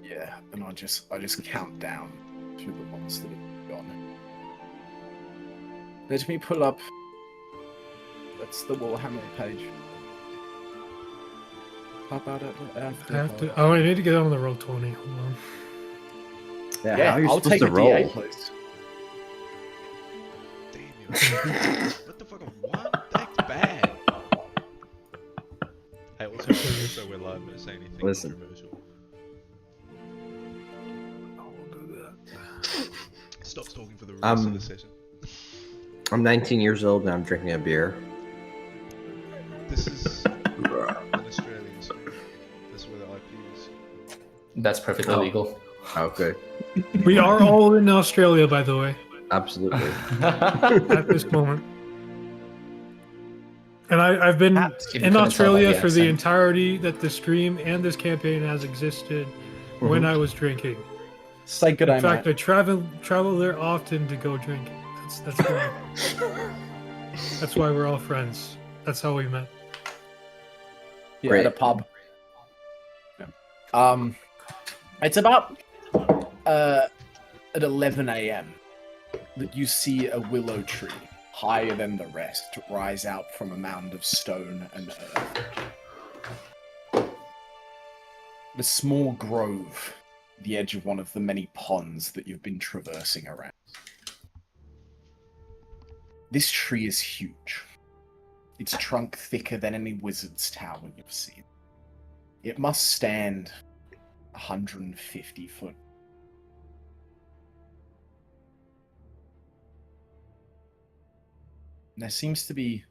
Yeah, and I just count down to the ones that have gone. Let me pull up. That's the Warhammer page. How about it after? Oh, I need to get on the roll 20. Hold on. Yeah, Yeah, how are you I'll supposed take to a roll? D8, please. Damn. What the fuck? What? That's bad. Hey, also we're live. I'm gonna say anything Listen. controversial. Stop talking for the rest of the session. I'm 19 years old and I'm drinking a beer. This is an Australian stream. That's where the IP is. That's perfectly Oh. legal. Oh, good. We are all in Australia, by the way, Absolutely. at this moment. And I've been If you in couldn't tell by Australia the for the accent. entirety that the stream and this campaign has existed when I was drinking. Say good day, In fact, mate. I travel there often to go drink. That's why. That's why we're all friends. That's how we met. Yeah, Great. at a pub. Yeah. It's about at 11 a.m. that you see a willow tree higher than the rest rise out from a mound of stone and earth. The small grove, the edge of one of the many ponds that you've been traversing around. This tree is huge. Its trunk thicker than any wizard's tower you've seen. It must stand 150 foot. And there seems to be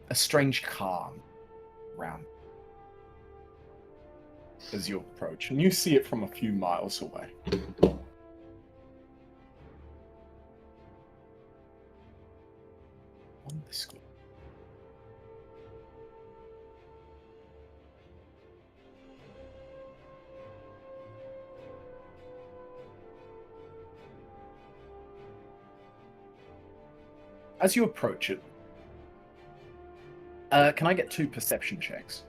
a strange calm around as you approach, and you see it from a few miles away. On this school. As you approach it, can I get 2 perception checks?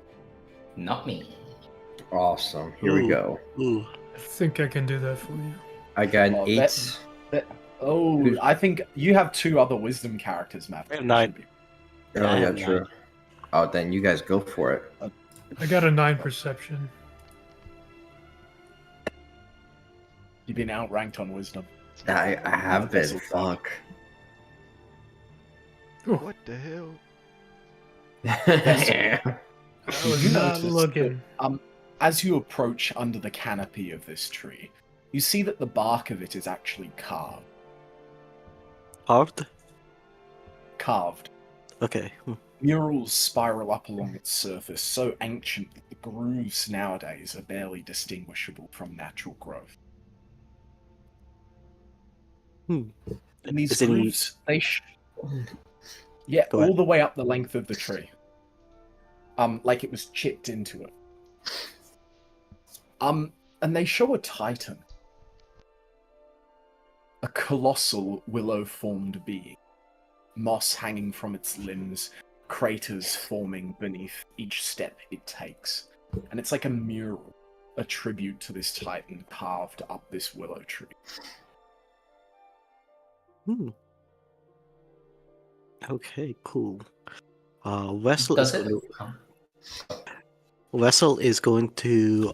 Not me. Awesome. Here we go. Ooh. I think I can do that for you. I got an Oh, 8. Oh, I think you have 2 other wisdom characters, Matt. I have 9. Oh, yeah, Yeah, true. Oh, then you guys go for it. I got a 9 perception. You've been outranked on wisdom. I have been. Fuck. What the hell? I was You not notice looking. As you approach under the canopy of this tree, you see that the bark of it is actually carved. Carved? Carved. Okay. Murals spiral up along its surface, so ancient that the grooves nowadays are barely distinguishable from natural growth. Hmm. And these Is it any- grooves, yeah, Go ahead. all the way up the length of the tree. Like it was chipped into it. And they show a titan. A colossal willow-formed being. Moss hanging from its limbs, craters forming beneath each step it takes. And it's like a mural, a tribute to this titan carved up this willow tree. Okay, cool. Vessel Does is it? going to, Vessel is going to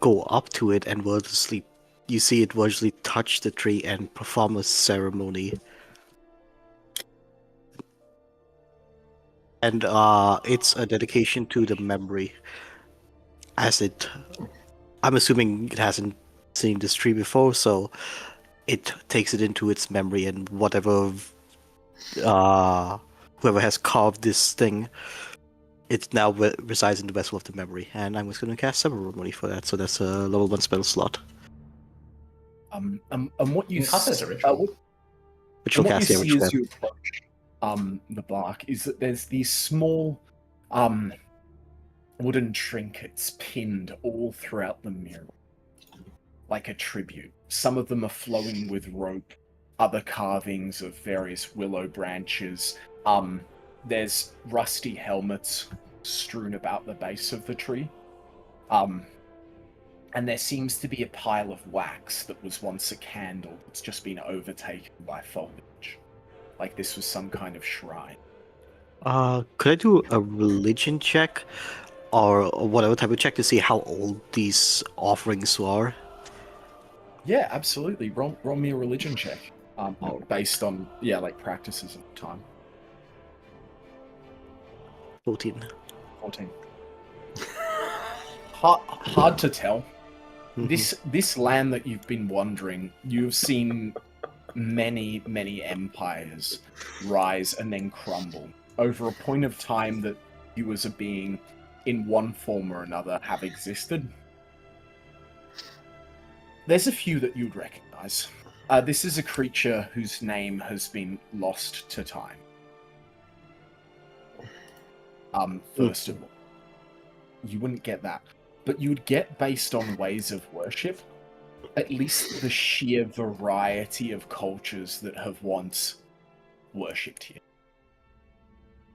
go up to it and wordlessly, you see it wordlessly touch the tree and perform a ceremony. And it's a dedication to the memory. I'm assuming it hasn't seen this tree before, so it takes it into its memory, and whoever has carved this thing, it now resides in the vessel of the memory. And I'm just going to cast ceremony for that, so that's a level 1 spell slot. And what you You can cast it as a s- ritual. Which And will what cast you the see ritual. as you approach the bark is that there's these small wooden trinkets pinned all throughout the mural, like a tribute. Some of them are flowing with rope, other carvings of various willow branches. There's rusty helmets strewn about the base of the tree. And there seems to be a pile of wax that was once a candle that's just been overtaken by foliage. Like this was some kind of shrine. Could I do a religion check or whatever type of check to see how old these offerings are? Yeah, absolutely. Roll me a religion check. Based on, like practices of the time. 14. 14. Hard to tell. Mhm. This land that you've been wandering, you've seen many empires rise and then crumble over a point of time that you as a being in one form or another have existed. There's a few that you'd recognize. This is a creature whose name has been lost to time. First of all, you wouldn't get that, but you'd get, based on ways of worship, at least the sheer variety of cultures that have once worshipped here.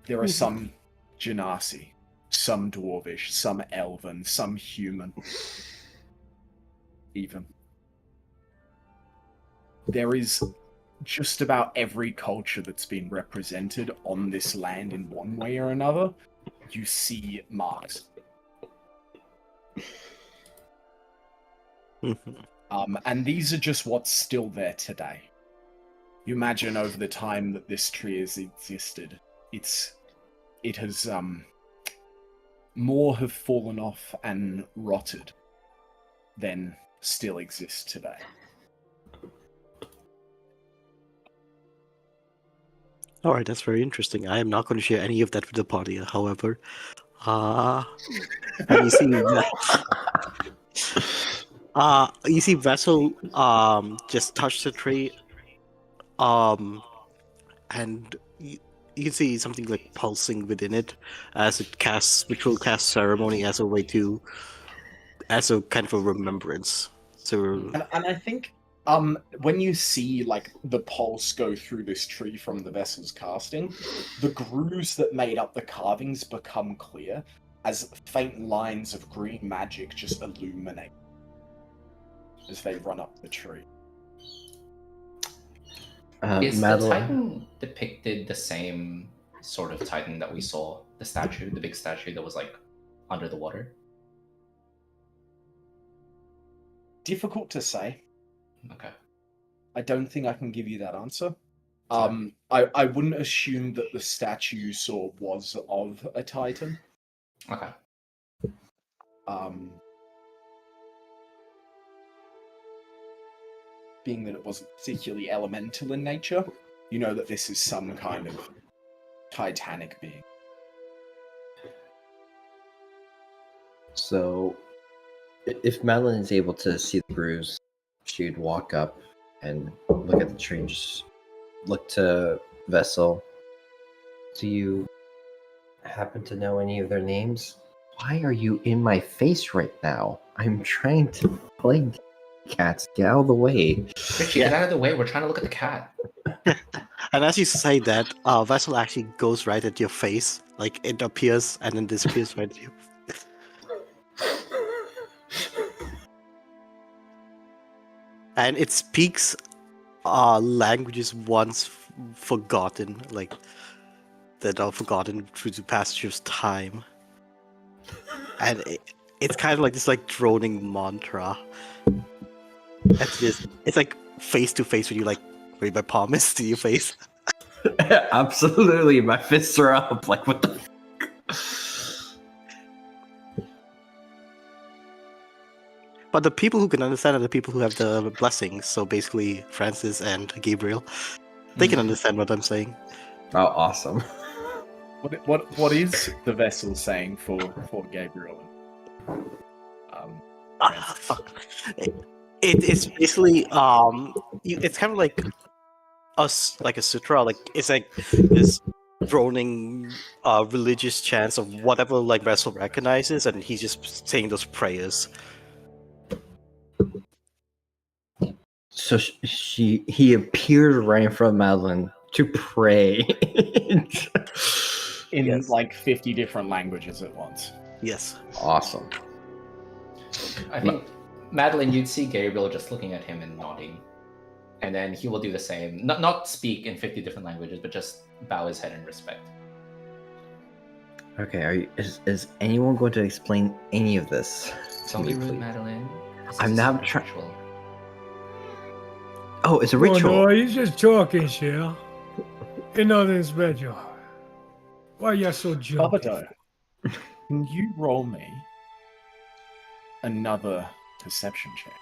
There are some Genasi, some Dwarvish, some Elven, some human, even. There is just about every culture that's been represented on this land in one way or another. You see marks. And these are just what's still there today. You imagine over the time that this tree has existed, it has more have fallen off and rotted than still exist today. Alright, that's very interesting. I am not going to share any of that with the party, however. And you see you see Vessel just touch the tree, and you can see something like pulsing within it as it casts, which will cast ceremony as a way to, as a kind of a remembrance. So, And I think when you see like the pulse go through this tree from the vessel's casting, the grooves that made up the carvings become clear as faint lines of green magic just illuminate as they run up the tree. Is the Madeline, Titan depicted the same sort of Titan that we saw, the statue, the big statue that was like under the water? Difficult to say. Okay. I don't think I can give you that answer. Sorry. I wouldn't assume that the statue you saw was of a Titan. Okay. Being that it wasn't particularly elemental in nature, you know that this is some kind of titanic being. so if Madeline is able to see the grooves, she'd walk up and look at the tree and just look to Vessel. Do you happen to know any of their names? Why are you in my face right now? I'm trying to play cats. Get out of the way. Richie, get out of the way. We're trying to look at the cat. and as you say that, Vessel actually goes right at your face. Like, it appears and then disappears right at you. And it speaks languages once forgotten, like that are forgotten through the passage of time. And it's kind of like this like droning mantra. It's like face to face when you like wave my palm is to your face. Absolutely, my fists are up. Like, what the? But the people who can understand are the people who have the blessings. So basically, Francis and Gabriel, they can understand what I'm saying. Oh, awesome. What is the vessel saying for Gabriel? Fuck. It's basically it's kind of like like a sutra. Like it's like this droning religious chants of whatever like Vessel recognizes, and he's just saying those prayers. So he appeared right in front of Madeline to pray. In Yes. like 50 different languages at once. Yes. Awesome. I think Madeline, you'd see Gabriel just looking at him and nodding. And then he will do the same. Not speak in 50 different languages, but just bow his head in respect. Okay, is anyone going to explain any of this? Don't to be me, rude, please? Madeline. This I'm is now a try- ritual. Oh, it's a Oh, ritual. no, he's just talking, Shell. Ain't nothing special. Why you so jumpy? Bobado, can you roll me another perception check?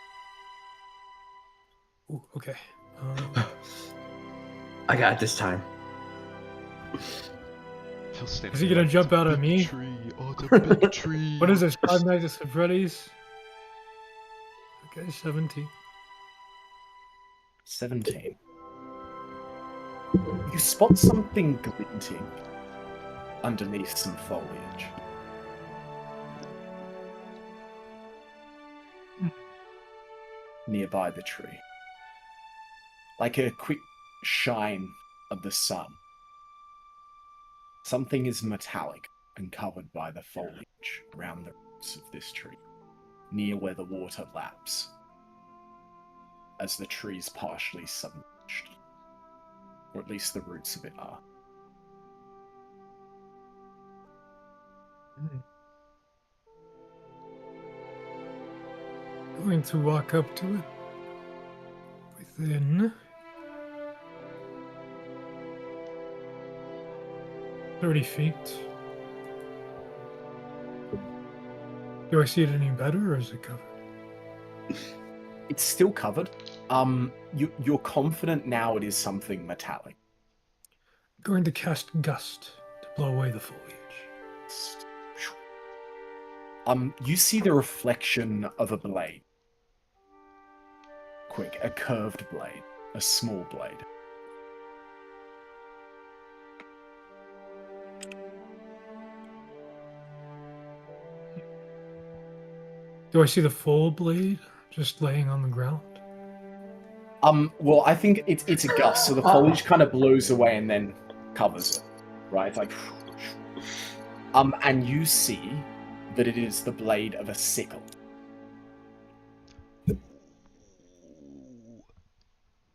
Ooh, okay. I got it this time. He'll stand Is he there gonna like, jump "It's a out at big me?" Tree. Oh, it's a big tree. What is this? Five Nights at Freddy's? Okay, 17. 17. You spot something glinting underneath some foliage. Nearby the tree. Like a quick shine of the sun. Something is metallic and covered by the foliage around the roots of this tree, near where the water laps, as the tree is partially submerged. Or at least the roots of it are. Going to walk up to it. Within 30 feet. Do I see it any better, or is it covered? It's still covered. You're confident now it is something metallic. Going to cast Gust to blow away the foliage. You see the reflection of a blade. Quick, a curved blade, a small blade. Do I see the full blade just laying on the ground? Well, I think it's a gust, so the foliage kind of blows away and then covers it, right? It's like, and you see that it is the blade of a sickle.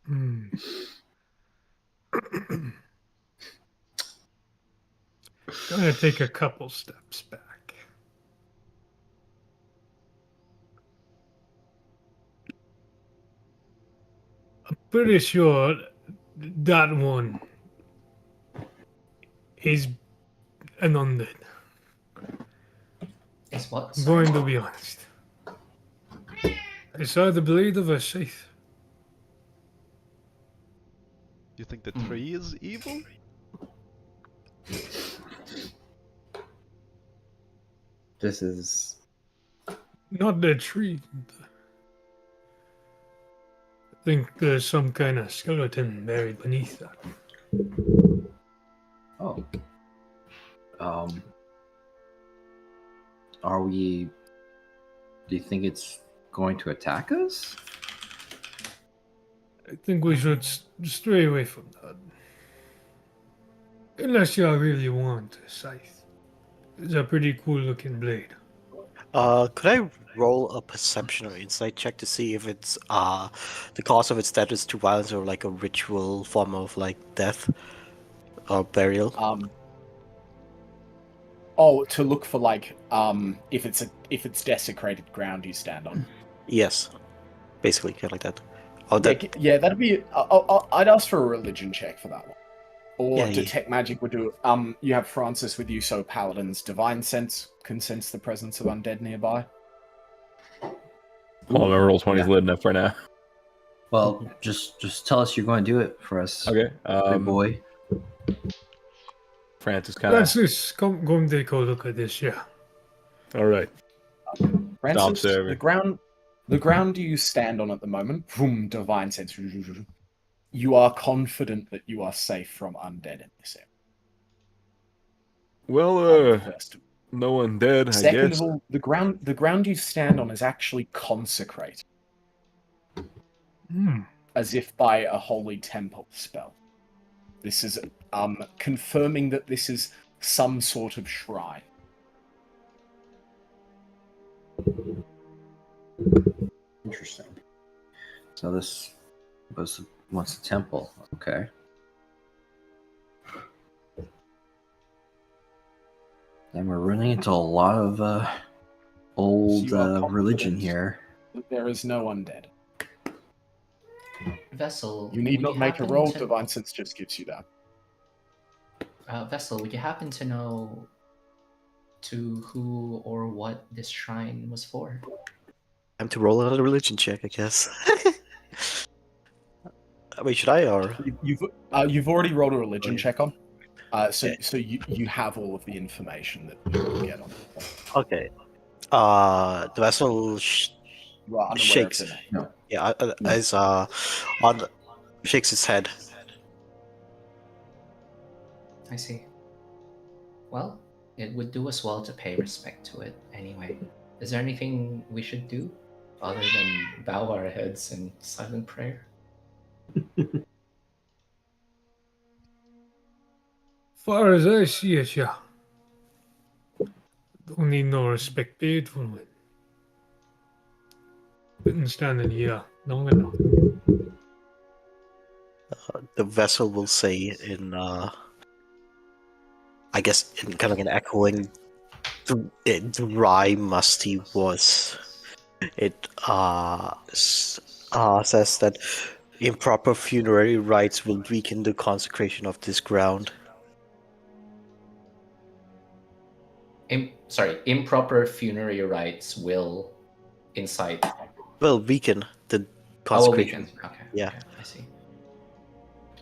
Hmm. Gonna take a couple steps back. I'm pretty sure that one is an undead. Is what? I'm going to be honest. I saw the blade of a scythe. You think the tree is evil? This is Not the tree. I think there's some kind of skeleton buried beneath that. oh. Are we? Do you think it's going to attack us? I think we should stray away from that. Unless y'all really want a scythe. It's a pretty cool looking blade. Could I roll a perception or insight check to see if it's the cause of its death is to violence or like a ritual form of like death or burial? To look for like if it's desecrated ground you stand on. Yes, basically, kind of like that. Oh, that Yeah, that'd be. I'd ask for a religion check for that one, or Yeah, detect magic would do. You have Francis with you, so Paladin's divine sense can sense the presence of undead nearby. Oh, my roll 20 is lit enough for now. Well, just tell us you're going to do it for us. Okay. Big boy. Francis kind of. Francis, come take a look at this, yeah. All right. Francis, serving. the ground you stand on at the moment, boom, divine sense. You are confident that you are safe from undead in this area. Well, First of no one dead, I Second guess. of all, the ground you stand on is actually consecrated, Hmm. as if by a holy temple spell. This is confirming that this is some sort of shrine. Interesting. So this was once a temple. Okay. And we're running into a lot of old You are religion confident here. that there is no undead. Vessel, You need would not make a happen roll. to- Divine Sense just gives you that. Vessel, would you happen to know to who or what this shrine was for? Time to roll another religion check, I guess. Wait, should I or? You've already rolled a religion Oh, yeah. check on. So Yeah. you have all of the information that you can get on. Okay. The vessel You are unaware shakes. of the name. No. Yeah, No. as shakes its head. I see. Well, it would do us well to pay respect to it anyway. Is there anything we should do other than bow our heads in silent prayer? Far as I see it, yeah. Don't need no respect paid for it. Been standing here long enough. The vessel will say in, I guess, in kind of an echoing, dry, musty voice. It says that improper funerary rites will weaken the consecration of this ground. Improper funerary rites will incite. Well, weaken the Oh, will consecration. weaken. Okay. Yeah. Okay, I see.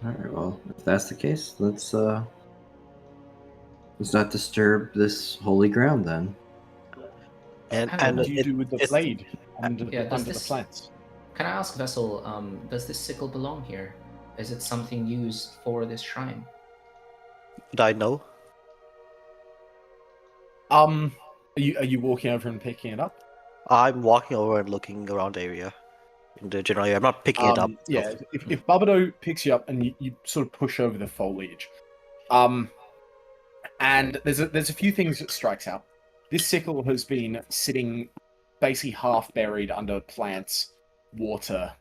All right. Well, if that's the case, let's not disturb this holy ground then. And Hang on, What do you it- do with the it's- blade under, Yeah, does under the this- plants? Can I ask Vessel, does this sickle belong here? Is it something used for this shrine? Would I know? Are you walking over and picking it up? I'm walking over and looking around the area. In the general area. I'm not picking it up. Yeah, if Babado picks you up and you sort of push over the foliage, and there's a few things that strikes out. This sickle has been sitting basically half buried under plants, water,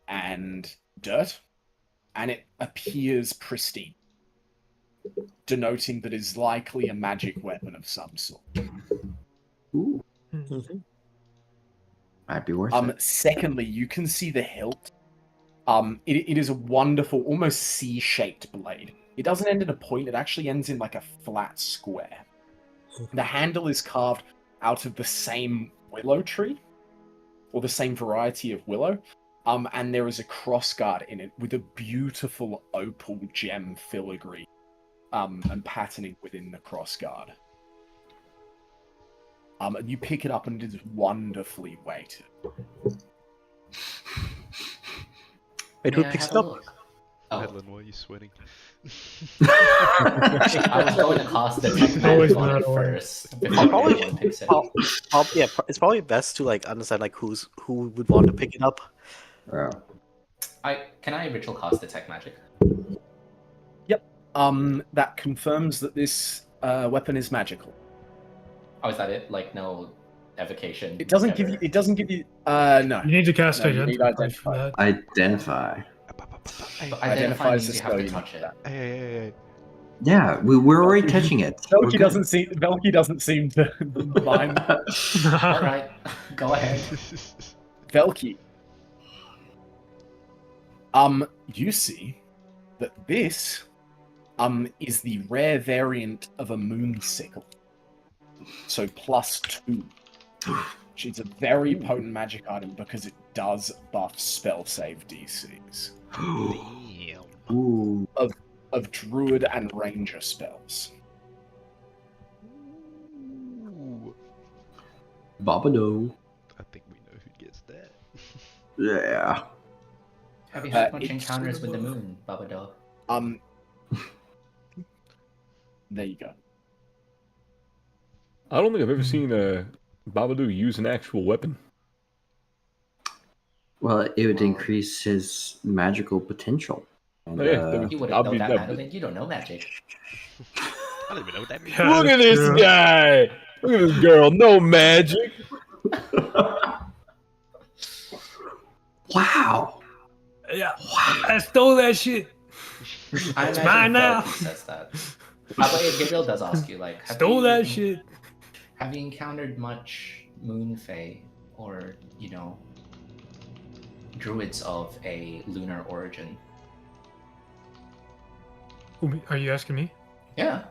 and dirt, and it appears pristine, denoting that it is likely a magic weapon of some sort. Ooh, Mhm. might be worth it. Secondly, you can see the hilt. It is a wonderful, almost C-shaped blade. It doesn't end in a point, it actually ends in like a flat square. The handle is carved out of the same willow tree, or the same variety of willow, and there is a crossguard in it with a beautiful opal gem filigree and patterning within the crossguard. And you pick it up and it is wonderfully weighted. Wait, who May I picks have it a up? look? Oh, Madeline, why are you sweating? I was going to cast the tech Always magic on it Madeline. first before Probably- anyone picks it. Yeah, it's probably best to like understand like who would want to pick it up. Oh. Can I ritual cast detect magic? That confirms that this weapon is magical. Oh, is that it? Like no evocation. It doesn't give you. ever? It doesn't give you. No. You need to cast No, you need identify for identify. that. Identify. But Identify identify as a means you spell. have to You touch need it. that. Hey. Yeah, we're already touching it. We're Velky good. doesn't seem to mind. All right, go ahead. Velky. You see that this is the rare variant of a moon sickle. So +2. Which is a very potent magic item because it does buff spell save DCs Damn. Ooh. of druid and ranger spells. Ooh. Babado. I think we know who gets that. Yeah. Have you had much it's encounters with the sort of- moon, Babado? There you go. I don't think I've ever seen Babadoo use an actual weapon. Well, it would increase his magical potential. And, Oh, yeah, that would- You wouldn't know I'll be that, that- Madeline. You don't know magic. I don't even know what that means. Yeah, Look at that's this true. guy! Look at this girl, no magic! Wow. Yeah, I stole that shit. I It's imagine mine now. Velky says that. But Gabriel does ask you, like, Stole that shit. Have you encountered much Moon Fae or, druids of a lunar origin? Are you asking me? Yeah.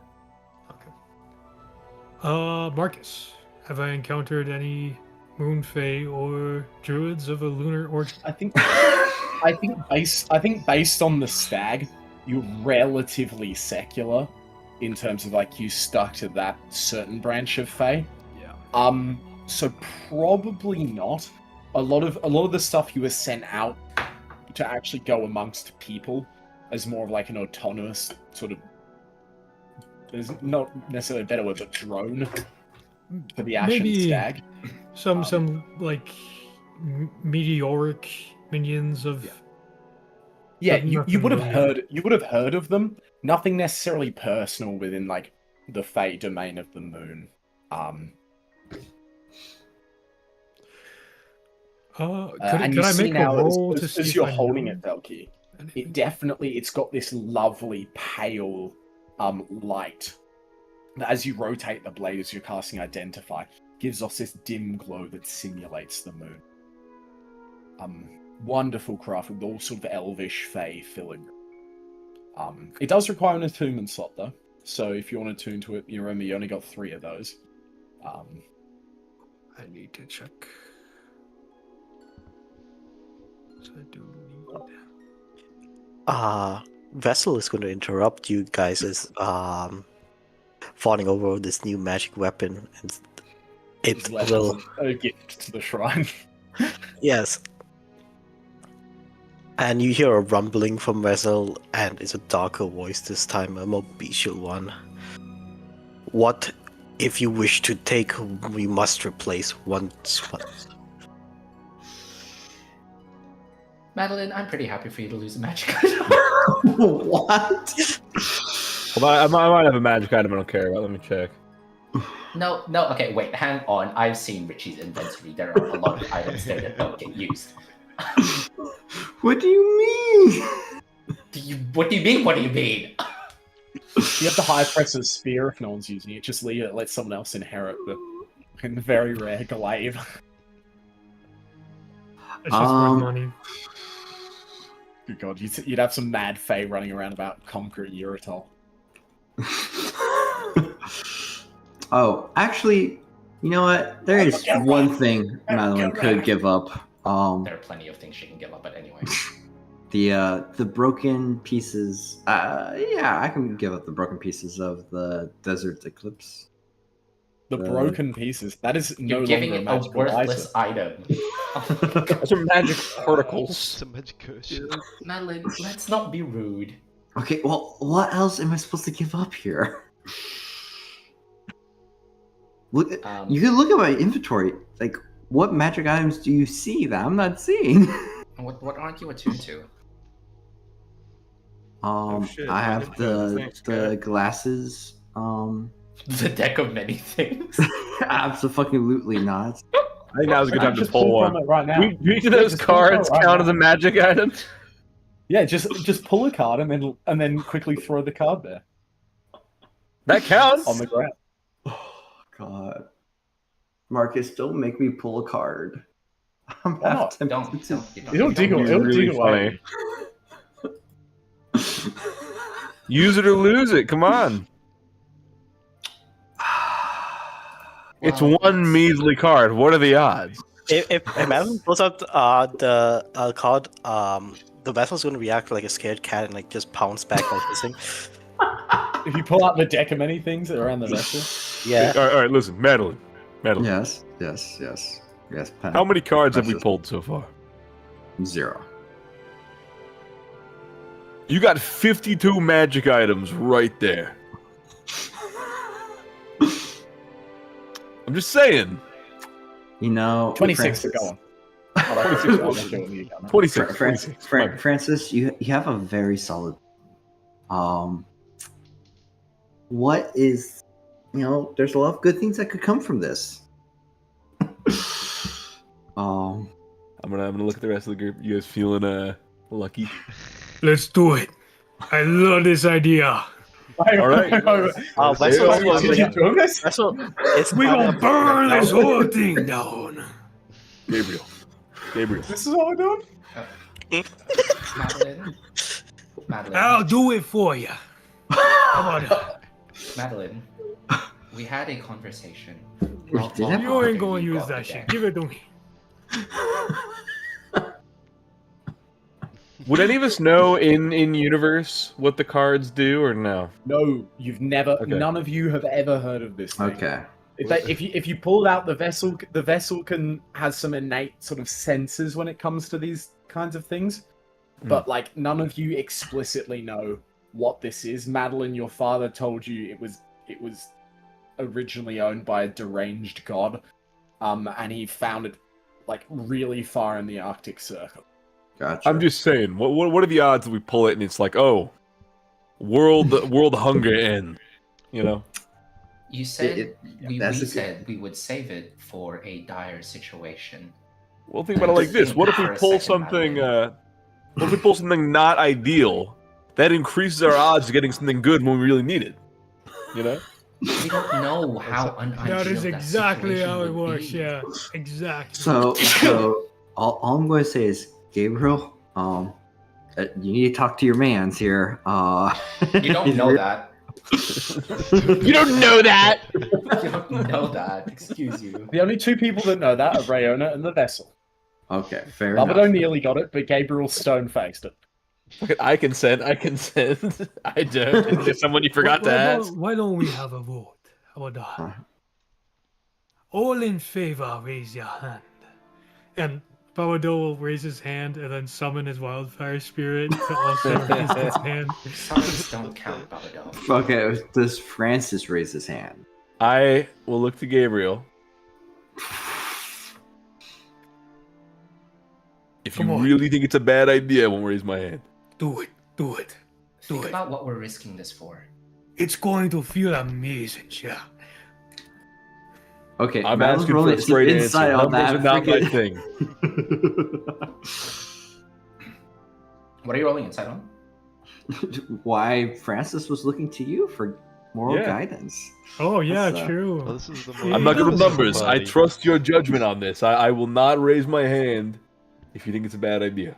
Marcus, have I encountered any Moon Fae or druids of a lunar origin? I think based on the stag, you're relatively secular in terms of like you stuck to that certain branch of Fae. Yeah. So probably not. A lot of the stuff you were sent out to actually go amongst people as more of like an autonomous sort of. There's not necessarily a better word, but drone for the Ashen Maybe Stag. Some like meteoric minions of. Yeah, But you nothing would have really- heard of them. Nothing necessarily personal within like the Fey domain of the moon. Could And you I see make a now roll to as see if you're I holding know it, Velky, anything? it's got this lovely pale light that as you rotate the blade as you're casting Identify, gives off this dim glow that simulates the moon. Wonderful craft with all sort of elvish Fey filigree. It does require an attunement slot though, so if you want to attune to it, you remember you only got 3 of those. I need to check. So I do need. Vessel is going to interrupt you guys as fawning over this new magic weapon, and it It's left will. as a gift to the shrine. Yes. And you hear a rumbling from Vessel, and it's a darker voice this time, a more bestial one. What if you wish to take whom we must replace once? Madeline, I'm pretty happy for you to lose a magic. What? Well, I might have a magic item I don't care about. Let me check. No, okay, wait, hang on. I've seen Richie's inventory. There are a lot of items there that don't get used. What do you mean? What do you mean? What do you mean? You have the High Presser's spear if no one's using it. Just leave it, let someone else inherit the very rare glaive. It's just worth money. Good God, you'd have some mad Fae running around about conquer Uritol. Oh, actually, you know what? There is one thing Madeline could give up. There are plenty of things she can give up, but anyway. The broken pieces. Yeah, I can give up the broken pieces of the Desert Eclipse. The broken pieces. That is no You're giving longer it a magical worthless item. item. Those are magic particles. It's a magic curse. Madeline, let's not be rude. Okay, well, what else am I supposed to give up here? Look, you can look at my inventory. Like, what magic items do you see that I'm not seeing? What aren't you attuned to? shit, I I have didn't know. the Thanks, guy. glasses. The deck of many things. Absolutely not. I think now's a good time to Just pull from one. it right now. Do each of those just pull it cards right count now. as a magic item? Yeah, just pull a card and then quickly throw the card there That counts. on the ground. Oh God, Marcus, don't make me pull a card. I'm Why half not? tempted Don't. to- It'll dig It'd be it'll really dig away. funny. Use it or lose it. Come on. It's Well, one measly card. What are the odds? If Madeline pulls out the card, the vessel's going to react like a scared cat and like just pounce back while hissing. If you pull out the deck of many things that are around the vessel, Yeah. All right, listen, Madeline. Yes. Pen. How many cards have we Precious. pulled so far? 0. You got 52 magic items right there. I'm just saying. You know, 26 to Francis, go on. Oh, 26 I'll just go with you, Gunnar. 26. Francis, 26. Come on. Francis, you have a very solid. What is, there's a lot of good things that could come from this. I'm gonna look at the rest of the group. You guys feeling lucky? Let's do it. I love this idea. All right. Vessel Yeah, was Did you do this? Vessel, it's We climbing gonna up- burn this whole thing down. Gabriel. This is what we're doing? Madeline? Madeline? I'll do it for you. How about Madeline? We had a conversation. We did have- you ain't gonna You use got that the shit. deck. Give it to me. Would any of us know in universe what the cards do or no? No, you've never. Okay. None of you have ever heard of this thing. Okay. If you pull out the vessel has some innate sort of senses when it comes to these kinds of things, but like none of you explicitly know what this is. Madeline, your father told you it was originally owned by a deranged god, and he found it like really far in the Arctic Circle. Gotcha. I'm just saying, what are the odds that we pull it and it's like, oh, world hunger end, you know? You said we that's a good- said we would save it for a dire situation. Well, think about it like this: what if we For a pull second, something? Madeline. What if we pull something not ideal? That increases our odds of getting something good when we really need it. You know? We don't know how unideal That is exactly situation how it would works. be. Yeah, exactly. So all I'm going to say is, Gabriel, you need to talk to your mans here. You don't know that. You don't know that. You don't know that. Excuse you. The only two people that know that are Rayona and the vessel. Okay, fair Babadoe enough. nearly got it, but Gabriel stone faced it. I consent. I don't. Is there someone you forgot to ask? Why don't we have a vote? How about Huh. that? All in favor, raise your hand. And Babadoe will raise his hand and then summon his wildfire spirit to also raise his hand. Summons don't count, Babadoe. Okay, does Francis raise his hand? I will look to Gabriel. If Come you on. really think it's a bad idea, I won't raise my hand. Do it. Do it. Do Think it. about what we're risking this for. It's going to feel amazing, yeah. Okay, I'm Madeline's asking for rolling a straight answer. insight on Numbers that. are not my freaking- thing. What are you rolling inside on? Why Francis was looking to you for moral Yeah. guidance. Oh, yeah, That's, true. Well, this is the I'm I'm not good with this is numbers. I somebody. trust your judgment on this. I will not raise my hand if you think it's a bad idea.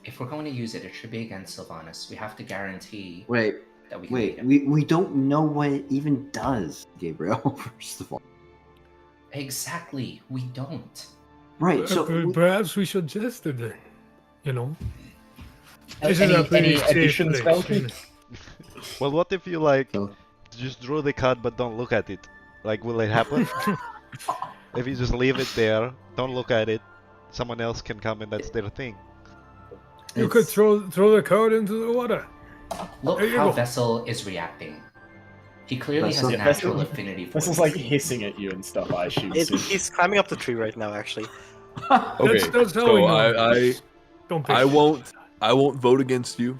If we're going to use it, it should be against Sylvanas. We have to guarantee Wait, that we can beat wait, him. we don't know what it even does, Gabriel, first of all. Exactly. We don't. Right, so Perhaps we should just it then. You know? Any- This is a pretty any safe additions, place, Belky? really. Well, what if you like So- just draw the card but don't look at it? Like, will it happen? If you just leave it there, don't look at it, someone else can come and that's their thing. You could it's- throw the card into the water. Look There you how go. Vessel is reacting. He clearly has Vessel- a natural Vessel- affinity for Vessel's it. like hissing at you and stuff, I assume. soon. He's climbing up the tree right now, actually. Okay, That's how so we know. I Don't I pick- won't vote against you.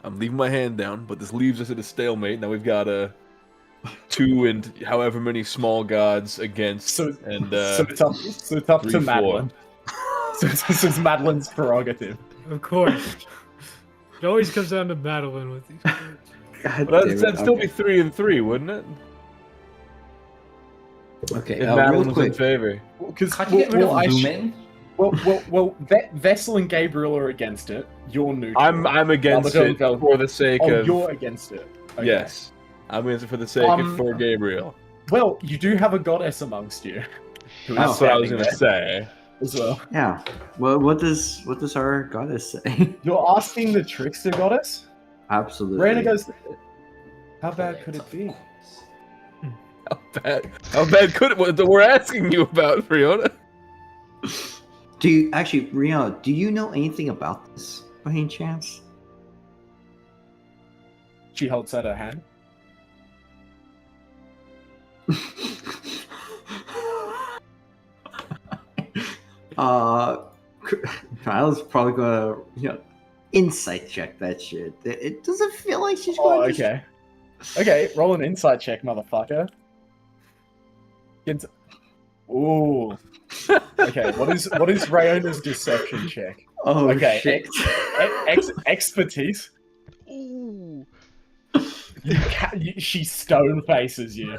I'm leaving my hand down, but this leaves us at a stalemate. Now we've got a 2 and however many small gods against, So, and so it's up 3, to 4. Madeline. So this is Madeline's prerogative. Of course. It always comes down to Madeline with these cards. God But damn it, that'd still okay. be 3 and 3, wouldn't it? Okay, If real Madeline was in quick. favor. Because Can't you get rid of Lumen? Vessel and Gabriel are against it. You're neutral. I'm against Babadoe it Velvet. for the sake Oh, of you're against it. Okay. yes. I'm against it for the sake of for Um, Gabriel. Well, you do have a goddess amongst you. Who is That's what I was standing gonna there say. as well. Yeah. Well, what does our goddess say? You're asking the trickster goddess? Absolutely. Raina goes, how bad could it be? How bad could it? What we're asking you about, Fiona? Do you actually, Rihanna? Do you know anything about this by any chance? She holds out her hand. Kyle's probably gonna, insight check that shit. It doesn't feel like she's Oh, going to. okay. Okay, roll an insight check, motherfucker. Against Ooh. Okay, what is Rayona's deception check? Oh Okay, shit! expertise. Ooh. She stone faces you.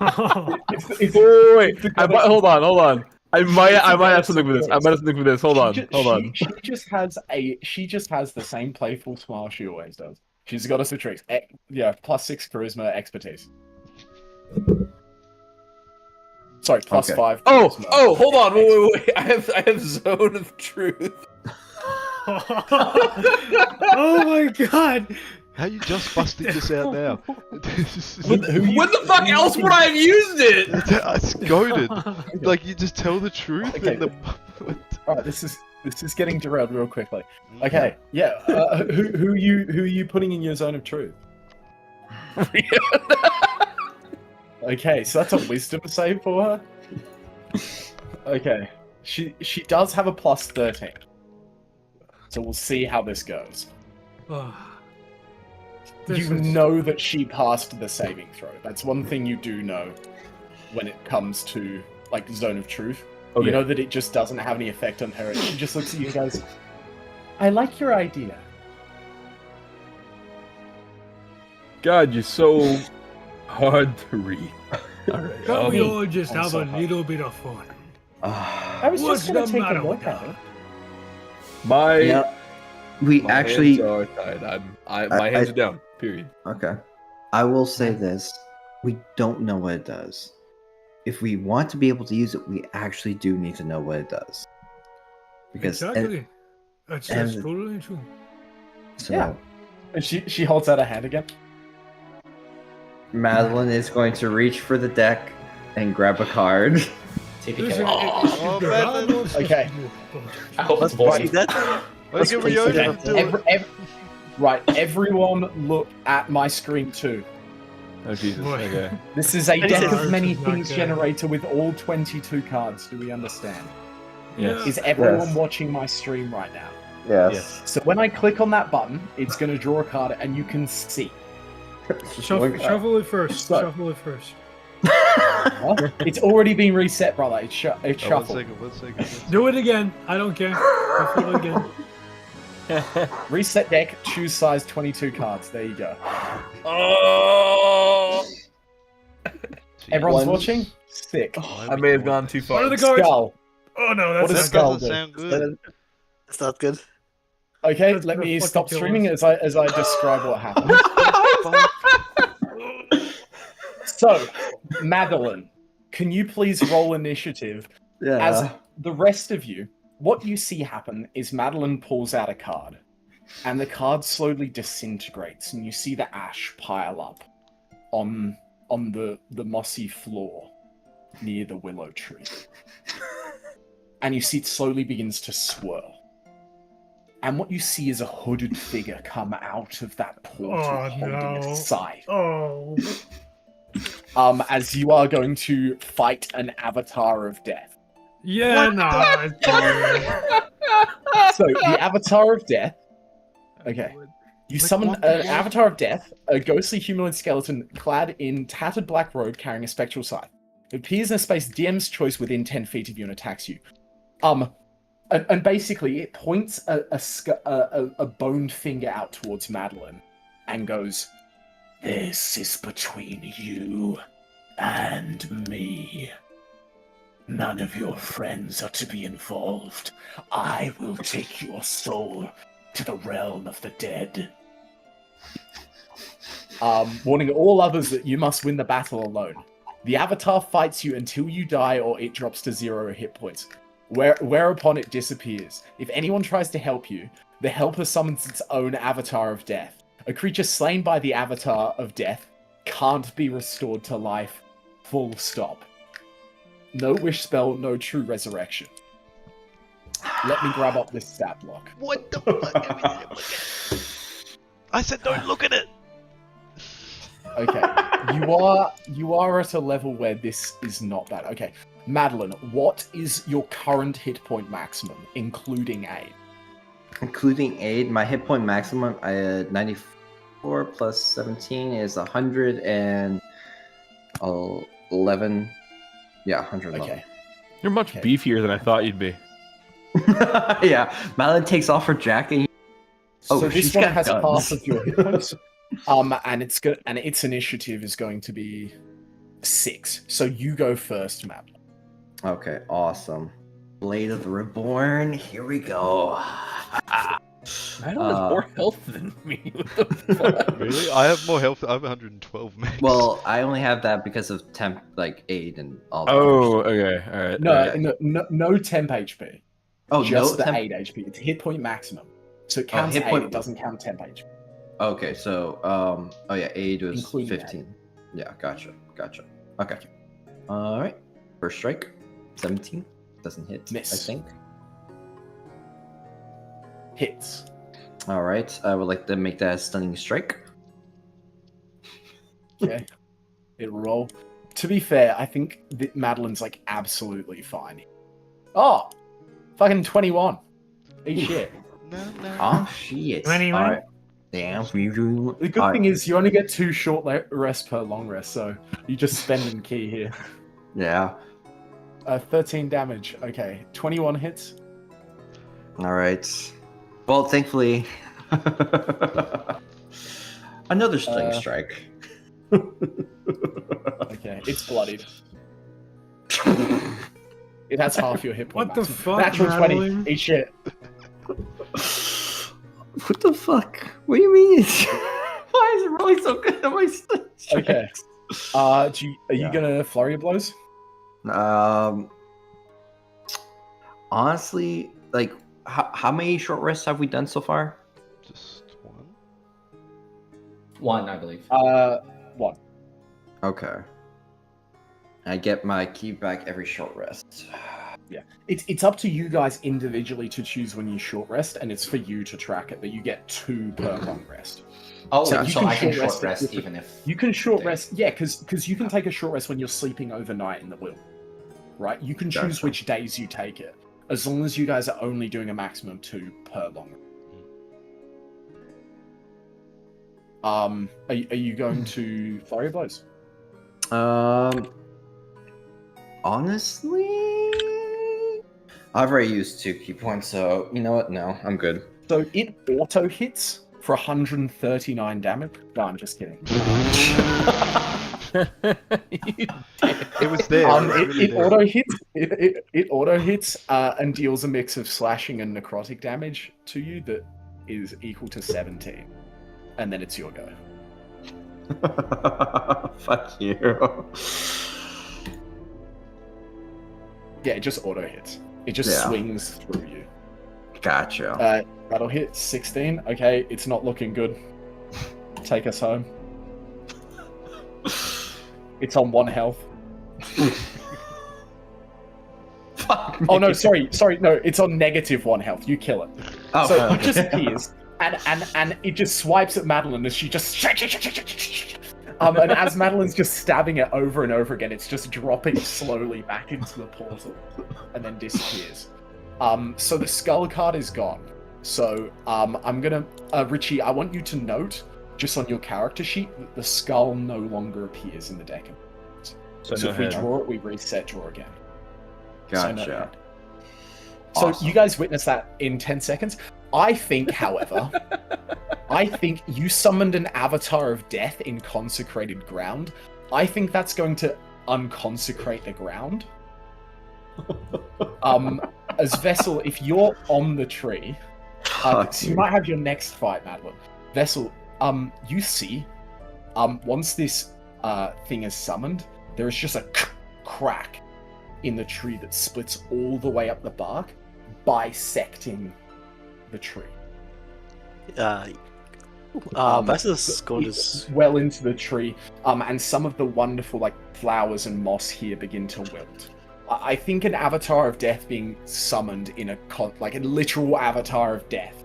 Wait. Hold on. I might have something for this. Hold on. She just has the same playful smile she always does. She's got us a trick. Yeah, +6 charisma expertise. Sorry, +5. Oh, charisma. hold on. Wait. I have zone of truth. Oh my god! How you just busted this out now? When the fuck else would I have used it? It's goaded. Like you just tell the truth Okay. and the. Alright, this is getting derailed real quickly. Okay, yeah. Who are you putting in your zone of truth? Okay, so that's a wisdom save for her. Okay, she does have a +13, so we'll see how this goes. You know that she passed the saving throw. That's one thing you do know when it comes to like zone of truth. Okay. You know that it just doesn't have any effect on her. She just looks at you and goes, "I like your idea." God, you're so hard to read. Alright. Can't we all just I'm have so a hot. little bit of fun? I was What's just gonna the take matter a look with at that? it. My Yeah, we my actually. hands are tied. My hands are down. Period. Okay. I will say this. We don't know what it does. If we want to be able to use it, we actually do need to know what it does. Because Exactly. That's and- totally true. so Yeah. And she holds out her hand again. Madeline is going to reach for the deck and grab a card. TPK. Listen, Oh, if man. God knows- Okay. I hope it's See void. that? Like a Riona Okay, do it. right, everyone look at my screen too. Oh Jesus. Boy. Okay. This is a This deck is of many not things good. generator with all 22 cards. Do we understand? Yes. Is everyone Yes. watching my stream right now? Yes. So when I click on that button, it's going to draw a card and you can see. Shuffle it first. So- Shuffle it first. Huh? It's already been reset, brother. It's Oh, one shuffled. second. Do it again. I don't care. Shuffle it again. Reset deck, choose size 22 cards. There you go. Oh! Everyone's One. watching? Sick. I may have gone too What are far. the cards? Skull. Oh no, What that's is not skull? good. Doesn't sound good. It's not good. Okay, That's let gonna me fucking stop kill streaming us. as I describe what happened. So, Madeline, can you please roll initiative? Yeah. As the rest of you, what you see happen is Madeline pulls out a card, and the card slowly disintegrates, and you see the ash pile up on the mossy floor near the willow tree. And you see it slowly begins to swirl. And what you see is a hooded figure come out of that portal Oh, holding no. a scythe. Oh. As you are going to fight an avatar of death. Yeah, nah. it's fine. So the avatar of death. Okay. You summon an avatar of death, a ghostly humanoid skeleton clad in tattered black robe carrying a spectral scythe. It appears in a space DM's choice within 10 feet of you and attacks you. And basically it points a boned finger out towards Madeline and goes, "This is between you and me. None of your friends are to be involved. I will take your soul to the realm of the dead. Warning all others that you must win the battle alone. The avatar fights you until you die or it drops to 0 hit points, whereupon it disappears. If anyone tries to help you, the helper summons its own avatar of death. A creature slain by the avatar of death can't be restored to life. Full stop. No wish spell, no true resurrection." Let me grab up this stat block. What the fuck? I said don't look at it. Okay, you are at a level where this is not bad. Okay, Madeline, what is your current hit point maximum, including aid? Including aid, my hit point maximum, I had 94 plus 17 is 111 Yeah, 111. Okay. You're much Okay. beefier than I thought you'd be. Yeah, Madeline takes off her jacket. Oh, So this she's one got has guns. half of your hit points. And it's good, and its initiative is going to be 6. So you go first, Matt. Okay, awesome. Blade of the Reborn, here we go. Madeline has more health than me. What the fuck? Really? I have more health. I have 112 max. Well, I only have that because of temp, like aid and all that. Oh, okay, all right. No, Okay. no temp HP. Oh, Just no the temp. 8 HP. It's hit point maximum. So it counts hit 8, point- it doesn't count temp HP. Okay, so oh yeah, aid was Including that. 15. Yeah, gotcha. Okay. All right. First strike, 17. Doesn't hit. Miss. I think. Hits. All right. I would like to make that a stunning strike. Okay. It'll roll. To be fair, I think that Madeline's like absolutely fine. Oh! Fucking 21. Eat shit. No, no. Oh shit! 21? All right. Damn. The good thing is you only get 2 short rest per long rest, so you just spend in key here. Yeah. 13 damage. Okay. 21 hits. All right. Well, thankfully, another stunning strike. Okay. It's bloodied. It has half your hit point. What the maximum. fuck, Natural Madeline? 20. Eat shit. What the fuck? What do you mean? Why is it rolling so good on my stunning strike? Okay. Are you Yeah. gonna flurry of blows? Honestly, like, how many short rests have we done so far? Just one. 1, I believe. 1. Okay. I get my key back every short rest. It's up to you guys individually to choose when you short rest, and it's for you to track it, but you get 2 per long rest. Oh, So so, you can I can short short rest rest if- even if. You can short Day. rest, yeah, because you can take a short rest when you're sleeping overnight in the will, right? You can choose Gotcha. which days you take it, as long as you guys are only doing a maximum 2 per long. Are you going to flurry of blows? Honestly, I've already used 2 key points, so you know what? No, I'm good. So it auto hits for 139 damage. No, I'm just kidding. It was there. it was really It there. auto hits. It auto hits and deals a mix of slashing and necrotic damage to you that is equal to 17, and then it's your go. Fuck you. Yeah, it just auto hits. It just Yeah. swings through you. Gotcha. That'll hit 16. Okay, it's not looking good. Take us home. It's on 1 health. Fuck Oh no, me. sorry, no, it's on -1 health. You kill it. Oh, So it okay. just appears, and it just swipes at Madeline as she just and as Madeline's just stabbing it over and over again, it's just dropping slowly back into the portal, and then disappears. So the skull card is gone. So I'm gonna Richie, I want you to note just on your character sheet that the skull no longer appears in the deck. So no if we head. draw it, we reset draw again. So no Gotcha. head. So Awesome. you guys witnessed that in 10 seconds. I think, however, you summoned an avatar of death in consecrated ground. I think that's going to unconsecrate the ground. As Vessel, if you're on the tree, Fuck so you you. might have your next fight, Madeline. Vessel, you see, once this thing is summoned, there is just a crack in the tree that splits all the way up the bark, bisecting the tree. Vessel's going to. Well into the tree, and some of the wonderful like flowers and moss here begin to wilt. I think an avatar of death being summoned in a like a literal avatar of death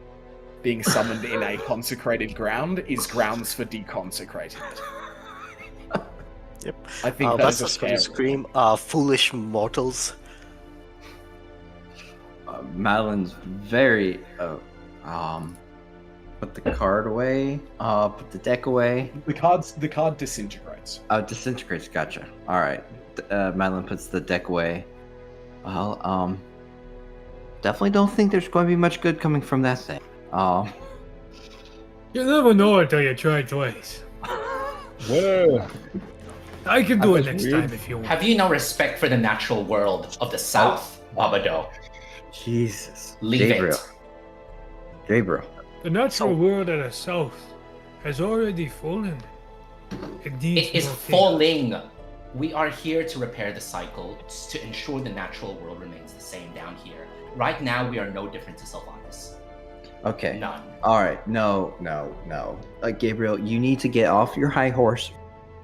being summoned in a consecrated ground is grounds for deconsecrating it. Yep. I think that is a Vessel's going fair. to scream, "Foolish mortals!" Madeline's very put the card away, put the deck away. The card disintegrates. disintegrates. Oh, disintegrates. Gotcha. All right. Madeline puts the deck away. Well, definitely don't think there's going to be much good coming from that thing. You never know until you try twice. Whoa. I can do it That's next weird. time if you want. Have you no respect for the natural world of the South, Babado? Jesus. Leave Gabriel. it. Gabriel. The natural world of the south has already fallen. It needs It is more falling. We are here to repair the cycle, to ensure the natural world remains the same down here. Right now, we are no different to Sylvanas. Okay. None. All right. No. Gabriel, you need to get off your high horse.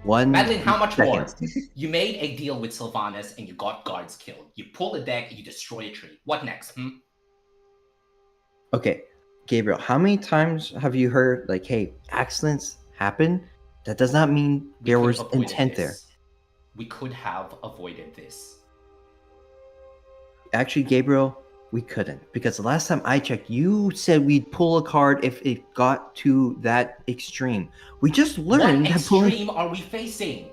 Madeline, how much more? second. You made a deal with Sylvanas and you got guards killed. You pull a deck and you destroy a tree. What next? Okay, Gabriel, how many times have you heard, like, hey, accidents happen? That does not mean We there could was have avoided intent this. We could have avoided this. there. Actually, Gabriel, we couldn't. Because the last time I checked, you said we'd pull a card if it got to that extreme. We just learned What that pulling. extreme are we facing?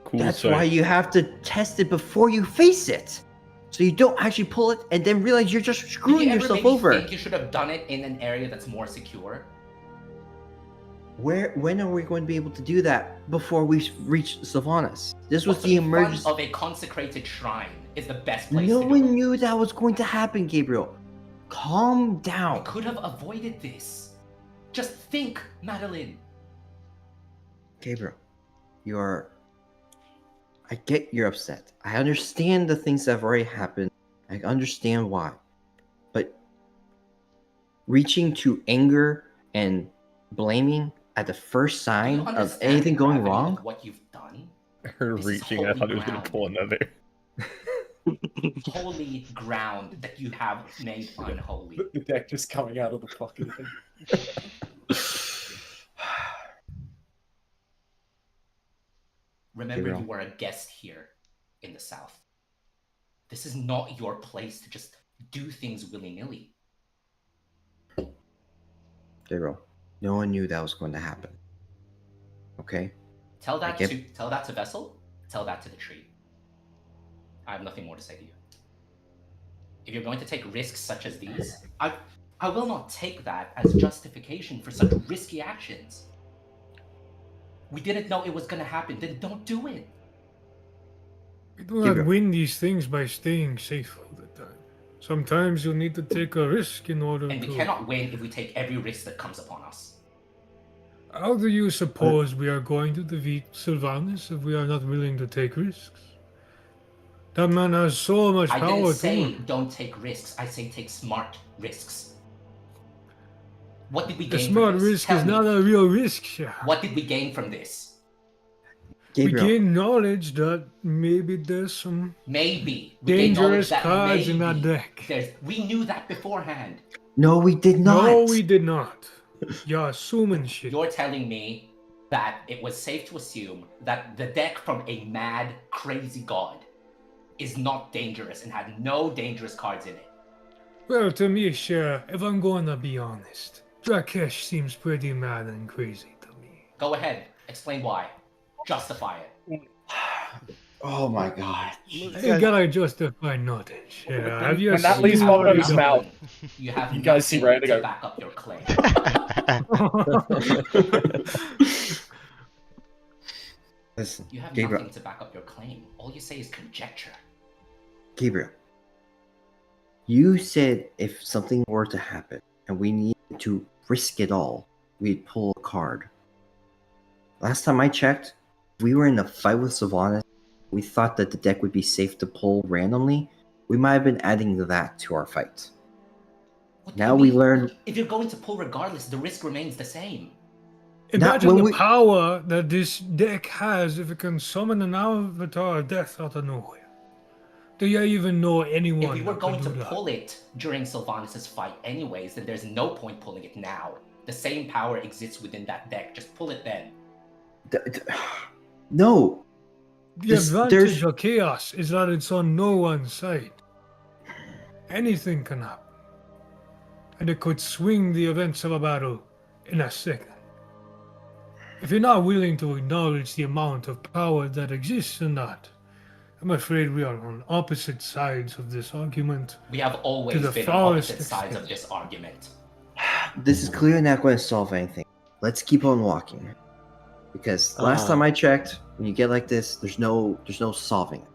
Cool That's sight. why you have to test it before you face it. So you don't actually pull it and then realize you're just Did screwing you ever yourself maybe over. think you should have done it in an area that's more secure? When are we going to be able to do that before we reach Sylvanas? This was What's the in front emergency. of a consecrated shrine is the best place No to do one it. knew that was going to happen, Gabriel. Calm We down. could have avoided this. Just think, Madeline. Gabriel, I get you're upset. I understand the things that have already happened. I understand why. But reaching to anger and blaming at the first Do you sign of understand anything the going gravity of wrong? What you've done? Her This is reaching, I holy thought he was going ground. to pull another. Holy ground that you have made unholy. The deck just coming out of the fucking thing. Remember, Gabriel. you were a guest here in the South. This is not your place to just do things willy-nilly. Gabriel, no one knew that was going to happen. Okay? Tell that get- to Vessel. Tell that to the tree. I have nothing more to say to you. If you're going to take risks such as these, I will not take that as justification for such risky actions. We didn't know it was going to happen. Then don't do it. We do not Gabriel. win these things by staying safe all the time. Sometimes you need to take a risk in order And we to. cannot win if we take every risk that comes upon us. How do you suppose we are going to defeat Sylvanas if we are not willing to take risks? That man has so much I power didn't to say him. don't take risks. I say take smart risks. What did we The gain smart from this? risk Tell is me. not a real risk, Shah. What did we gain from this? Gabriel, We gain knowledge that maybe there's some Maybe. We gained dangerous knowledge that cards in that maybe deck. we knew that beforehand. no, we did not. No, we did not. You're assuming shit. You're telling me that it was safe to assume that the deck from a mad, crazy god is not dangerous and had no dangerous cards in it. Well, to me, Shah, if I'm going to be honest, Drakesh seems pretty mad and crazy to me. Go ahead. Explain why. Justify it. Oh my god. You gotta justify nothing, Shah. Have you When that seen leaves what one out of he's his done? mouth. You have You guys see nothing Randy to go- back up your claim. Listen, You have Gabriel. nothing to back up your claim. All you say is conjecture. Gabriel, you said if something were to happen and we needed to risk it all, we'd pull a card. Last time I checked, we were in a fight with Sylvanas. We thought that the deck would be safe to pull randomly. We might have been adding that to our fight. What do Now you we mean? learn. If you're going to pull regardless, the risk remains the same. Imagine when the we- power that this deck has if it can summon an avatar of death out of nowhere. Do you even know anyone If we were that can going to do that? pull it during Sylvanas' fight anyways, then there's no point pulling it now. The same power exists within that deck. Just pull it then. No. The This- advantage there's- of chaos is that it's on no one's side. Anything can happen. And it could swing the events of a battle in a second. If you're not willing to acknowledge the amount of power that exists in that, I'm afraid we are on opposite sides of this argument. We have always the been on farthest opposite sides of extent. this argument. This is clearly not going to solve anything. Let's keep on walking. Because last time I checked, when you get like this, there's no solving it.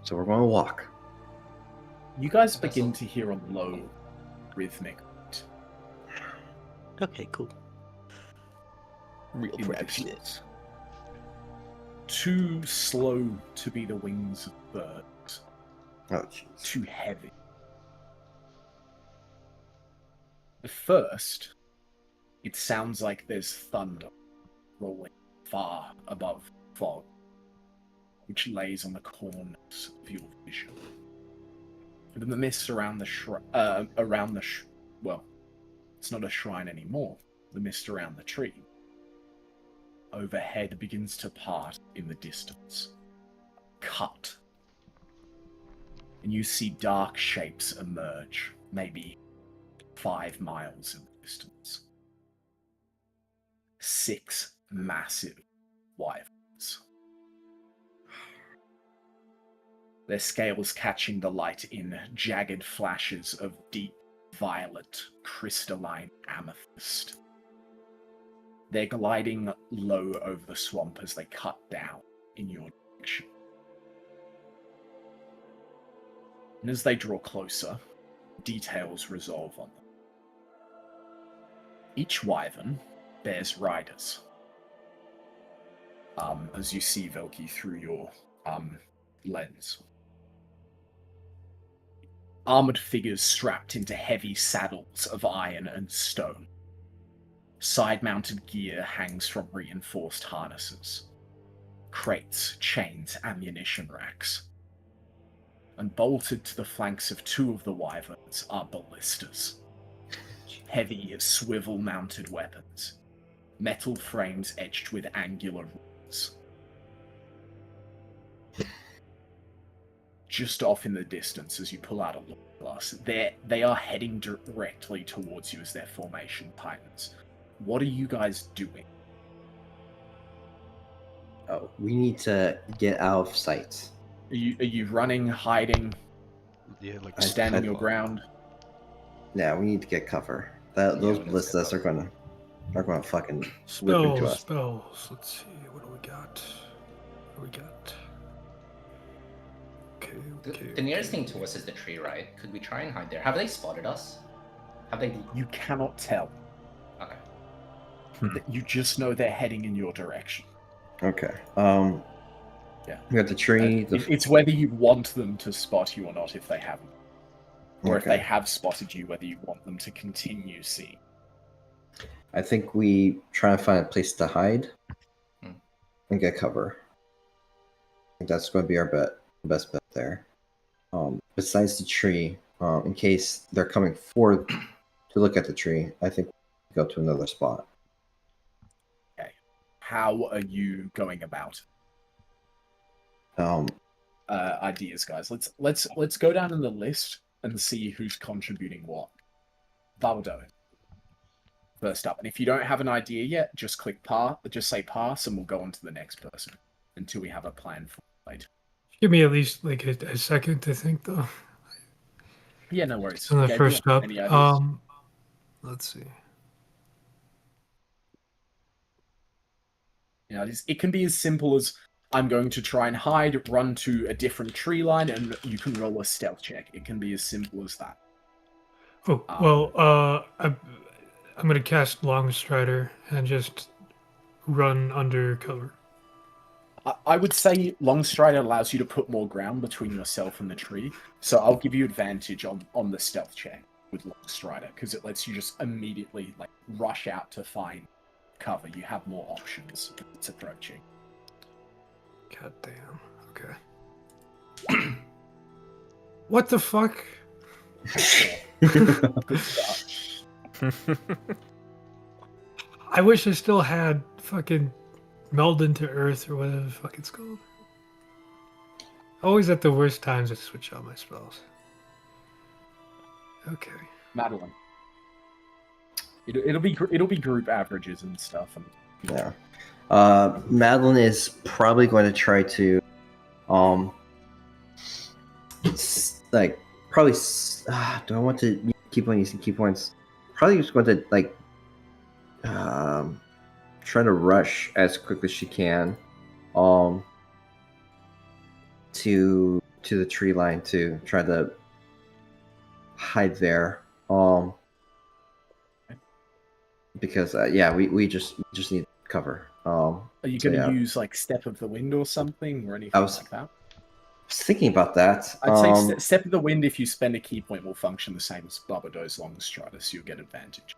So we're going to walk. You guys begin to hear a low, rhythmic beat Okay, cool. in the Perhaps distance. Too slow to be the wings of birds. Oh, jeez. Too heavy. At first, it sounds like there's thunder rolling far above fog, which lays on the corners of your vision. And in the mist around the well, it's not a shrine anymore. The mist around the tree overhead begins to part in the distance. Cut. And you see dark shapes emerge, maybe 5 miles in the distance. 6 massive wyverns. Their scales catching the light in jagged flashes of deep violet crystalline amethyst. They're gliding low over the swamp as they cut down in your direction. And as they draw closer, details resolve on them. Each wyvern bears riders. As you see Velki through your lens. Armored figures strapped into heavy saddles of iron and stone. Side-mounted gear hangs from reinforced harnesses. Crates, chains, ammunition racks. And bolted to the flanks of 2 of the wyverns are ballistas. Heavy, swivel-mounted weapons. Metal frames etched with angular runes. Just off in the distance, as you pull out a look glass, they are heading directly towards you as their formation tightens. What are you guys doing? Oh, we need to get out of sight. Are you running, hiding, Yeah, like standing your ground? Yeah, we need to get cover. Those let's ballistas get are gonna fucking whip into us. Spells. Let's see. What do we got? What do we got? Okay. The nearest thing to us is the tree, right? Could we try and hide there? Have they spotted us? Have they? You cannot tell. Okay. You just know they're heading in your direction. Okay. Yeah. We got the tree. It's whether you want them to spot you or not if they haven't. Or if Okay. they have spotted you, whether you want them to continue seeing. I think we try and find a place to hide and get cover. I think that's going to be our best bet there. Besides the tree, in case they're coming forward to look at the tree, I think we go to another spot. Okay. How are you going about Um, ideas, guys? Let's go down in the list and see who's contributing what. Valdo. First up. And if you don't have an idea yet, just say pass and we'll go on to the next person until we have a plan for later. Give me at least like a second to think, though. Yeah, no worries. On the Gabriel, first up, any ideas? let's see. You know, it can be as simple as I'm going to try and hide, run to a different tree line, and you can roll a stealth check. It can be as simple as that. Oh well, I'm gonna cast Longstrider and just run under cover. I would say Longstride allows you to put more ground between yourself and the tree, so I'll give you advantage on the stealth check with Longstrider, because it lets you just immediately rush out to find cover. You have more options if it's approaching. God damn. Okay. What the fuck? Good start. I wish I still had fucking meld into earth or whatever the fuck it's called. Always at the worst times I switch out my spells. Okay. Madeline. It'll be group averages and stuff, and Yeah. Madeline is probably going to try to, like, probably. Do I want to keep on using key points? Probably just going to like, try to rush as quick as she can, to the tree line to try to hide there. Because yeah, we just need cover. Are you So, going to yeah. use like Step of the Wind or something or anything I was like that? thinking about that. I'd say Step of the Wind, if you spend a key point, will function the same as Barbado's Longstrider, so you'll get advantage.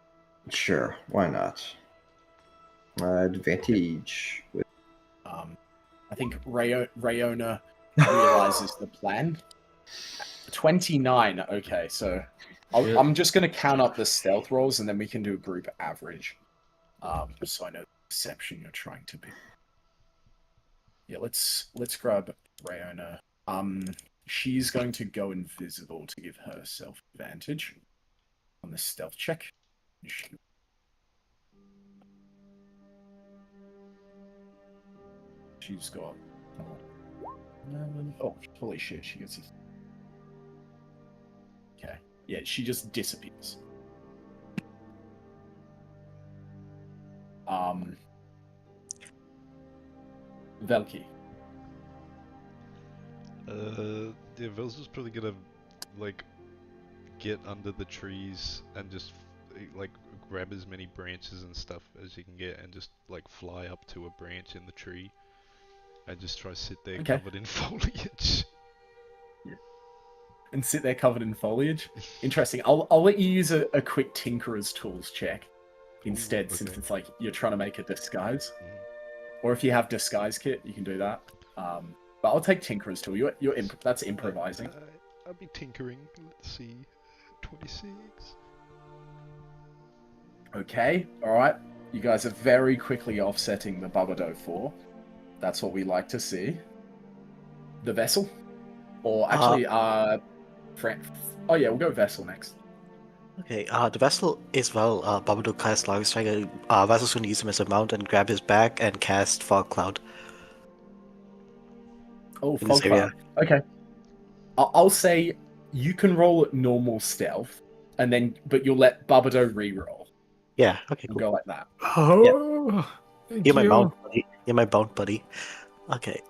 Sure, why not? Advantage. I think Rayona realizes the plan. 29. Okay, so I'm just going to count up the stealth rolls, and then we can do a group average. So I know the perception you're trying to be. Yeah, let's grab Rayona. She's going to go invisible to give herself advantage on the stealth check. She's got. Oh, holy shit! She gets. Okay. Yeah, she just disappears. Velki. Yeah, Vel's just probably gonna like get under the trees and just like grab as many branches and stuff as he can get and just like fly up to a branch in the tree and just try to sit there Okay. covered in foliage. And sit there covered in foliage. Interesting. I'll let you use a quick Tinkerer's Tools check instead, since okay. it's like you're trying to make a disguise. Mhm. Or if you have disguise kit, you can do that. But I'll take Tinkerer's Tool. That's improvising. I'll be tinkering. Let's see. 26. Okay, alright. You guys are very quickly offsetting the Bubado 4. That's what we like to see. The Vessel? Or actually, oh yeah, we'll go Vessel next. Okay, the vessel is Babadook cast Longstrider. Vessel's going to use him as a mount and grab his back and cast Fog Cloud. Oh, In this Fog Cloud. area. Okay. I'll say you can roll at normal stealth, but you'll let Bubado re-roll. Yeah, okay, We'll cool. go like that. Oh, thank You're my you. mount buddy. You're my mount buddy. Okay.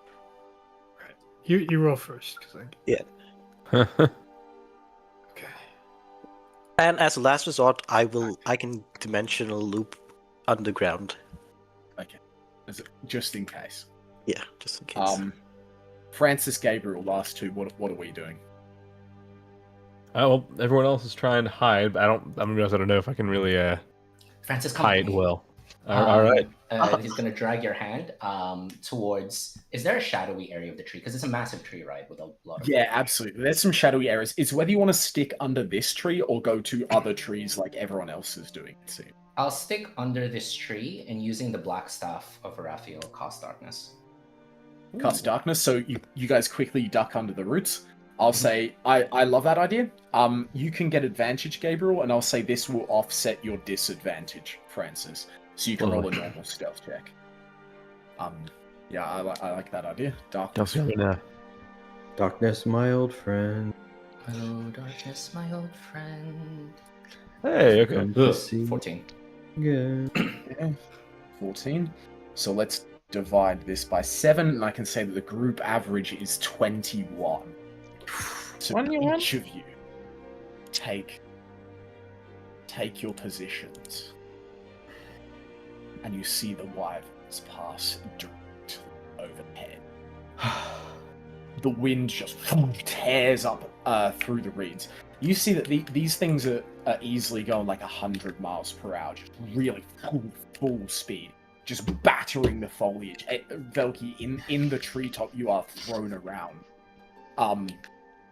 You roll first. 'Cause okay. And as a last resort, I can dimensional loop underground. Okay. Just in case. Yeah, just in case. Francis Gabriel, last two, what are we doing? Well, everyone else is trying to hide, but I don't know if I can really Francis, come hide with me. well. All right. He's gonna drag your hand towards. Is there a shadowy area of the tree? Because it's a massive tree, right? With a lot of. Yeah, absolutely. There's some shadowy areas. It's whether you want to stick under this tree or go to other trees like everyone else is doing, it seems. I'll stick under this tree and using the black staff of Raphael cast darkness. Cast darkness, so you guys quickly duck under the roots. I'll say I love that idea. You can get advantage, Gabriel, and I'll say this will offset your disadvantage, Francis. So you can roll a normal stealth check. Yeah, I like that idea. Darkness. Darkness, my old friend. Hello, darkness, my old friend. Hey, okay. Come to see 14. again. Yeah, 14. So let's divide this by 7, and I can say that the group average is 21. So each of you take your positions, and you see the wyverns pass direct overhead. The wind just tears up through the reeds. You see that these things are easily going like 100 miles per hour, just really full speed, just battering the foliage. Velki, in the treetop, you are thrown around.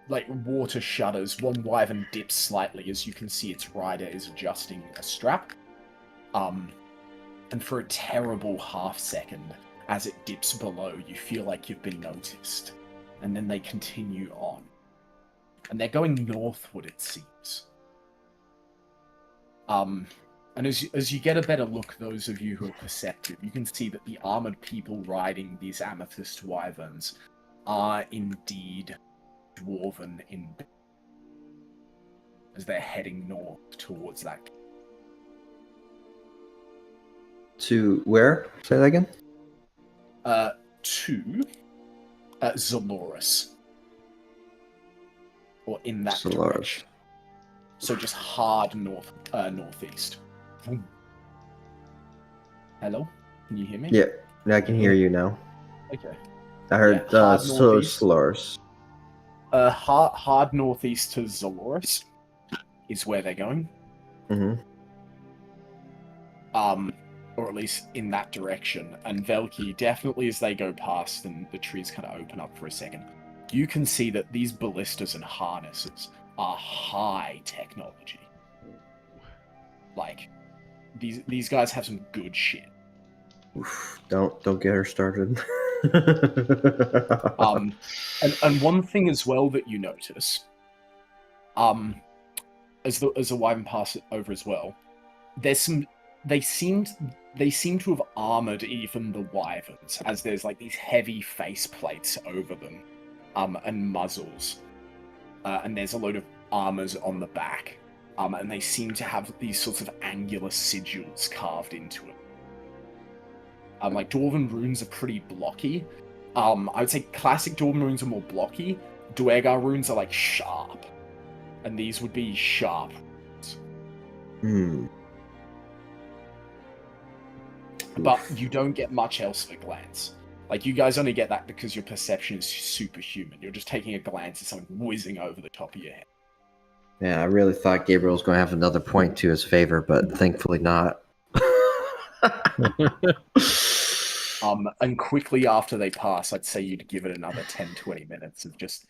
Like water shudders. One wyvern dips slightly as you can see its rider is adjusting a strap. And for a terrible half second, as it dips below, you feel like you've been noticed. And then they continue on. And they're going northward, it seems. And as you get a better look, those of you who are perceptive, you can see that the armored people riding these amethyst wyverns are indeed dwarven in as they're heading north towards that. To where? Say that again. To Zoloris. Or in that Zoloris. direction. So just hard northeast. Boom. Hello? Can you hear me? Yeah, I can hear you now. Okay. I heard Yeah, hard so northeast. Slurs. Hard northeast to Zoloris is where they're going. Mm-hmm. Or at least in that direction. And Velki, definitely as they go past and the trees kind of open up for a second, you can see that these ballistas and harnesses are high technology. Like, these guys have some good shit. Oof, don't get her started. And one thing as well that you notice, as the wyvern pass it over as well, there's some. They seem to have armored even the wyverns, as there's like these heavy face plates over them, and muzzles, and there's a load of armors on the back, and they seem to have these sorts of angular sigils carved into it. Like Dwarven runes are pretty blocky. I would say classic Dwarven runes are more blocky. Duergar runes are like sharp, and these would be sharp. Hmm. But you don't get much else at a glance. Like, you guys only get that because your perception is superhuman. You're just taking a glance at something whizzing over the top of your head. Yeah, I really thought Gabriel was going to have another point to his favor, but thankfully not. And quickly after they pass, I'd say you'd give it another 10-20 minutes of just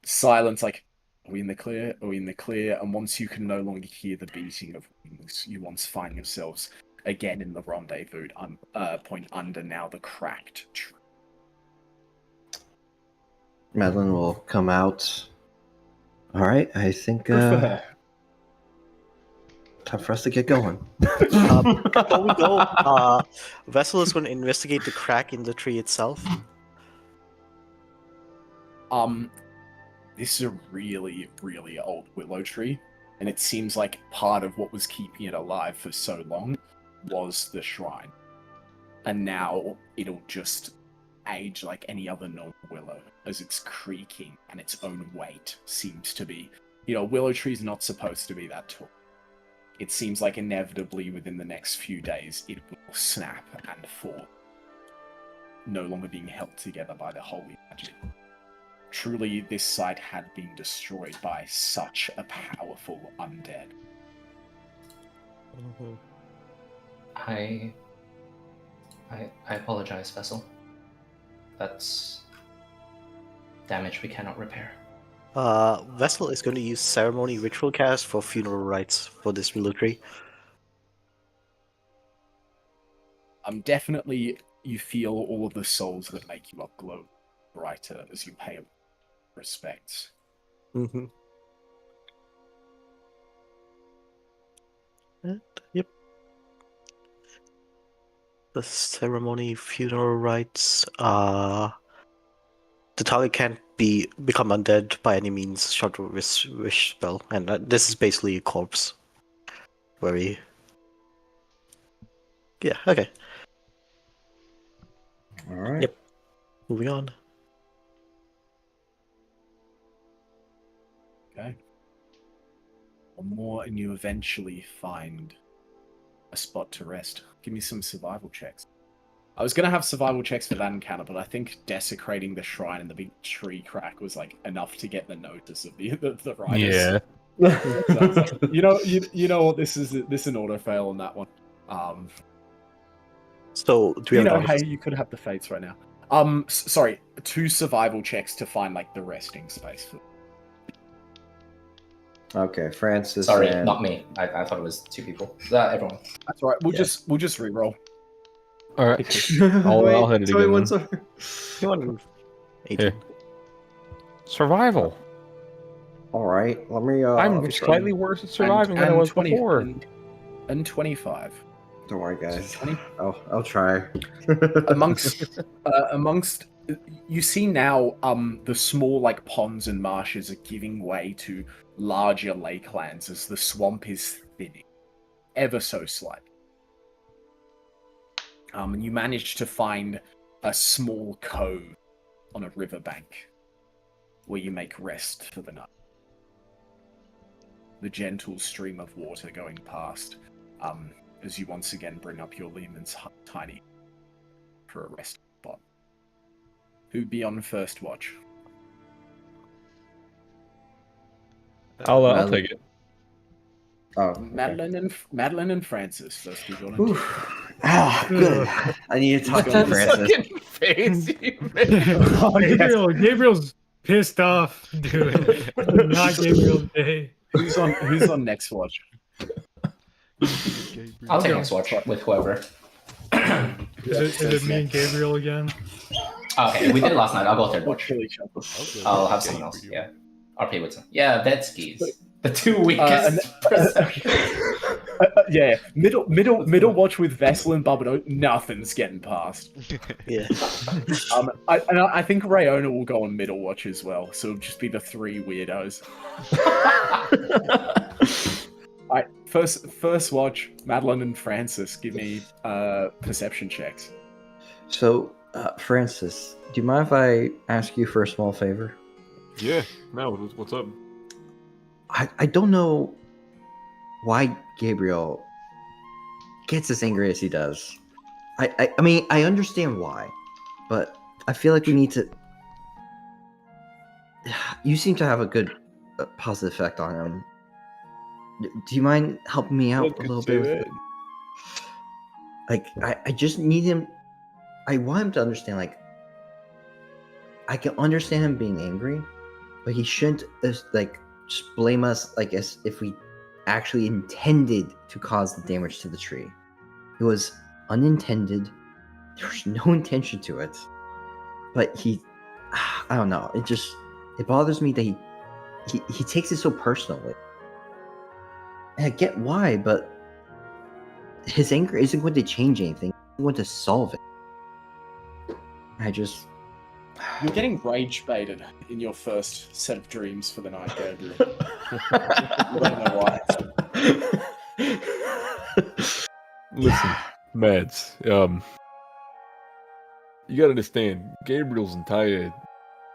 silence, like, are we in the clear? Are we in the clear? And once you can no longer hear the beating of wings, you once find yourselves again in the rendezvous point under now the cracked tree. Madeline will come out. All right, I think Good for her. time for us to get going. Before we go, Vessel is going to investigate the crack in the tree itself. This is a really, really old willow tree, and it seems like part of what was keeping it alive for so long was the shrine. And now it'll just age like any other normal willow, as it's creaking and its own weight seems to be. You know, willow tree's not supposed to be that tall. It seems like inevitably within the next few days it will snap and fall, no longer being held together by the holy magic. Truly, this site had been destroyed by such a powerful undead. Mm-hmm. I apologize, Vessel. That's damage we cannot repair. Vessel is going to use ceremony ritual cast for funeral rites for this willow tree. Definitely you feel all of the souls that make you up glow brighter as you pay respects. Mm-hmm. Yep. The ceremony funeral rites. The target can't become undead by any means short of wish spell, and this is basically a corpse. Very. Yeah. Okay. All right. Yep. Moving on. Okay. One more, and you eventually find a spot to rest. Give me some survival checks. I was gonna have survival checks for that encounter, but I think desecrating the shrine and the big tree crack was like enough to get the notice of the riders. Yeah. So I was like, you know what? This is an auto fail on that one. So do we You have know, dice? hey, you could have the fates right now. Sorry, 2 survival checks to find like the resting space for. Okay, Francis. Sorry, and... not me. I thought it was 2 people. Everyone. That's all right. We'll Yeah. just re-roll. All right. I'll hit it again. then. 18. Survival. All right, let me. I'm slightly worse at surviving than I was 20. before. and 25. Don't worry, So guys. 20 I'll try. amongst you see now the small like ponds and marshes are giving way to larger lakelands as the swamp is thinning ever so slightly. And you manage to find a small cove on a riverbank where you make rest for the night. The gentle stream of water going past as you once again bring up your Lehman's tiny for a rest spot. Who'd be on first watch? I'll Madeline. take it. Oh, okay. Madeline and Francis first. Who's on? Oof. Ah, good. I need to talk to That Francis. Face you made. Gabriel's pissed off, dude. Not Gabriel's day. Who's on next watch? I'll take next watch with whoever. Is it me and Gabriel again? Okay, we did it last night. I'll go third We'll watch. kill each other. I'll have someone else. Yeah, I'll play with some. Yeah, Vetskis. The two weakest. Yeah, middle watch with Vessel and Barbado. Nothing's getting past. Yeah. I think Rayona will go on middle watch as well, so it'll just be the three weirdos. Alright, first watch, Madeline and Francis, give me perception checks. So, Francis, do you mind if I ask you for a small favor? Yeah. No, what's up? I don't know why Gabriel gets as angry as he does. I mean, I understand why, but I feel like we need to... You seem to have a good positive effect on him. Do you mind helping me out a little bit with it? Like, I just need him... I want him to understand, like... I can understand him being angry, but he shouldn't, like, just blame us, like, as if we actually intended to cause the damage to the tree. It was unintended. There was no intention to it. But he... I don't know. It bothers me that he takes it so personally. And I get why, but his anger isn't going to change anything. It's going to solve it. You're getting rage baited in your first set of dreams for the night, Gabriel. I don't know why. Listen, Mads, you gotta understand, Gabriel's entire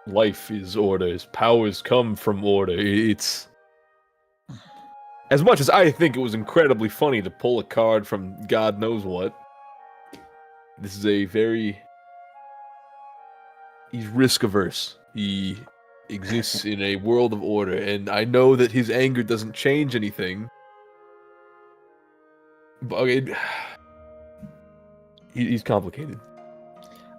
life is order. His powers come from order. It's... As much as I think it was incredibly funny to pull a card from God knows what, this is a very... He's risk-averse. He exists in a world of order, and I know that his anger doesn't change anything. But he's complicated.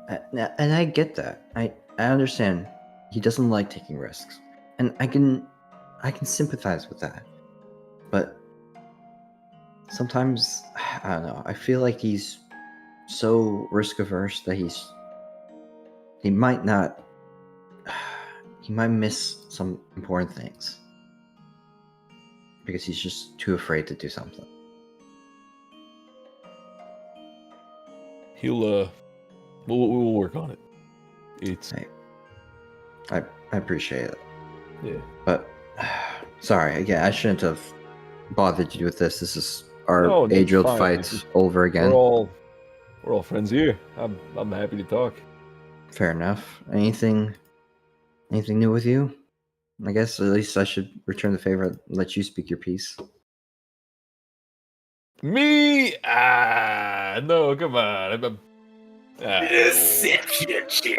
And I get that. I understand. He doesn't like taking risks, and I can sympathize with that. But sometimes I don't know. I feel like he's so risk averse that he might not. He might miss some important things because he's just too afraid to do something. He'll we'll work on it. It's I appreciate it. Yeah. But sorry, again, I shouldn't have bothered you with this. This is our No, that's age-old fine. fight It's just- over again. We're all friends here. I'm happy to talk. Fair enough. Anything new with you? I guess at least I should return the favor and let you speak your piece. Me? No, come on. Deception check.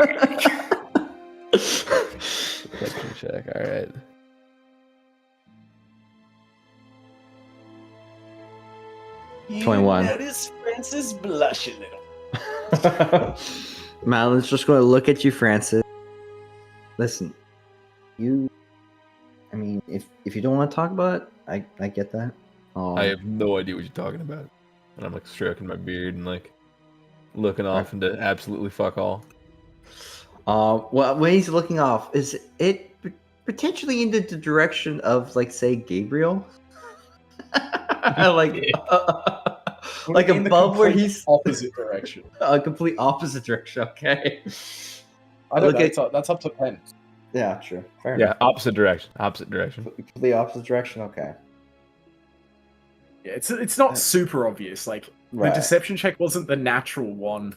Deception check. All right. You 21. notice Francis blush a little. Madeline's just going to look at you, Francis. Listen, I mean, if you don't want to talk about it, I get that. I have no idea what you're talking about. And I'm like stroking my beard and like looking off into absolutely fuck all. Well, when he's looking off, is it potentially into the direction of, like, say, Gabriel? like In the above where complete he's opposite direction. a complete opposite direction. Okay. I don't Look know. at- That's up to Pen. Yeah, true. Fair Yeah, enough. opposite direction. Opposite direction. The opposite direction. Okay. Yeah, it's not super obvious. Like Right. the deception check wasn't the natural one.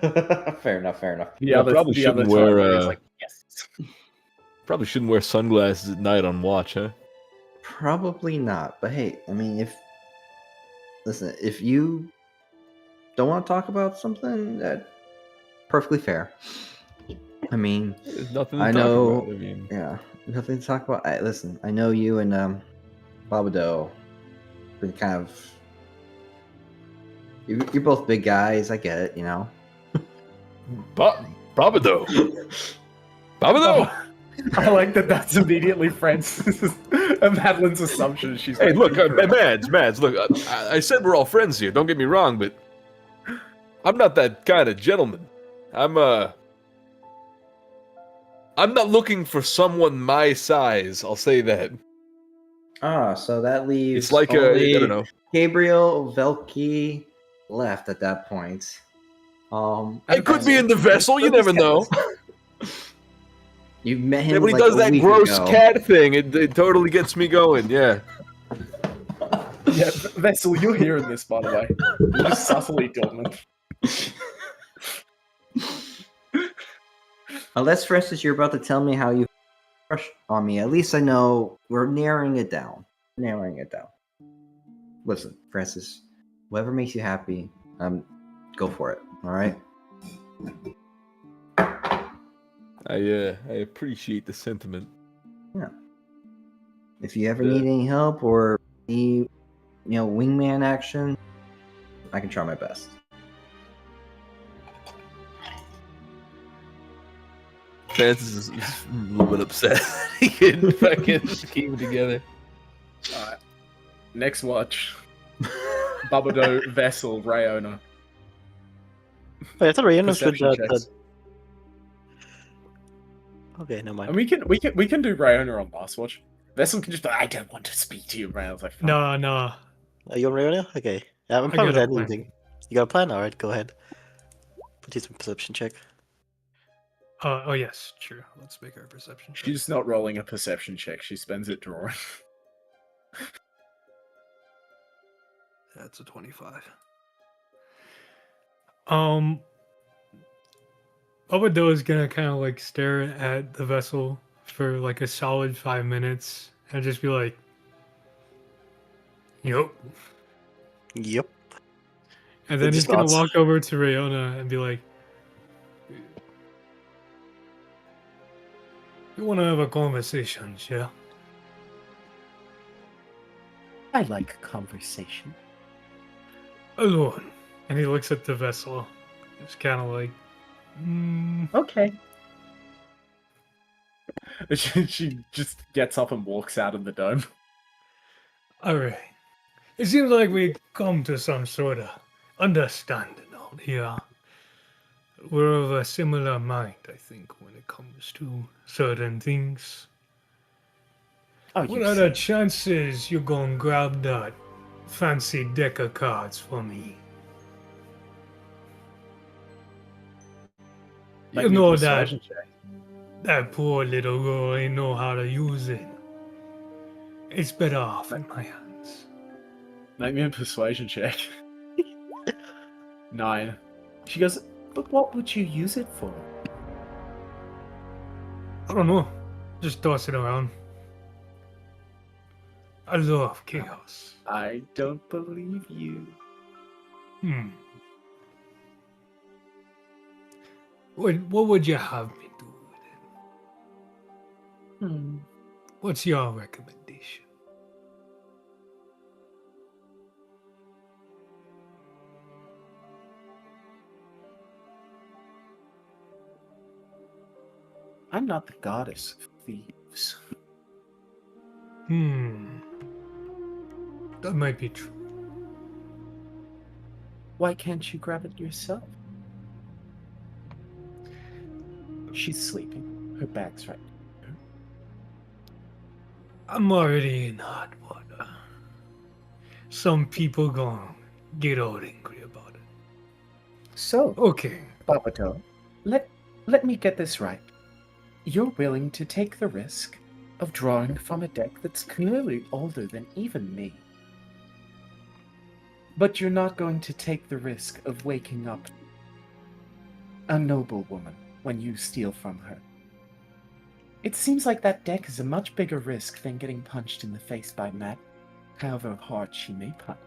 Fair enough. Fair enough. The Yeah, other, probably the other shouldn't time wear, where it's uh, like yes. Probably shouldn't wear sunglasses at night on watch, huh? Probably not. But hey, I mean, if you don't want to talk about something, that perfectly fair. I mean, There's nothing to I talk know. about. I mean, Yeah, nothing to talk about. Listen, I know you and Babado been kind of. You're both big guys. I get it. You know. Babado. Babado. I like that. That's immediately Francis and Madeline's assumption. She's Hey, like, look, "Incorrect." Mads, look, I said we're all friends here. Don't get me wrong, but I'm not that kind of gentleman. I'm not looking for someone my size. I'll say that. So that leaves. It's like I only don't know. Gabriel Velky left at that point. It could be in the vessel. You never know. You met Yeah, him when he like does a that week gross ago. cat thing, it totally gets me going. Yeah. Yeah, Vessel, you're hearing this, by the way. You're just subtly dormant. Unless, for instance, you're about to tell me how you crush on me, at least I know we're narrowing it down. Listen, Francis, whatever makes you happy, go for it. All right. I appreciate the sentiment. If you ever Yeah. need any help or need, wingman action, I can try my best. Francis is a little bit upset. He couldn't fucking keep it together. Alright. Next watch. Babado, Vessel, Rayona. Wait, I thought Rayon was with Perception checks. Okay, never mind. And we can do Rayona on last watch. Vessel can just be like, I don't want to speak to you, Ray. I was like, "Fine." No. Are you on Rayon? Okay. Yeah, I'm I fine with got a plan. anything. You got a plan? Alright, go ahead. Put you some perception check. Oh yes, true. Let's make our perception check. She's not rolling a perception check. She spends it drawing. That's a 25. Obado is gonna kind of like stare at the vessel for like a solid 5 minutes and just be like, "Yup." Yep. And then It he's just gonna nods. walk over to Rayona and be like, "You want to have a conversation, yeah?" I like conversation. Alone. And he looks at the vessel. It's kind of like, Okay. She just gets up and walks out of the dome. all right. It seems like we come to some sort of understanding out here. We're of a similar mind, I think, when it comes to certain things. Oh, What you are see. the chances you gonna grab that fancy deck of cards for me? Make You me a know persuasion check. that poor little girl ain't know how to use it. It's better off in my hands. Make me a persuasion check. 9. She goes, but what would you use it for? I don't know. Just toss it around. I love chaos. I don't believe you. What would you have me do with it? Hmm. What's your recommendation? I'm not the goddess of thieves. That might be true. Why can't you grab it yourself? She's sleeping. Her bag's right. I'm already in hot water. some people gonna get all angry about it. So, Okay. Babadoe, let me get this right. You're willing to take the risk of drawing from a deck that's clearly older than even me. But you're not going to take the risk of waking up a noble woman when you steal from her. It seems like that deck is a much bigger risk than getting punched in the face by Matt, however hard she may punch.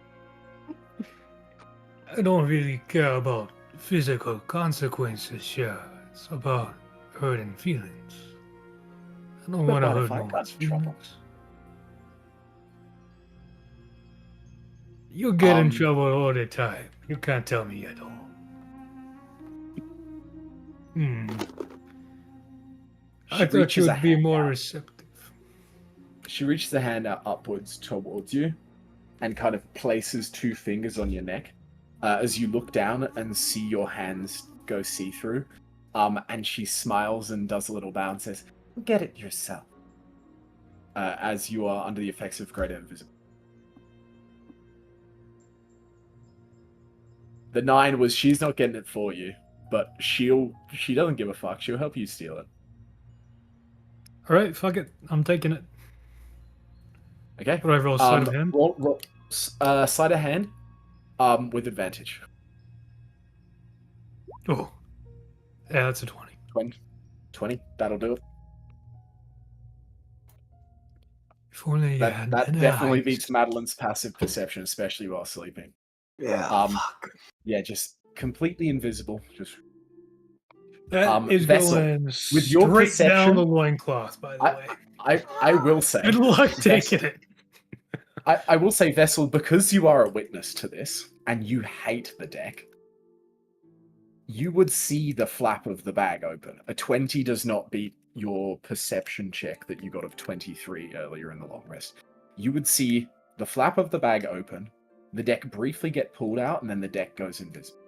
I don't really care about physical consequences, sure. It's about hurting feelings. I don't But want to what hurt if I no got one's in trouble? feelings. You get in Um, trouble all the time. You can't tell me you don't. I She thought you reaches a would be hand more out. receptive. She reaches a hand out upwards towards you and kind of places 2 fingers on your neck as you look down and see your hands go see-through. And she smiles and does a little bow and says, "Get it yourself," as you are under the effects of greater invisibility. The 9 was she's not getting it for you, but she doesn't give a fuck. She'll help you steal it. Alright, fuck it. I'm taking it. Okay? What do I roll? Sleight of hand? Roll sleight of hand with advantage. Oh. Yeah, that's a 20. 20. That'll do it. If only you That had definitely eyes. beats Madeline's passive perception, especially while sleeping. Yeah. Fuck. Yeah, just completely invisible. Just That is Vessel, going with your straight perception- down the loincloth, by the way. I will say. Good luck Vessel- taking it. I will say, Vessel, because you are a witness to this and you hate the deck, you would see the flap of the bag open. A 20 does not beat your perception check that you got of 23 earlier in the long rest. You would see the flap of the bag open, the deck briefly get pulled out, and then the deck goes invisible.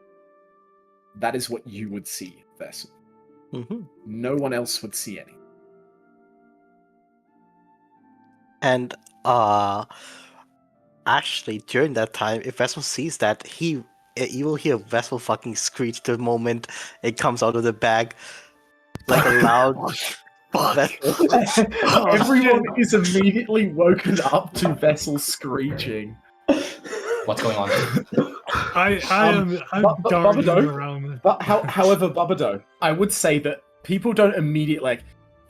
That is what you would see, Vessel. Mm-hmm. No one else would see any. And actually, during that time, if Vessel sees that, you will hear Vessel fucking screech the moment it comes out of the bag, like a loud. Everyone is immediately woken up to Vessel screeching. What's going on? I'm but darting Babadoe- around. But however, Babadoe, I would say that people don't immediately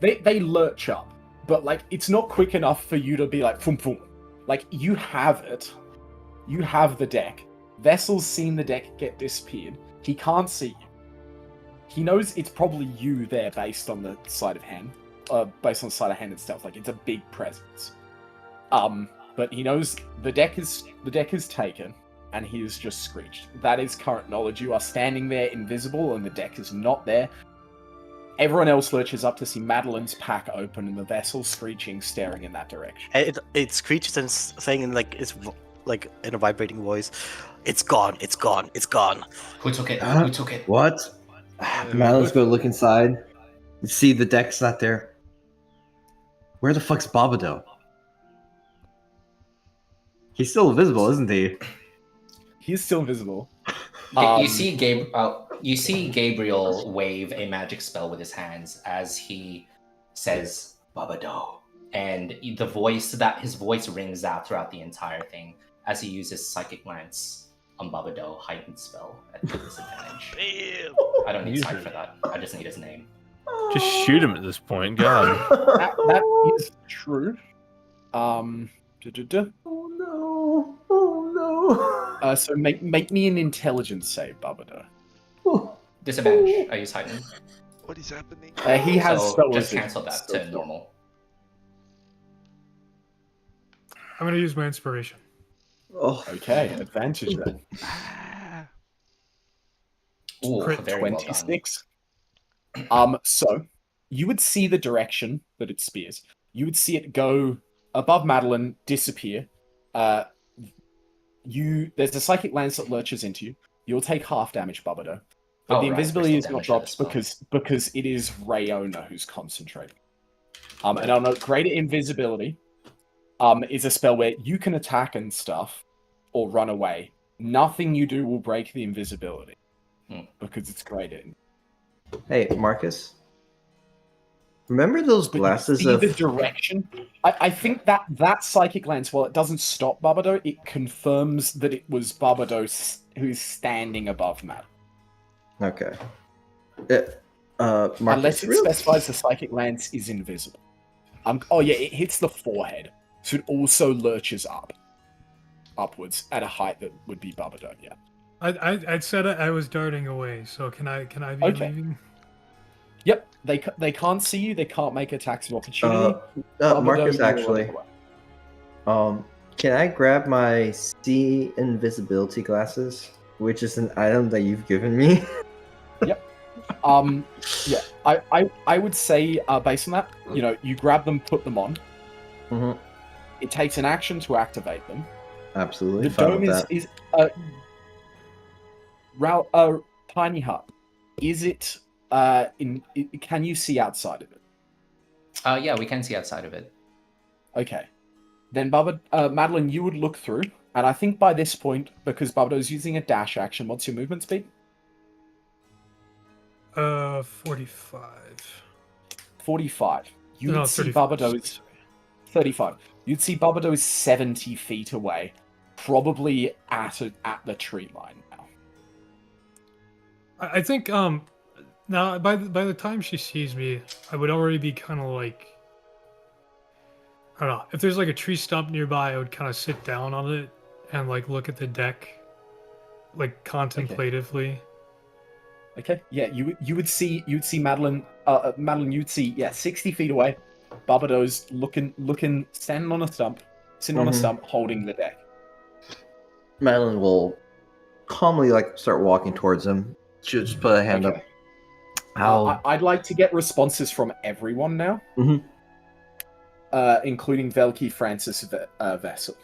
they lurch up, but like it's not quick enough for you to be like boom boom. Like you have it, you have the deck. Vessel's seen the deck get disappeared. He can't see you. He knows it's probably you there based on the sleight of hand, based on the sleight of hand itself. Like it's a big presence. But he knows the deck is taken. And he has just screeched. That is current knowledge. You are standing there invisible and the deck is not there. Everyone else lurches up to see Madeline's pack open and the Vessel screeching, staring in that direction. It screeches and saying in like in a vibrating voice, "It's gone, it's gone, it's gone." Who took it? Huh? Who took it? What? Madeline's go look inside. See the deck's not there. Where the fuck's Babadoe? He's still invisible, isn't he? He's still visible. You see Gabriel wave a magic spell with his hands as he says Babadoe, and his voice rings out throughout the entire thing as he uses psychic lance on Babadoe, heightened spell at disadvantage. Damn. I don't need sight for that. I just need his name. Just shoot him at this point, God. That is true. Da-da-da. So make me an intelligence save, Babadoe. Disadvantage. I use heightened. What is happening? He has So spell just resistance, cancel that so- to normal. I'm gonna use my inspiration. Oh, Okay, advantage then. Ooh, Crit very well done. 26. So you would see the direction that it spears. You would see it go above Madeline, disappear. There's a psychic lance that lurches into you. You'll take half damage, Babadoe. But Oh, the right, invisibility there's is no not damage to dropped the spell. because it is Rayona who's concentrating. And I'll note greater invisibility is a spell where you can attack and stuff or run away. Nothing you do will break the invisibility because it's graded. Hey, Marcus. Remember those But glasses you of see the direction. I think that psychic lens, while it doesn't stop Barbado, it confirms that it was Barbado who's standing above Matt. Okay. Marcus, Unless it real- specifies the psychic lens is invisible. Oh yeah, it hits the forehead, so it also lurches upwards at a height that would be Barbado. Yeah. I said I was darting away, so can I be Okay. leaving? Yep. They can't see you. They can't make attacks of opportunity. Marcus, you are actually, running away. can I grab my see invisibility glasses, which is an item that you've given me? Yeah. I would say based on that, you grab them, put them on. Mhm. It takes an action to activate them. Absolutely The fine dome with that. is tiny hut. Is it can you see outside of it? Yeah, we can see outside of it. Okay. Then Madeline, you would look through, and I think by this point, because Barbado's using a dash action, what's your movement speed? 45. 45. You No, would see 35. Barbado's 35. You'd see Barbado's 70 feet away, probably at the tree line now. I think now by the time she sees me, I would already be kind of like, I don't know, if there's like a tree stump nearby, I would kind of sit down on it and like look at the deck, like contemplatively. Okay. Yeah, you would see Madeline. Madeline, you'd see 60 feet away. Barbado's looking, standing on a stump, sitting on a stump, holding the deck. Madeline will calmly start walking towards him. She'll just put a hand up. I'd like to get responses from everyone now, including Velki, Francis, Vessel.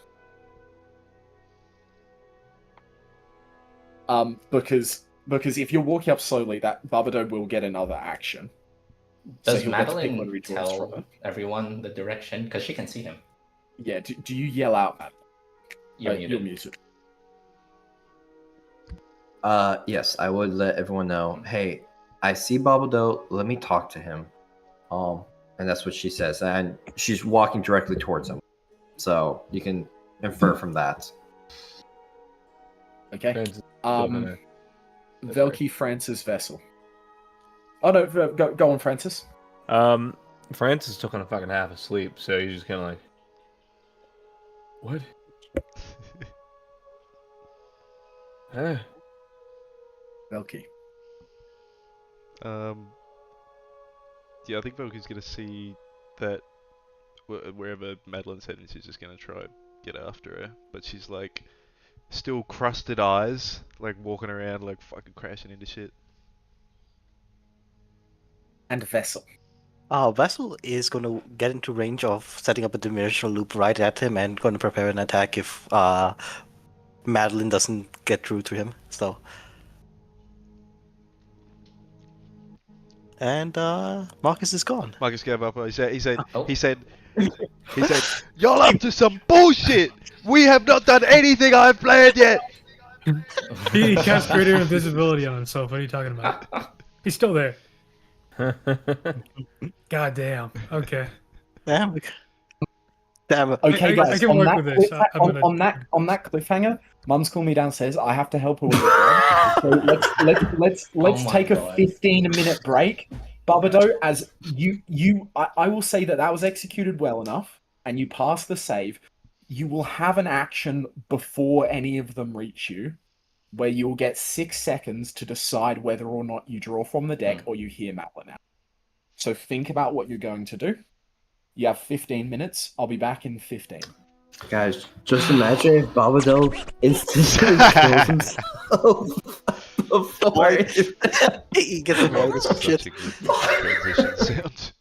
Because if you're walking up slowly, that Barbado will get another action. Does he'll get to pick one Madeline he draws from tell it. everyone the direction? Because she can see him. Yeah. Do you yell out, Madeline? You're muted. Yes, I would let everyone know. Hey, I see Barbado. Let me talk to him. And that's what she says, and she's walking directly towards him. So you can infer from that. Okay. Francis, Velki, Francis, Vessel. Oh no, go on, Francis. Francis is still kind of fucking half asleep, so he's just kind of like, what? Huh? Velki. Yeah, I think Velky's gonna see that wherever Madeline's heading, she's just gonna try and get after her. But she's like, still crusted eyes, like walking around, like fucking crashing into shit. And Vessel. Vessel is going to get into range of setting up a dimensional loop right at him and going to prepare an attack if Madeline doesn't get through to him. So, and Marcus is gone. Marcus gave up. He said, Oh. "Y'all up to some bullshit? We have not done anything I've planned yet." He cast greater invisibility on himself. What are you talking about? He's still there. God damn. Okay. Damn. Damn. Okay, I guys. can on, work that with this. on that cliffhanger, Mum's calling me downstairs. I have to help her with the job. So let's Oh my take a God. 15-minute break. Barbado, as I will say that was executed well enough, and you pass the save. You will have an action before any of them reach you, where you'll get 6 seconds to decide whether or not you draw from the deck or you hear Madeline out. So think about what you're going to do. You have 15 minutes. I'll be back in 15. Guys, just imagine if Barbado instantly kills himself before He gets annoyed with some shit. Such a good transition sound.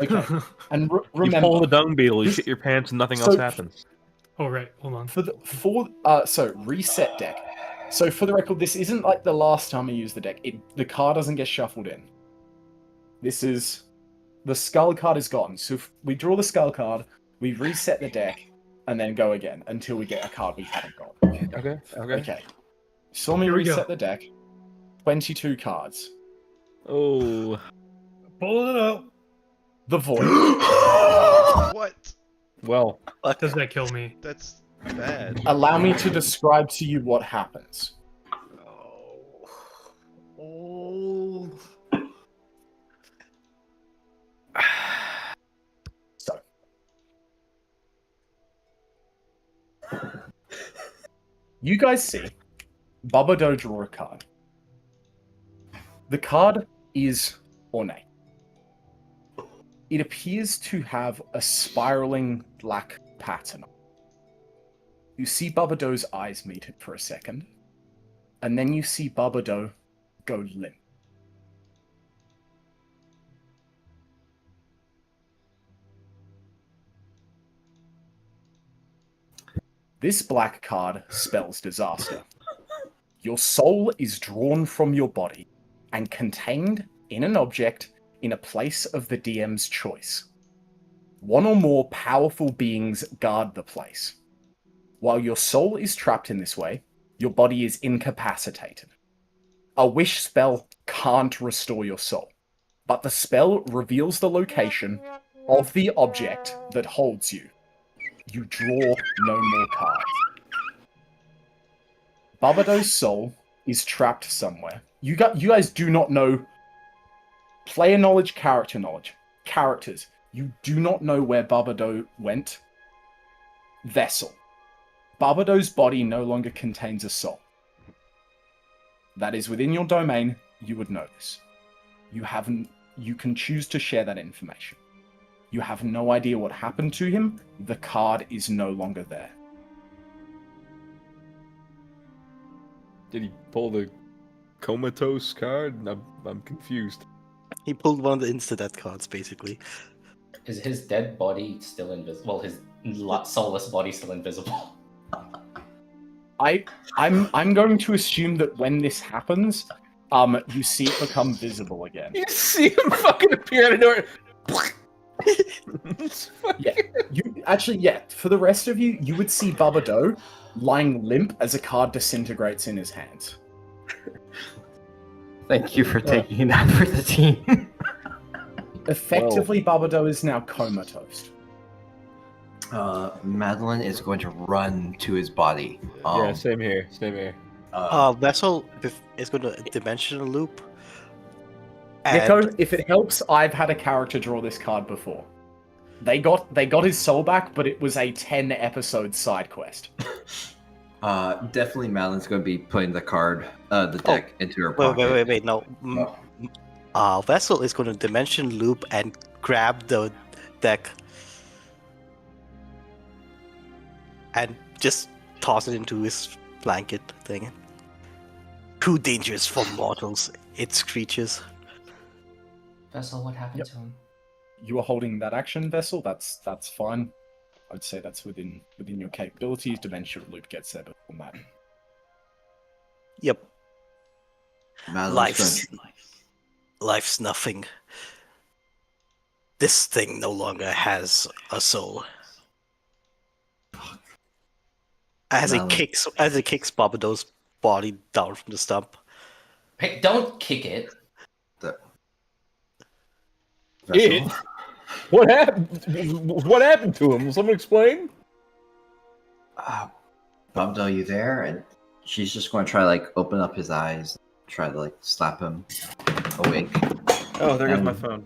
Okay. And You remember, pull the dung beetle, you this- shit your pants, and nothing so- else happens. Oh right, hold on. so reset deck. So for the record, this isn't like the last time I used the deck. The card doesn't get shuffled in. This is the skull card is gone. So if we draw the skull card, we reset the deck, and then go again until we get a card we haven't got. Okay. Okay. So let me Here we go. reset the deck. 22 cards. Oh. Pull it out. The Void. What? Well, Does that kill me? That's bad. Allow me to describe to you what happens. Oh. So. You guys see Baba Do draw a card. The card is ornate. It appears to have a spiraling black pattern. You see Baba Do's eyes meet it for a second, and then you see Baba Do go limp. This black card spells disaster. Your soul is drawn from your body and contained in an object in a place of the DM's choice. One or more powerful beings guard the place. While your soul is trapped in this way, your body is incapacitated. A wish spell can't restore your soul, but the spell reveals the location of the object that holds you. You draw no more cards. Babado's soul is trapped somewhere. You guys do not know player knowledge, character knowledge. Characters. You do not know where Babado went. Vessel. Babado's body no longer contains a soul. That is within your domain. You would know this. You can choose to share that information. You have no idea what happened to him. The card is no longer there. did he pull the comatose card? I'm confused. He pulled one of the Insta-Death cards, basically. Is his dead body still invisible? Well, his soulless body still invisible. I'm going to assume that when this happens, you see it become visible again. You see him fucking appear at a door. Yeah. For the rest of you, you would see Babado lying limp as a card disintegrates in his hands. Thank you for taking that for the team. Effectively, Babado is now comatose. Madeline is going to run to his body. Yeah, same here. Same here. Vessel is going to dimensional loop. Nico, if it helps, I've had a character draw this card before. They got his soul back, but it was a 10-episode side quest. Definitely Madeline's going to be putting the card, the deck into her pocket. Wait, no. Vessel is going to dimension loop and grab the deck and just toss it into his blanket thing. Too dangerous for mortals, it's creatures. Vessel, what happened to him? You are holding that action, Vessel. That's fine. I'd say that's within your capabilities. Dimensional loop gets there before that. Yep. Madeline's Life's nothing. This thing no longer has a soul. As it kicks Babado's body down from the stump. Hey, don't kick it. It? What happened? What happened to him? Will someone explain? Babdo, you there? And she's just going to try open up his eyes, try to slap him awake. Oh, there goes my phone.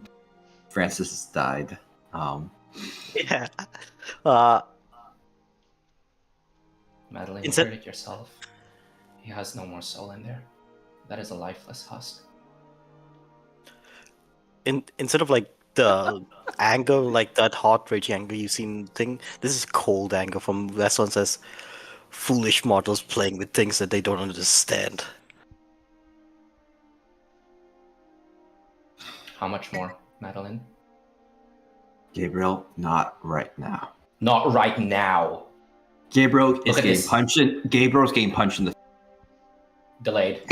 Francis has died. Yeah. Madeline, you heard it yourself. He has no more soul in there. That is a lifeless husk. Instead of the anger, that hot raging anger you've seen thing, this is cold anger from Western says foolish mortals playing with things that they don't understand. How much more, Madeline? Gabriel, not right now. Not right now. Gabriel is at getting this. punched. Gabriel's getting punched in the. Delayed.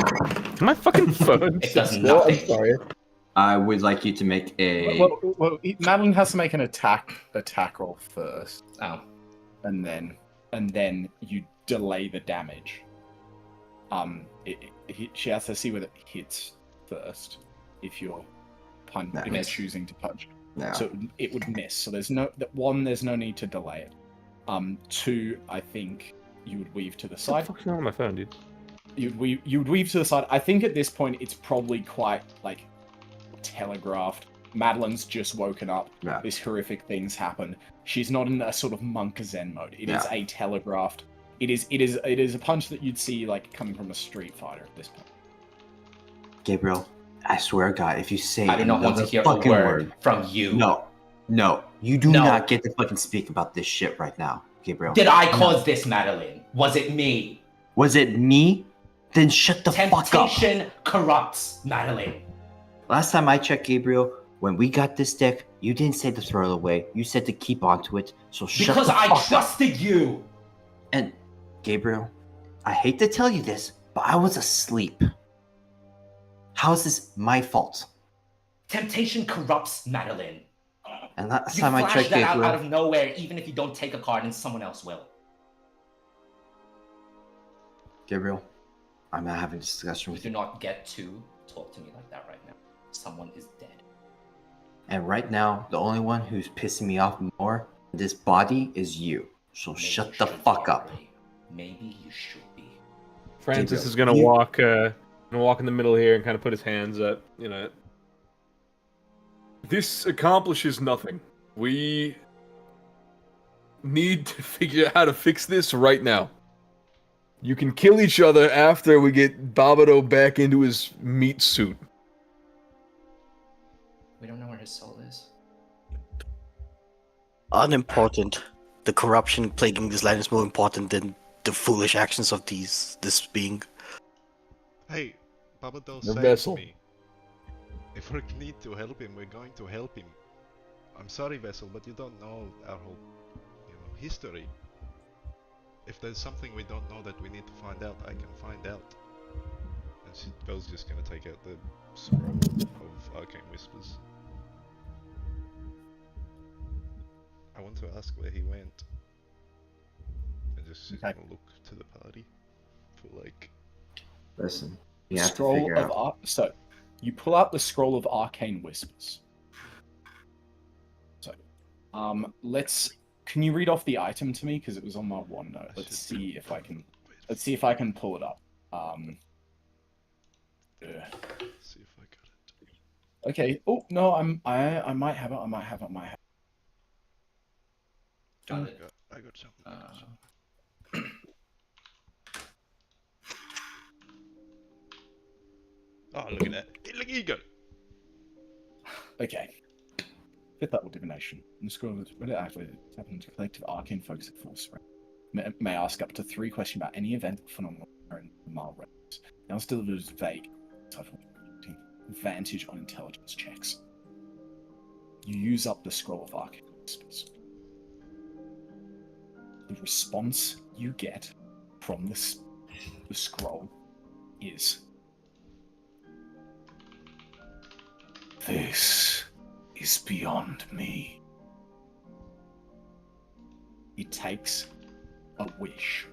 My fucking phone. It does No, I'm nothing. sorry. I would like you to make a. Madeline has to make an attack roll first, Oh. and then you delay the damage. She has to see whether it hits first if you're if you're choosing to punch. No. So it would miss. So there's no need to delay it. 2, I think you would weave to the What side. the fuck's going on my phone, dude? You would weave to the side. I think at this point it's probably quite like telegraphed. Madeline's just woken up. Yeah. This horrific things happen. She's not in a sort of monk zen mode. It is a telegraphed. It is a punch that you'd see like coming from a street fighter at this point. Gabriel, I swear to God, if you say I do not want to another hear a fucking word from you. No, you do No. not get to fucking speak about this shit right now, Gabriel. Did I No. cause this, Madeline? Was it me? Was it me? Then shut the fuck up. Temptation corrupts, Madeline. Last time I checked, Gabriel, when we got this deck, you didn't say to throw it away. You said to keep onto it. So shut Because the I fuck up. trusted you. And Gabriel, I hate to tell you this, but I was asleep. How is this my fault? Temptation corrupts, Madeline. And last You time I flash checked, that out Gabriel, of nowhere, even if you don't take a card and someone else will. Gabriel, I'm not having a discussion You with do you. not get to talk to me like that right now. Someone is dead. And right now, the only one who's pissing me off more than this body is you. So Maybe shut you the should fuck be, up. Ray. Maybe you should be. Francis Gabriel, is gonna walk in the middle here and kind of put his hands up. You know, this accomplishes nothing. We need to figure out how to fix this right now. You can kill each other after we get Babado back into his meat suit. We don't know where his soul is. Unimportant. The corruption plaguing this land is more important than the foolish actions of this being. Hey, Babado The saved vessel. me. If we need to help him, we're going to help him. I'm sorry, Vessel, but you don't know our whole, history. If there's something we don't know that we need to find out, I can find out. And Belle's just gonna take out the scroll of Arcane Whispers. I want to ask where he went. And just Okay. look to the party for like. Listen, you have to Scroll figure of out. So you pull out the scroll of arcane whispers. So can you read off the item to me, because it was on my OneNote. Let's see if I can pull it up. See if I got it. Okay. Oh no, I might have it. I might have it. Got it. I got something. Oh, look at that. Look, you go. Okay. 5th level divination. The scroll is when it actually happens to collective arcane focus at full strength. May ask up to 3 questions about any event or phenomenon in the mild range. Now still is vague. Advantage on intelligence checks. You use up the scroll of arcane whispers. The response you get from the scroll is, "This is beyond me." It takes a wish.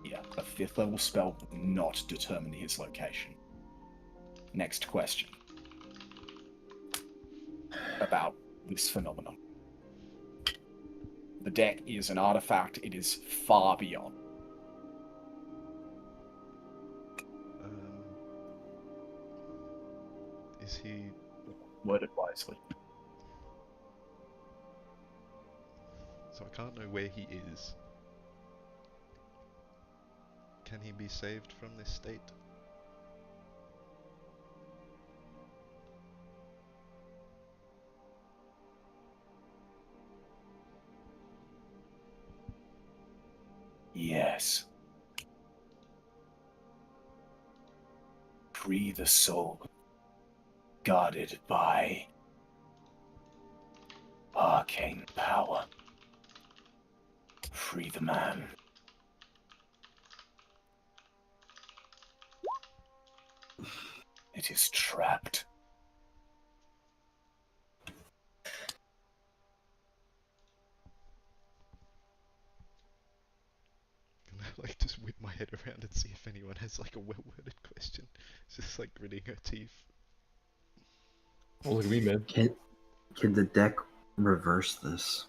Yeah, a 5th level spell will not determine his location. Next question. About this phenomenon. The deck is an artifact. It is far beyond. Is he? Worded wisely. So I can't know where he is. Can he be saved from this state? Yes. Free the soul, guarded by arcane arcane power. Free the man. It is trapped. Like just whip my head around and see if anyone has like a well-worded question. It's just like gritting her teeth. Oh, look at me, man. Can the deck reverse this?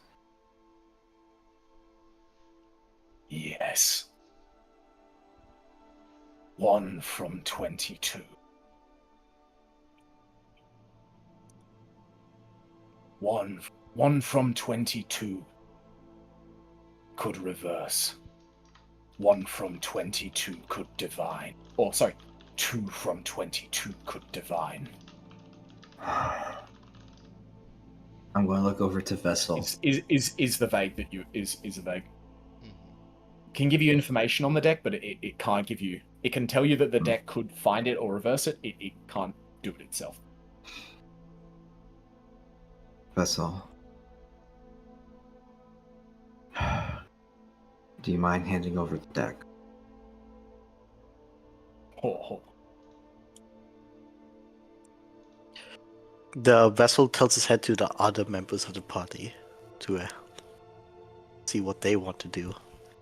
Yes. 1 from 22. One from 22 could reverse. 1 from 22 could divine. Or, sorry, 2 from 22 could divine. I'm going to look over to Vessel. Is the vague that you is the vague? Can give you information on the deck, but it can't give you. It can tell you that the deck could find it or reverse it. It can't do it itself. Vessel. Do you mind handing over the deck? Oh. The vessel tilts his head to the other members of the party to see what they want to do.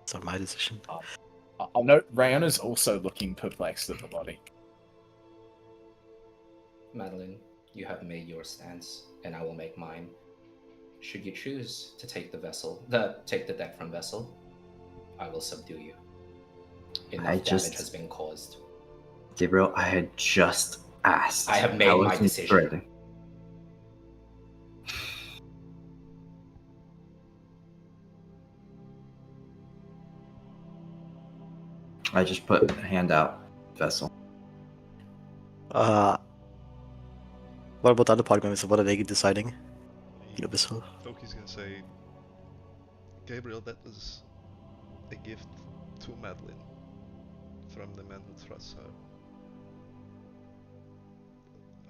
It's not my decision. I'll note Rayana's also looking perplexed at the body. Madeline, you have made your stance, and I will make mine. Should you choose to take take the deck from Vessel, I will subdue you. Enough damage has been caused. Gabriel, I had just asked. I have made my decision. Ready. I just put a hand out, Vessel. What about the other party members? What are they deciding? Vessel. Toki's gonna say, Gabriel, that was a gift to Madeline from the man who trusts her.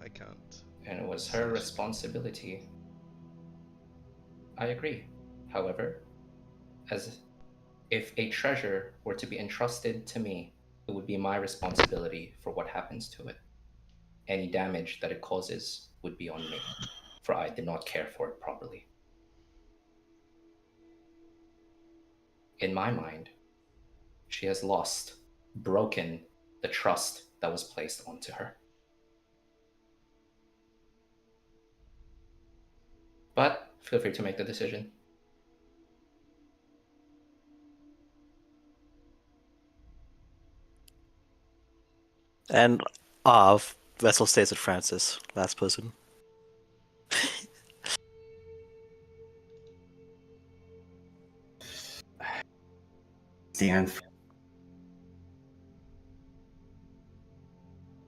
I can't. And it was her responsibility. I agree. However, as if a treasure were to be entrusted to me, it would be my responsibility for what happens to it. Any damage that it causes would be on me, for I did not care for it properly. In my mind, she has broken the trust that was placed onto her. But feel free to make the decision. And Vessel stays with Francis, last person. Dan.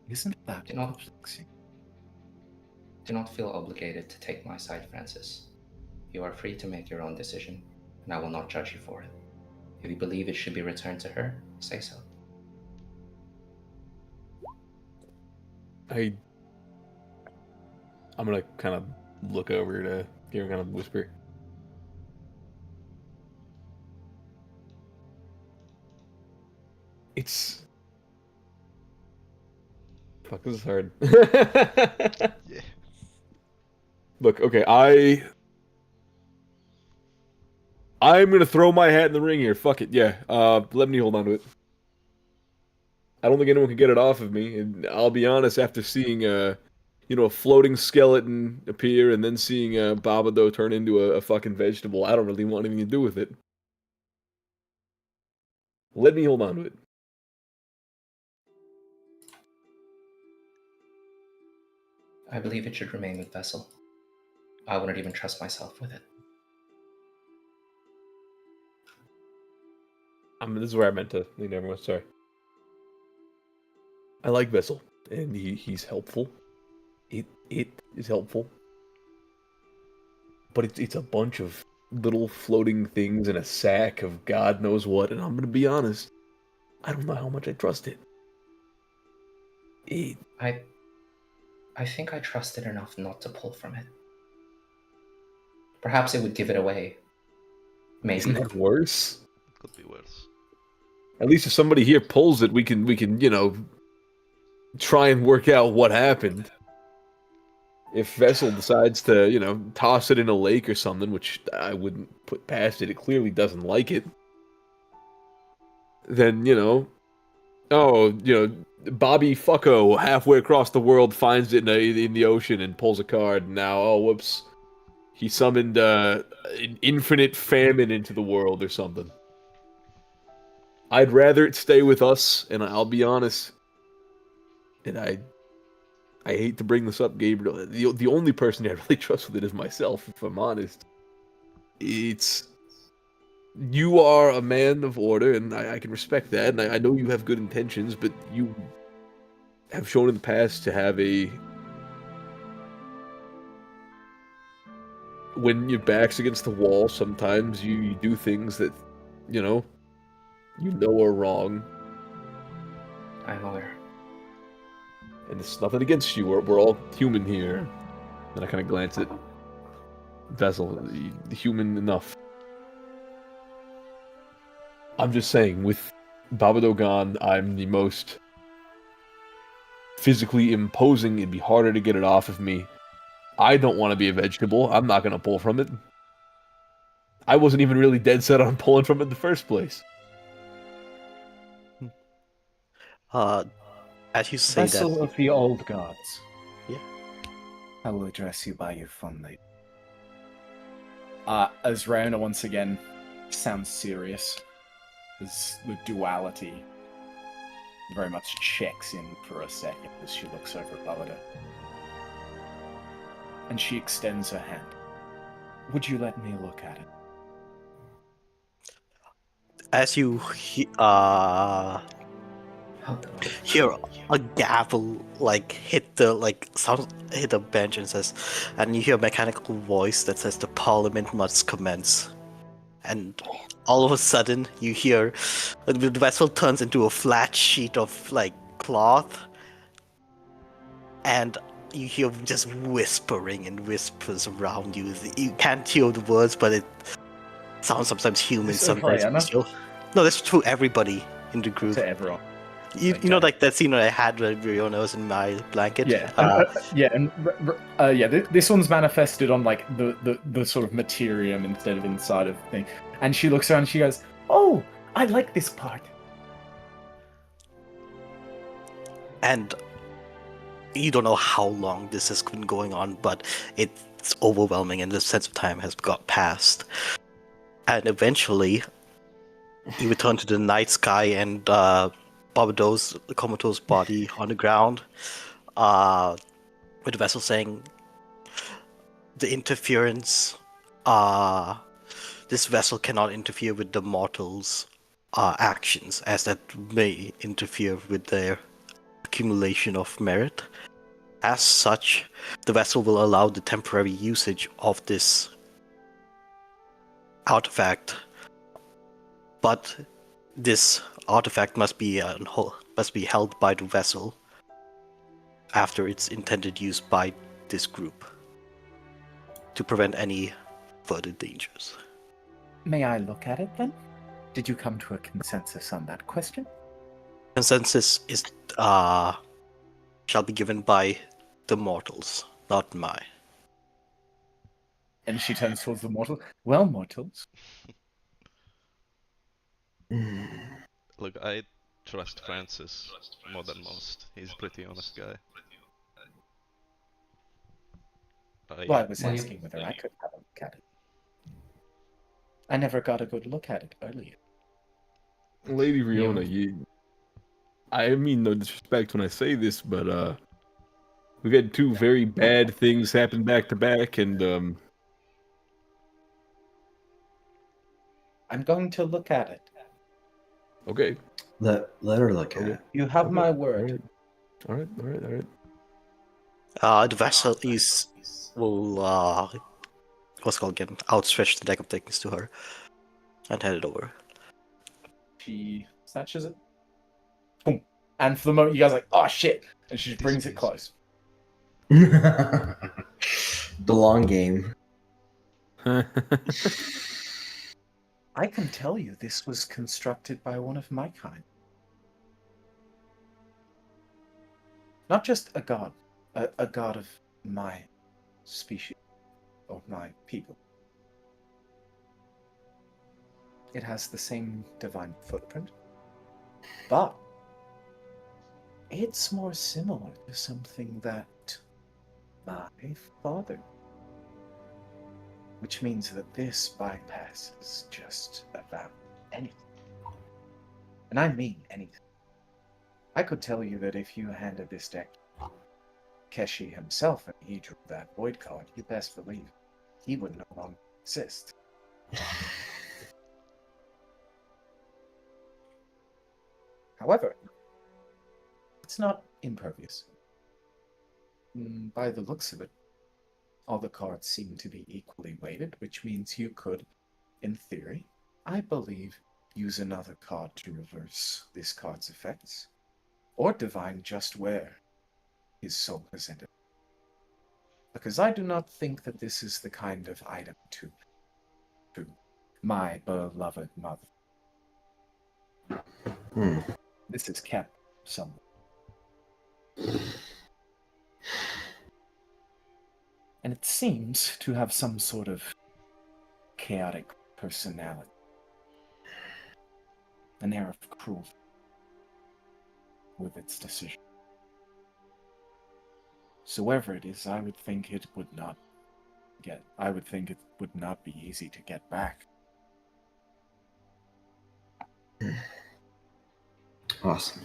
Isn't that Do not feel obligated to take my side, Francis. You are free to make your own decision, and I will not judge you for it. If you believe it should be returned to her, say so. I'm gonna kind of look over to hear kind of whisper. Fuck, this is hard. Yeah. Look, okay, I'm gonna throw my hat in the ring here. Fuck it, yeah. Let me hold on to it. I don't think anyone can get it off of me, and I'll be honest. After seeing a floating skeleton appear, and then seeing Babado turn into a fucking vegetable, I don't really want anything to do with it. Let me hold on to it. I believe it should remain with Vessel. I wouldn't even trust myself with it. This is where I meant to lean everyone. Sorry. I like Vessel, and he's helpful. It is helpful, but it's a bunch of little floating things in a sack of God knows what. And I'm gonna be honest, I don't know how much I trust it. I think I trust it enough not to pull from it. Perhaps it would give it away. Maybe. Isn't that worse? Could be worse. At least if somebody here pulls it, we can try and work out what happened. If Vessel decides to, toss it in a lake or something, which I wouldn't put past it, it clearly doesn't like it. Then, Bobby Fucko halfway across the world finds it in the ocean and pulls a card. Now, oh, whoops. He summoned an infinite famine into the world or something. I'd rather it stay with us, and I'll be honest. And I hate to bring this up, Gabriel. The only person I really trust with it is myself, if I'm honest. You are a man of order, and I can respect that, and I know you have good intentions, but you have shown in the past to have when your back's against the wall, sometimes you do things that, you know are wrong. I'm aware. And it's nothing against you. We're all human here. And I kind of glance at Vessel. Human enough. I'm just saying, with Babado gone, I'm the most physically imposing. It'd be harder to get it off of me. I don't want to be a vegetable. I'm not going to pull from it. I wasn't even really dead set on pulling from it in the first place. As you say Vessel that, of the old gods. Yeah. I will address you by your fun name. As Raona once again sounds serious, as the duality very much checks in for a second as she looks over at Babado. And she extends her hand. Would you let me look at it? as you hear a gavel hit the bench and you hear a mechanical voice that says the parliament must commence. And all of a sudden you hear the vessel turns into a flat sheet of cloth, and you hear just whispering and whispers around you. You can't hear the words, but it sounds sometimes human, sometimes bestial. No, that's to everybody in the group. To everyone. You know, like that scene that I had where Riona was in my blanket. Yeah, This one's manifested on the sort of materium instead of inside of the thing. And she looks around and she goes, "Oh, I like this part." And you don't know how long this has been going on, but it's overwhelming, and the sense of time has got past. And eventually, you return to the night sky and Babado's comatose body on the ground, with the vessel saying, "The interference, this vessel cannot interfere with the mortals' actions, as that may interfere with their accumulation of merit. As such, the vessel will allow the temporary usage of this artifact, but this artifact must be held by the vessel after its intended use by this group to prevent any further dangers." May I look at it then? Did you come to a consensus on that question? Consensus is shall be given by the mortals, not mine. And she turns towards the mortal. Well, mortals. Look, I trust Francis more than most. He's a pretty honest guy. Well, I was asking whether I could have a look at it. I never got a good look at it earlier. Lady Riona, I mean no disrespect when I say this, but we've had two very bad things happen back to back, and I'm going to look at it. Okay. Let her look at it. You have my word. All right. The vessel will outstretch the deck of things to her and hand it over. She snatches it. Boom. And for the moment, you guys are like, "Oh shit!" And she just brings it close. The long game. I can tell you this was constructed by one of my kind. Not just a god, a god of my species, or my people. It has the same divine footprint, but it's more similar to something that my father, which means that this bypasses just about anything. And I mean anything. I could tell you that if you handed this deck to Keshi himself and he drew that void card, you best believe he would no longer exist. However, it's not impervious. By the looks of it, all the cards seem to be equally weighted, which means you could, in theory, I believe, use another card to reverse this card's effects, or divine just where his soul has ended. Because I do not think that this is the kind of item to my beloved mother. This is kept somewhere. And it seems to have some sort of chaotic personality. An air of cruelty with its decision. So wherever it is, I would think it would not be easy to get back. Awesome.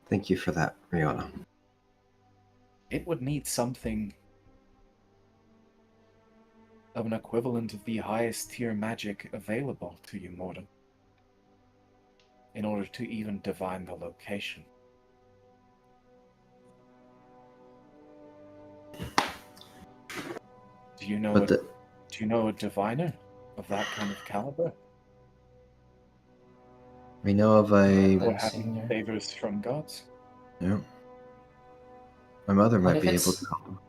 Thank you for that, Rihanna. It would need something of an equivalent of the highest tier magic available to you, Mortem, in order to even divine the location. Do you know a diviner of that kind of caliber? We know of a... Or having favors from gods? Yeah. My mother What might if be able it's- to help.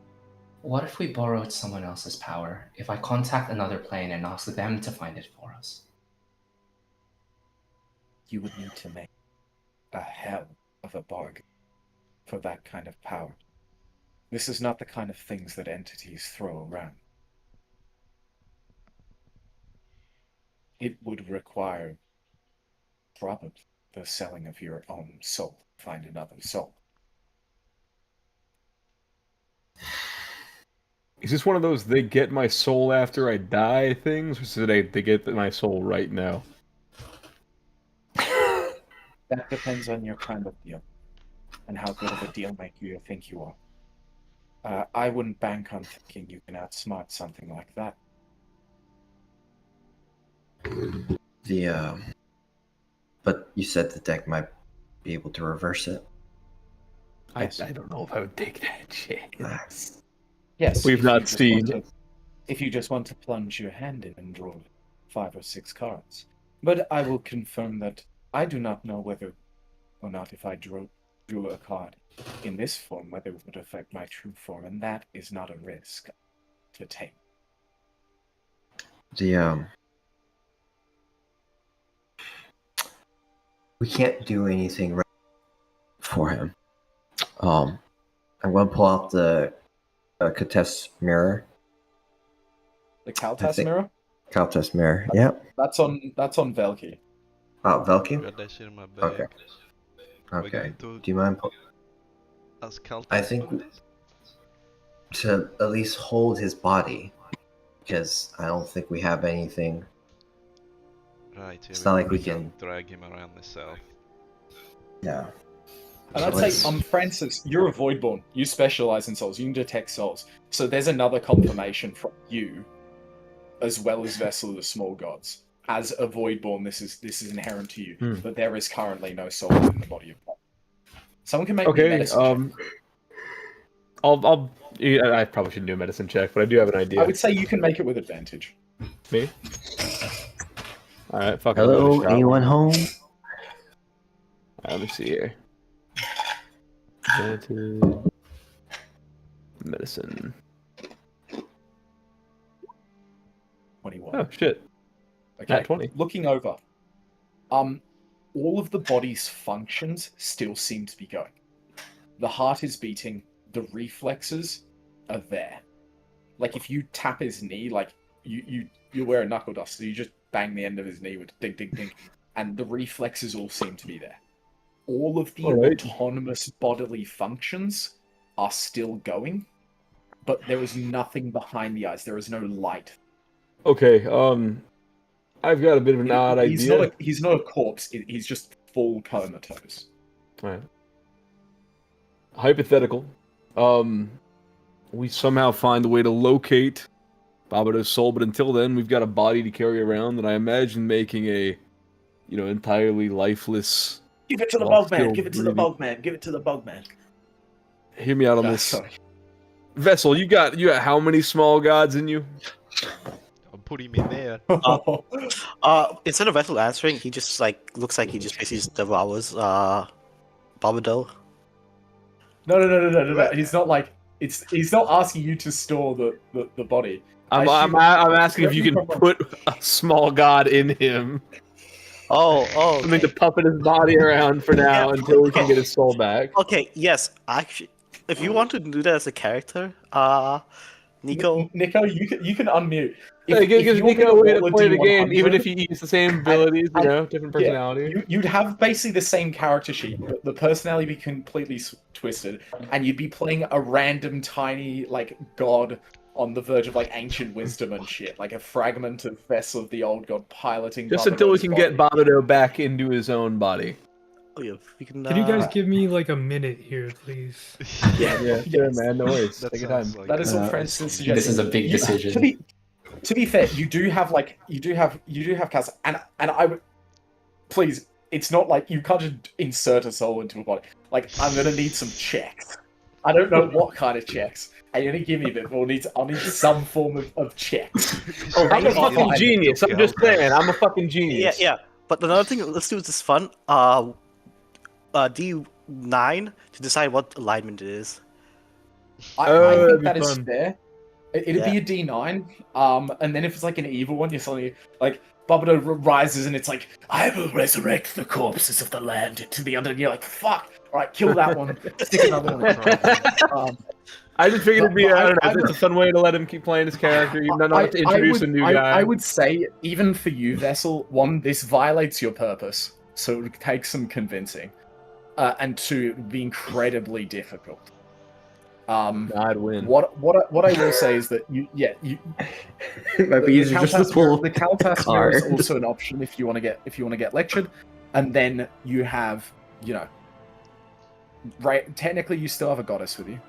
What if we borrowed someone else's power? If I contact another plane and ask them to find it for us? You would need to make a hell of a bargain for that kind of power. This is not the kind of things that entities throw around. It would require probably the selling of your own soul to find another soul. Is this one of those they get my soul after I die things, or is it they get my soul right now? That depends on your kind of deal and how good of a deal maker you think you are. I wouldn't bank on thinking you can outsmart something like that. But you said the deck might be able to reverse it. I don't know if I would take that shit. Yes. We've if not you just seen. want to- if you just want to plunge your hand in and draw 5 or 6 cards. But I will confirm that I do not know whether or not if I drew a card in this form, whether it would affect my true form, and that is not a risk to take. We can't do anything right for him. I'm going to pull out the Kates mirror. The Kaltas mirror? Kates mirror, yep. That's on Velki. Oh, Velki? Got that shit in my bag. Okay. We're Okay. going to Do you mind? ask Kaltas I think about this? to at least hold his body, because I don't think we have anything. Right, yeah, It's not like we probably can. drag him around the cell. Yeah. And I'd say, Francis, you're a Voidborn. You specialize in souls. You can detect souls. So there's another confirmation from you, as well as Vessel of the Small Gods. As a Voidborn, this is inherent to you. But there is currently no soul in the body of God. Someone can make me a Okay. medicine check. I probably shouldn't do a medicine check, but I do have an idea. I would say you can make it with advantage. Me? All right. Fuck it, I'll give it a Hello, shot. anyone home? Let me see here. Medicine. 21. Oh shit. Okay. Nat 20. Looking over. All of the body's functions still seem to be going. The heart is beating, the reflexes are there. Like if you tap his knee, like you wear a knuckle duster, so you just bang the end of his knee with ding ding ding, and the reflexes all seem to be there. All of the Alright. autonomous bodily functions are still going, but there is nothing behind the eyes. There is no light. Okay, I've got a bit of an odd idea. He's not a corpse. He's just full comatose. Alright. Hypothetical. We somehow find a way to locate Babado's soul, but until then, we've got a body to carry around that I imagine making a, entirely lifeless. Give it to the While bug man. still Give it to the breathing. bug man. Give it to the bug man. Hear me out on Ah, this. sorry. Vessel, you got how many small gods in you? I'm putting him in there. Instead of Vessel answering, he just looks like he just basically devours Barbado. No. He's not like he's not asking you to store the body. I'm asking if you can put a small god in him. Oh. Something to puppet his body around for now Yeah, until we can okay. get his soul back. Okay, yes. Actually, if you want to do that as a character, Nico. Nico, you can unmute. It gives you want me Nico a way to roll play the D100, game, even if he uses the same abilities, different personality. You'd have basically the same character sheet, but the personality would be completely twisted, and you'd be playing a random tiny god on the verge of ancient wisdom and shit, like a fragment of Vessel of the Old God piloting. Just until we Babado's can body. get Babado back into his own body. Oh, yeah, we can. Can you guys give me a minute here, please? Yeah, sure, man. No worries. That Take your time. sounds like That is what Uh, Francis is This suggesting. is a big decision. To be fair, you do have Cas, and I would please. It's not like you can't just insert a soul into a body. I'm gonna need some checks. I don't know what kind of checks. And you're gonna give me a bit. I'll need some form of checks. I'm a fucking genius. I'm just saying. I'm a fucking Yeah, genius. yeah. But another thing, let's do this fun. D9 to decide what alignment it is. I that'd think be that is fun. fair. It'd be a D9. And then if it's an evil one, you're suddenly Babado rises and it's I will resurrect the corpses of the land to the under. And you're fuck. All right, kill that one. Stick another one. I just figured it'd be, But I don't know, I- it's a fun way to let him keep playing his character, even though not to introduce a new guy. I would say, even for you, Vessel, one, this violates your purpose, so it would take some convincing. And two, it would be incredibly difficult. I'd win. What I will say is that you It might be easier just to pull the Kaltas card. is also an option if you want to get lectured, and then you have right. Technically, you still have a goddess with you,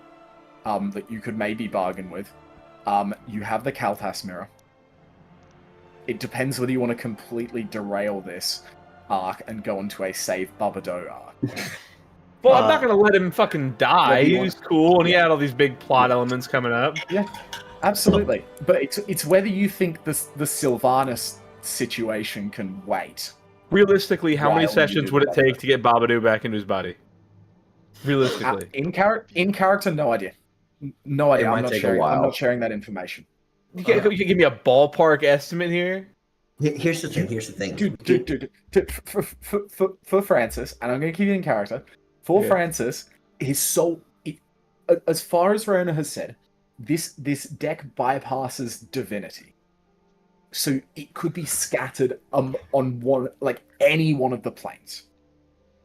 that you could maybe bargain with. You have the Kaltas mirror. It depends whether you want to completely derail this arc and go into a save Babado arc. Well, I'm not gonna let him fucking die. Whether you He was cool, and he had all these big plot elements coming up. Absolutely, but it's whether you think the Sylvanas situation can wait. Realistically, how many While you sessions do would it that, take though. to get Babadoo back into his body? Realistically. In character, no idea. No idea. It I'm might not take a sharing. I'm while. not sharing that information. You can give me a ballpark estimate here? Here's the thing. Dude, for Francis, and I'm going to keep you in character. For Yeah. Francis, his soul, as far as Rona has said, this deck bypasses divinity, so it could be scattered on any one of the planes.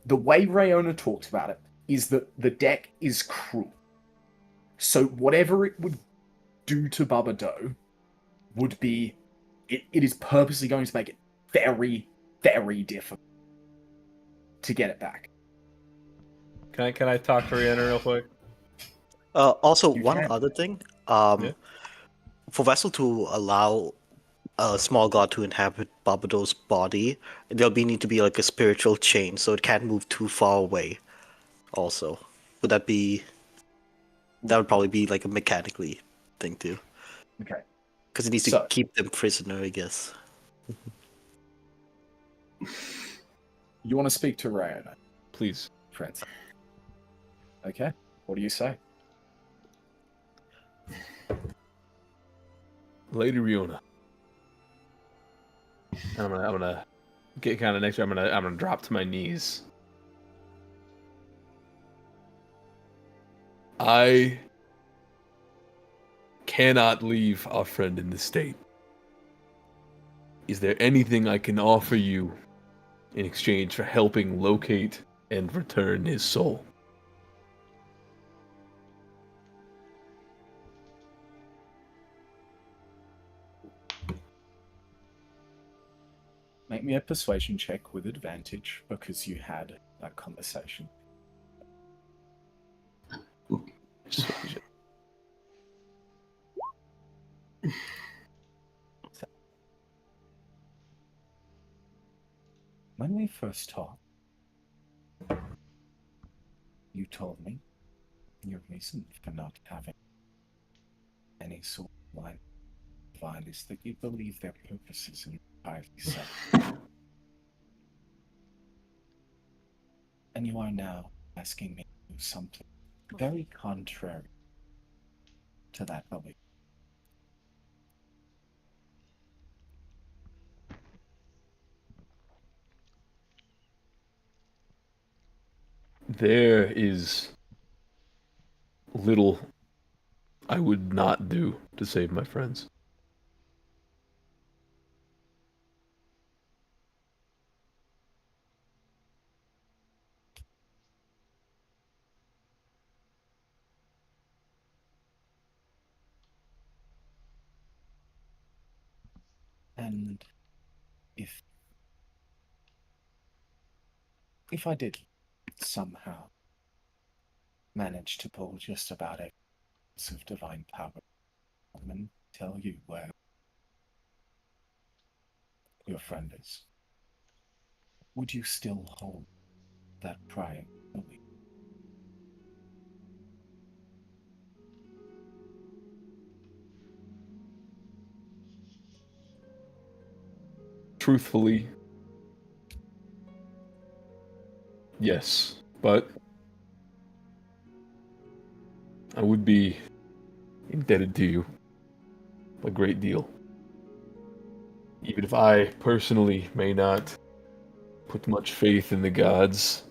The way Rayona talked about it is that the deck is cruel. So whatever it would do to Babado would be, it is purposely going to make it very, very difficult to get it back. Can I talk to Rihanna real quick? Also, You one can. other thing. Yeah. For Vessel to allow a small god to inhabit Babado's body, there'll need to be a spiritual chain, so it can't move too far away. Also, would that be? That would probably be a mechanically thing too, Okay. because it needs to So- keep them prisoner, I guess. You want to speak to Rayona, Please. Francis? Okay. What do you say? Lady Riona. I'm gonna get kind of next to her. I'm gonna drop to my knees. I cannot leave our friend in this state. Is there anything I can offer you in exchange for helping locate and return his soul? Make me a persuasion check with advantage because you had that conversation. Persuasion. When we first talked, you told me your reason for not having any sort of line of divine is that you believe their purpose is entirely separate. And you are now asking me to do something very contrary to that belief. There is little I would not do to save my friends. And if I did somehow manage to pull just about a piece of divine power and tell you where your friend is, would you still hold that prior belief? Truthfully, yes, but I would be indebted to you a great deal. Even if I personally may not put much faith in the gods,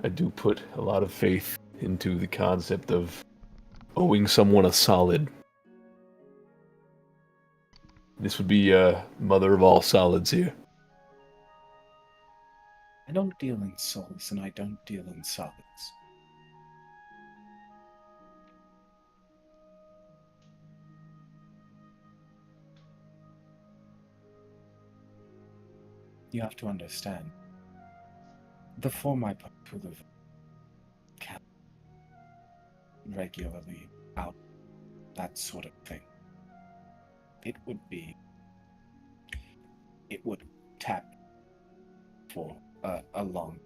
I do put a lot of faith into the concept of owing someone a solid. This would be mother of all solids here. I don't deal in souls and I don't deal in solids. You have to understand, the form I put through the cap regularly out, that sort of thing. It would tap for a long.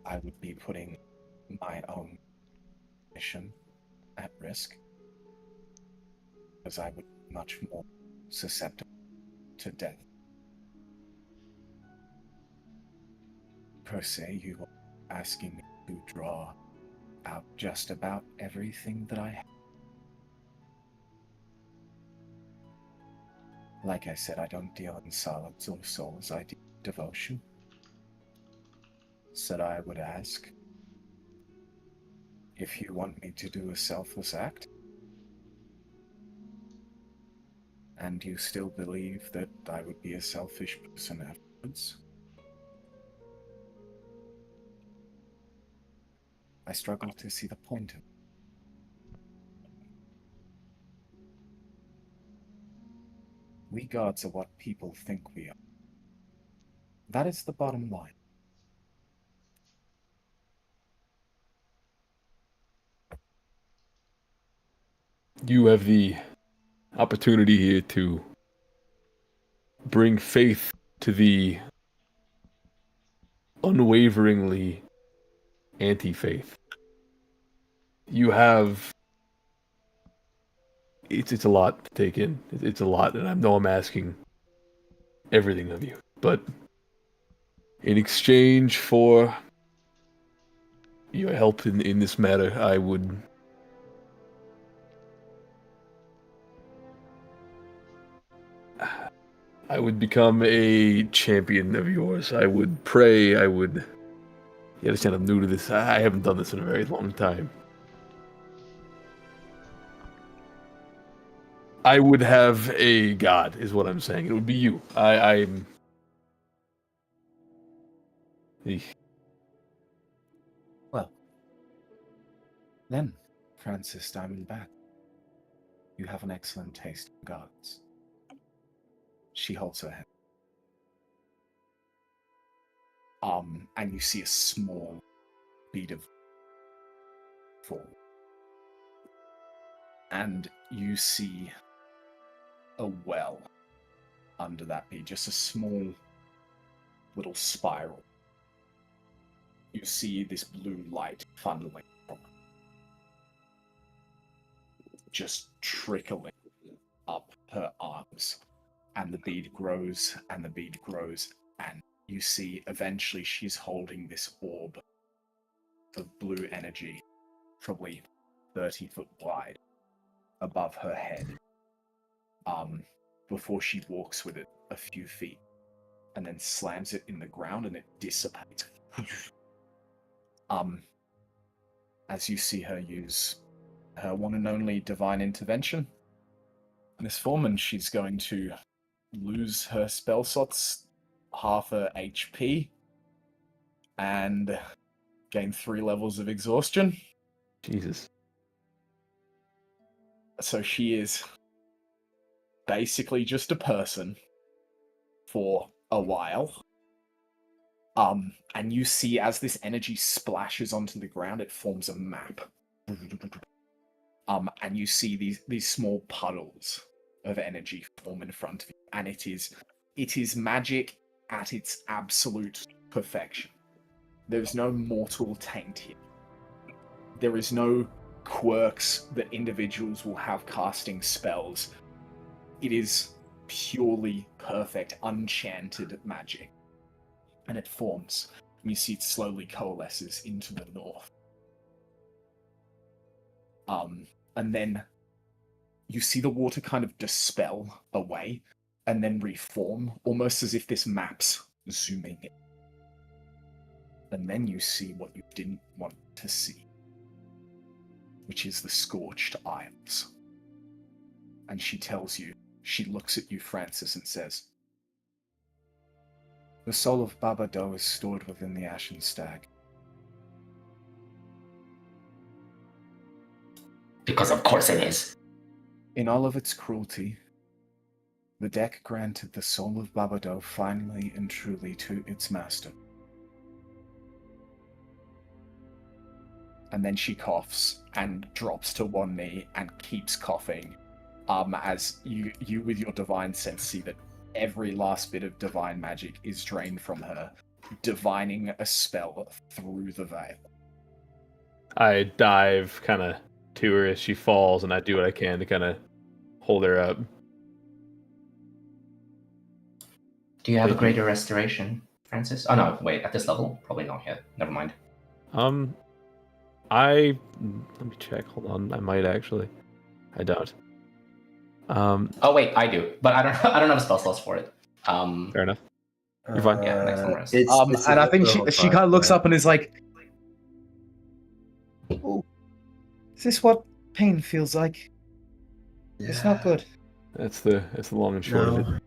I would be putting my own mission at risk because I would be much more susceptible to death. Per se, you are asking me to draw out just about everything that I have. Like I said, I don't deal in solids or souls, I deal in devotion. Said I would ask if you want me to do a selfless act, and you still believe that I would be a selfish person afterwards. I struggle to see the point of it. We gods are what people think we are. That is the bottom line. You have the opportunity here to bring faith to the unwaveringly anti-faith. You have... It's a lot to take in. It's a lot, and I know I'm asking everything of you. But in exchange for your help in this matter, I would I would become a champion of yours. I would pray. I would. You understand? I'm new to this. I haven't done this in a very long time. I would have a god, is what I'm saying. It would be you. I'm. Well, then, Francis Diamondback, you have an excellent taste in gods. She holds her head. And you see a small bead of fall. And you see a well under that bead, just a small little spiral. You see this blue light funneling from it, just trickling up her arms. And the bead grows, and the bead grows, and you see eventually she's holding this orb of blue energy, probably 30 foot wide, above her head, before she walks with it a few feet, and then slams it in the ground, and it dissipates. As you see her use her one and only divine intervention in this form, and she's going to lose her spell slots, half her HP, and gain 3 levels of exhaustion. Jesus. So she is basically just a person for a while. And you see as this energy splashes onto the ground, it forms a map. And you see these small puddles of energy form in front of you, and it is magic at its absolute perfection. There's no mortal taint here. There is no quirks that individuals will have casting spells. It is purely perfect, enchanted magic. And it forms, and you see it slowly coalesces into the north. And then you see the water kind of dispel away and then reform, almost as if this map's zooming in. And then you see what you didn't want to see, which is the Scorched Isles. And she tells you, she looks at you, Francis, and says, "The soul of Baba Do is stored within the Ashen Stag." Because of course it is. In all of its cruelty, the deck granted the soul of Baba Do finally and truly to its master. And then she coughs and drops to one knee and keeps coughing, as you with your divine sense see that every last bit of divine magic is drained from her, divining a spell through the veil. I dive kind of to her as she falls, and I do what I can to kind of hold her up. Do you have a greater restoration, Francis? Oh no, wait, at this level? Probably not yet. Never mind. Let me check. Hold on. I might actually. I don't. Oh wait, I do, but I don't have a spell slots for it. Fair enough. You're fine. Yeah, next one rest. And I think she kind of looks up and is like, "Ooh, is this what pain feels like? It's not good." That's the long and short of it.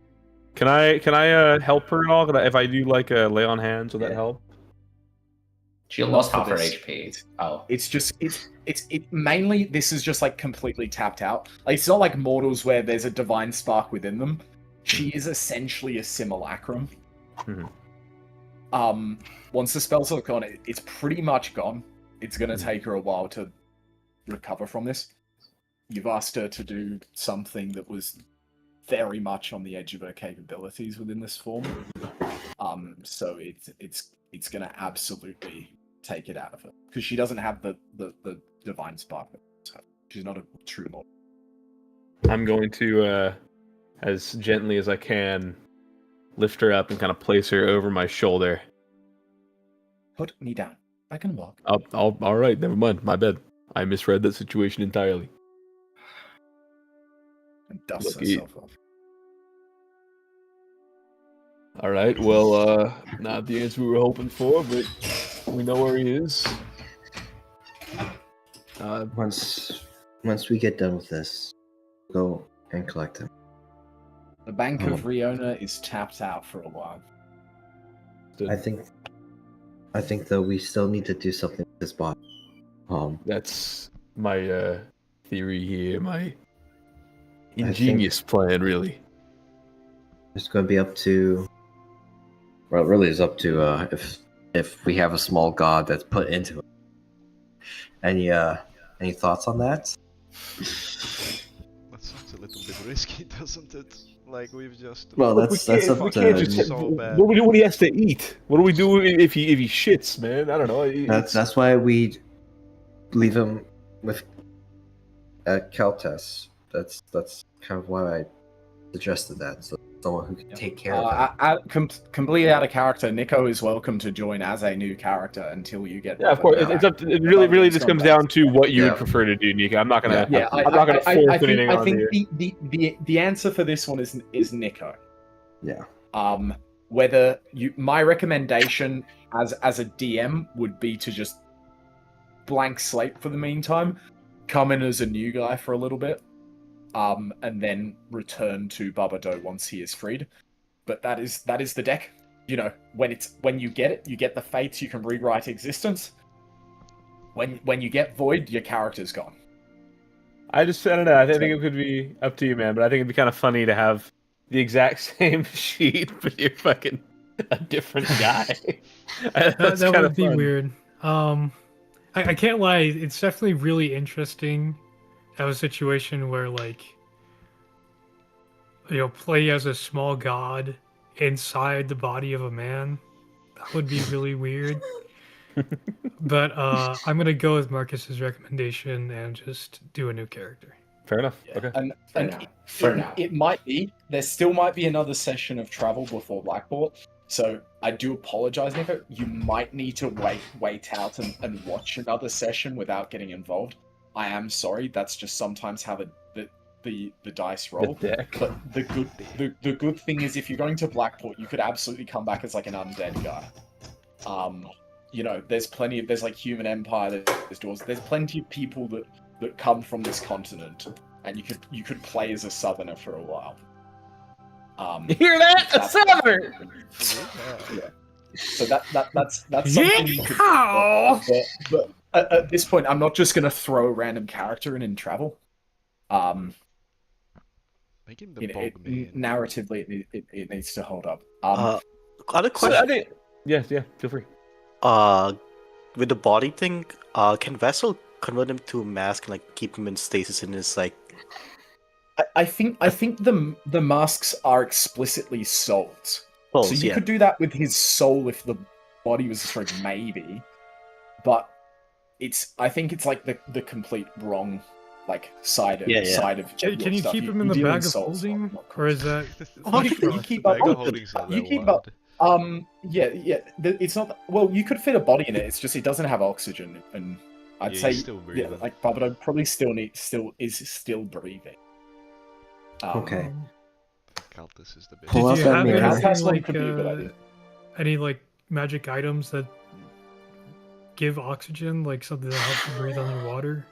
Can I help her at all? If I do like a lay on hands, will that help? She lost half her this. HP. Oh. It's mainly, this is just like completely tapped out. Like, it's not like mortals where there's a divine spark within them. She is essentially a simulacrum. Once the spells are gone, it's pretty much gone. It's gonna take her a while to recover from this. You've asked her to do something that was very much on the edge of her capabilities within this form. So it's gonna absolutely take it out of her, because she doesn't have the divine spark. So she's not a true mortal. I'm going to, as gently as I can, lift her up and kind of place her over my shoulder. Put me down. I can walk. All right, never mind. My bad. I misread that situation entirely. And dusts Look, herself off. All right. Well, not the answer we were hoping for, but we know where he is. Once we get done with this, go and collect him. The Bank of Riona is tapped out for a while. I think though we still need to do something with this bot. That's my theory here. My ingenious plan, really. It's going to be up to. Well, it really is up to if we have a small god that's put into it. Any thoughts on that? That sounds a little bit risky, doesn't it? Like we've just. Well, that's up we to. can't just. So bad. What do we do when he has to eat? What do we do if he shits, man? I don't know. That's why we leave him with Keltes. That's kind of why I suggested that. So someone who can take care of him. Completely out of character, Nico is welcome to join as a new character until you get. Yeah, of course. It's up. It really just comes down to what you would prefer to do, Nico. I'm not gonna. I'm not gonna force anything on you. I think the answer for this one is Nico. Yeah. Whether my recommendation as a DM would be to just blank slate for the meantime, come in as a new guy for a little bit. And then return to Barbado once he is freed. But that is the deck. You know, when you get it, you get the fates, you can rewrite existence. When you get void, your character's gone. I don't know. I think it could be up to you, man. But I think it'd be kind of funny to have the exact same sheet, but you're fucking a different guy. That would be weird. I can't lie. It's definitely really interesting. Have a situation where, like, play as a small god inside the body of a man. That would be really weird. But I'm gonna go with Marcus's recommendation and just do a new character. Fair enough. Yeah. Okay. And For now. It might be. There still might be another session of travel before Blackboard. So I do apologize, Nico. You might need to wait out and watch another session without getting involved. I am sorry. That's just sometimes how the dice roll. The deck. But the good thing is, if you're going to Blackport, you could absolutely come back as like an undead guy. There's like Human Empire. There's doors. There's plenty of people that come from this continent, and you could play as a Southerner for a while. You hear that? A Southerner. Yeah. So that's something you could. But at this point, I'm not just going to throw a random character in travel. Make him the bog man. Narratively, it needs to hold up. Other question. Yeah, feel free. With the body thing, can Vessel convert him to a mask and like keep him in stasis in his like? I think the masks are explicitly souls. So you yeah. could do that with his soul if the body was destroyed, maybe. But I think it's like the complete wrong side of side of. Can you stuff. keep him in the deal bag of souls, holding, not or is that? You keep up. You keep up. Yeah. It's not. Well, you could fit a body in it. It's just it doesn't have oxygen, and I'd say Barbado probably still is breathing. Okay. This is the bit. Pull Did out you that have mirror. any magic items that give oxygen, like something that helps you breathe underwater?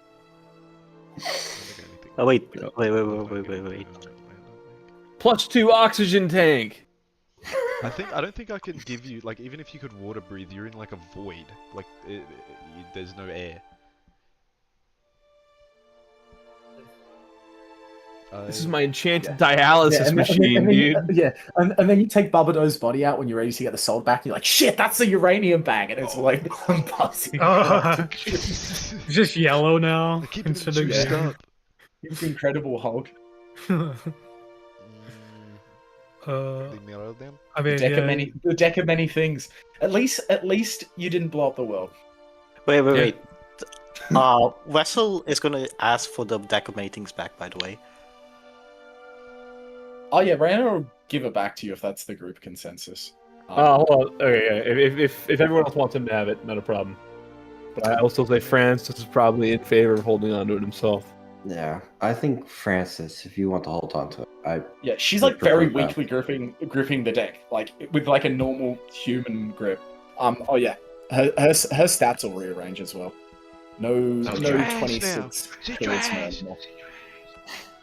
Oh wait. +2 oxygen tank. I don't think I can give you even if you could water breathe, you're in like a void. There's no air. This is my enchanted dialysis machine, dude. And then you take Barbado's body out when you're ready to get the soul back, and you're like, shit, that's the uranium bag, and it's buzzing. Just yellow now. Keep it juiced up. It's Incredible Hulk. The mirror then? I mean, The deck of many things. At least you didn't blow up the world. Wait. Vessel is gonna ask for the deck of many things back, by the way. Oh yeah, Rana will give it back to you if that's the group consensus. Hold on. Okay, yeah. If everyone else wants him to have it, not a problem. But I will still say Francis is probably in favor of holding on to it himself. Yeah, I think Francis, if you want to hold on to it, Yeah, she's would like very prefer weakly gripping the deck, like with like a normal human grip. Oh yeah, her stats will rearrange as well. No, She's no trash 26 now. She's charisma trash. anymore.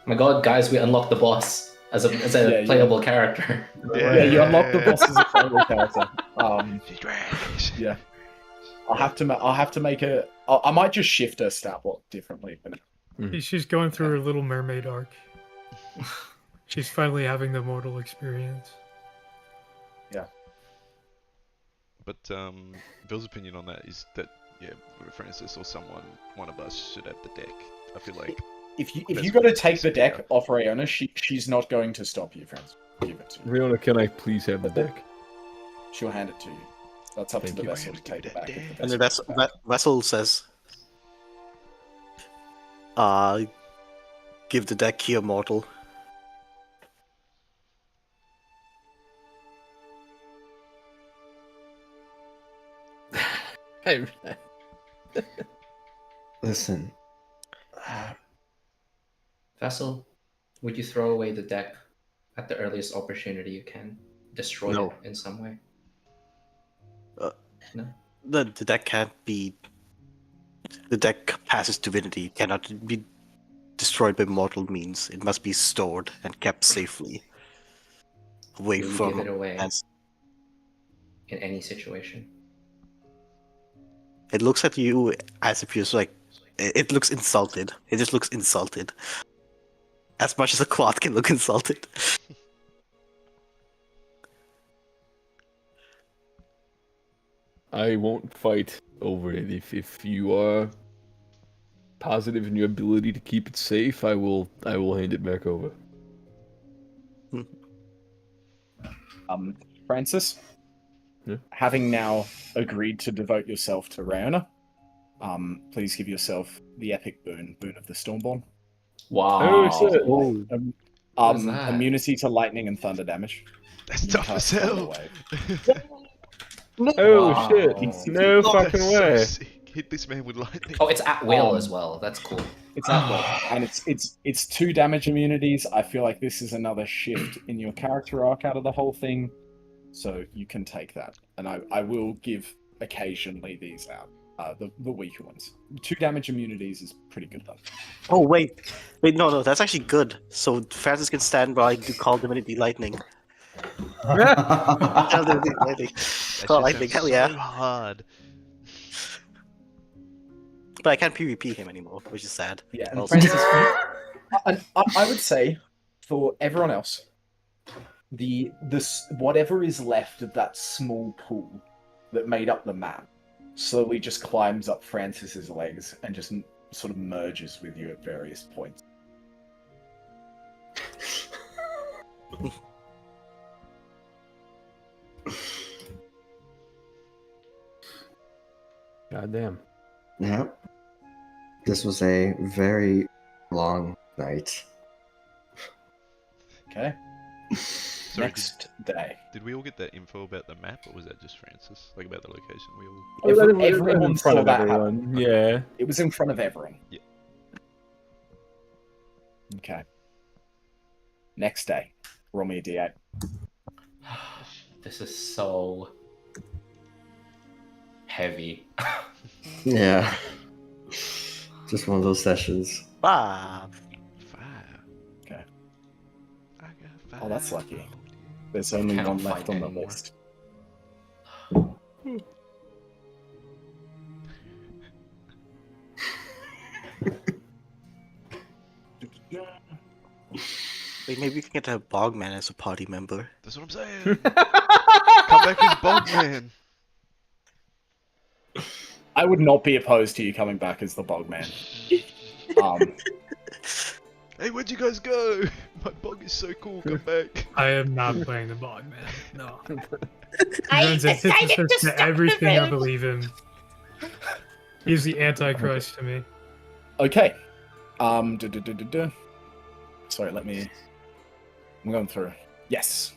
My god, guys, we unlocked the boss as a Yeah, playable character. Yeah, you unlock the boss as a playable character. She's trash. Yeah. I'll have to make a. I might just shift her stat block differently. But She's going through her Little Mermaid arc. She's finally having the mortal experience. But Bill's opinion on that is that Francis or one of us should have the deck. I feel like if you That's got to what take it's the deck about. off Rayona, she's not going to stop you, friends. Give it to you. Riona, can I please have the deck? She'll hand it to you. That's up Thank to the you. vessel to take it back. if the And the vessel vessel says, give the deck here, mortal. listen. Vessel, would you throw away the deck at the earliest opportunity you can? Destroy No. it in some way? No? The deck can't be. The deck passes divinity, cannot be destroyed by mortal means. It must be stored and kept safely away Will you from. give it away as- in any situation? It looks at you as if you're like. It looks insulted. It just looks insulted. As much as a cloth can look insulted. I won't fight over it. If you are positive in your ability to keep it safe, I will hand it back over. Francis, Yeah? having now agreed to devote yourself to Rayona, please give yourself the epic boon of the Stormborn. Wow. Oh, shit. What is that? Immunity to lightning and thunder damage. That's You tough as cast Thunder hell. Wave. Oh Wow. shit! No Oh, fucking that's so way! sick. Hit this man with lightning. Oh, it's at will as well. That's cool. It's at will, and it's 2 damage immunities. I feel like this is another shift in your character arc out of the whole thing, so you can take that. And I will give occasionally these out, the weaker ones. 2 damage immunities is pretty good though. Oh wait, no, that's actually good. So Francis can stand by to call divinity lightning. Call divinity lightning. That Call shit lightning, sounds hell yeah. so hard. But I can't PvP him anymore, which is sad. Yeah, and Also- Francis, I would say for everyone else, this whatever is left of that small pool that made up the map slowly just climbs up Francis's legs and just sort of merges with you at various points. Goddamn. Yep. This was a very long night. Okay. Sorry, Next day. did we all get that info about the map, or was that just Francis? Like about the location? We all. Everyone in saw front of that everyone. happen. Yeah. It was in front of everyone. Yeah. Okay. Next day. Roll me a d8. This is so heavy. Yeah. Just one of those sessions. 5. 5. Okay. I got 5. Oh, that's lucky. There's only Cannot one left fight on the anymore. list. Wait, maybe we can get a Bogman as a party member. That's what I'm saying. Come back as Bogman. I would not be opposed to you coming back as the Bogman. Hey, where'd you guys go? My bog is so cool. Come back. I am not playing the bog, man. No. I He runs decided antithesis to to stop the everything I raid. believe in. He's the Antichrist to me. Okay. Sorry, I'm going through. Yes.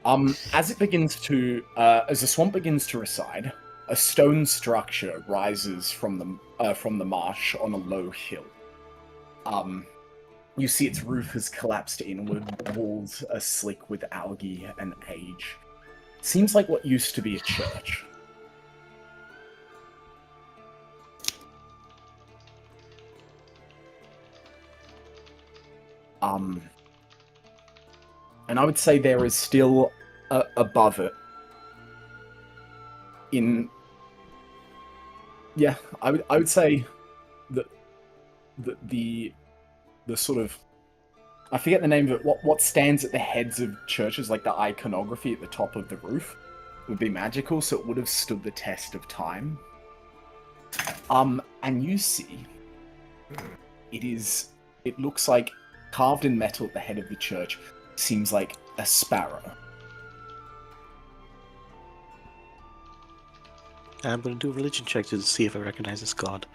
As it begins to, as the swamp begins to recede, A stone structure rises from the marsh on a low hill. You see its roof has collapsed inward, walls are slick with algae and age. Seems like what used to be a church. And I would say there is still above it. I would say that the sort of, I forget the name of it. What stands at the heads of churches, like the iconography at the top of the roof, would be magical, so it would have stood the test of time. And you see, it looks like carved in metal at the head of the church. Seems like a sparrow. I'm gonna do a religion check to see if I recognize this god.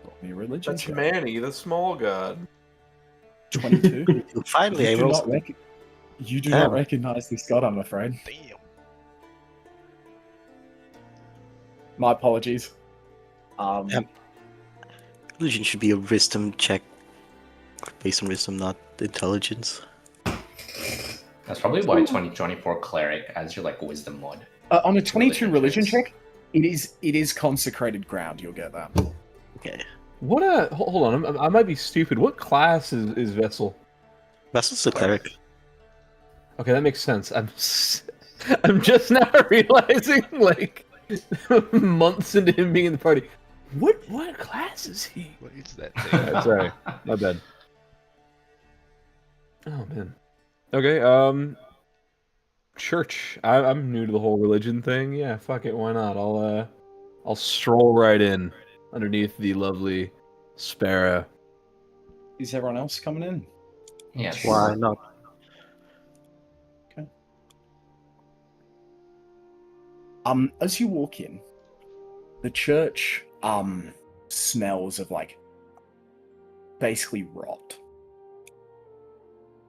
Got me a religion That's check. Manny, the small god. 22. Finally, I rolled. You do not recognize this god, I'm afraid. Damn. My apologies. Religion should be a wisdom check, based on wisdom, not intelligence. That's probably why 2024 cleric as your like wisdom mod. On a 22 religion traits. check, it is consecrated ground. You'll get that. Okay. What a hold on, I might be stupid. What class is Vessel? Vessel's a cleric. Okay, that makes sense. I'm just now realizing, like, months into him being in the party. What class is he? What is that thing? That's right. My bad. Oh man. Okay. Church. I'm new to the whole religion thing. Yeah, fuck it. Why not? I'll stroll right in underneath the lovely sparrow. Is everyone else coming in? Yes. Why not? As you walk in, the church smells of like basically rot.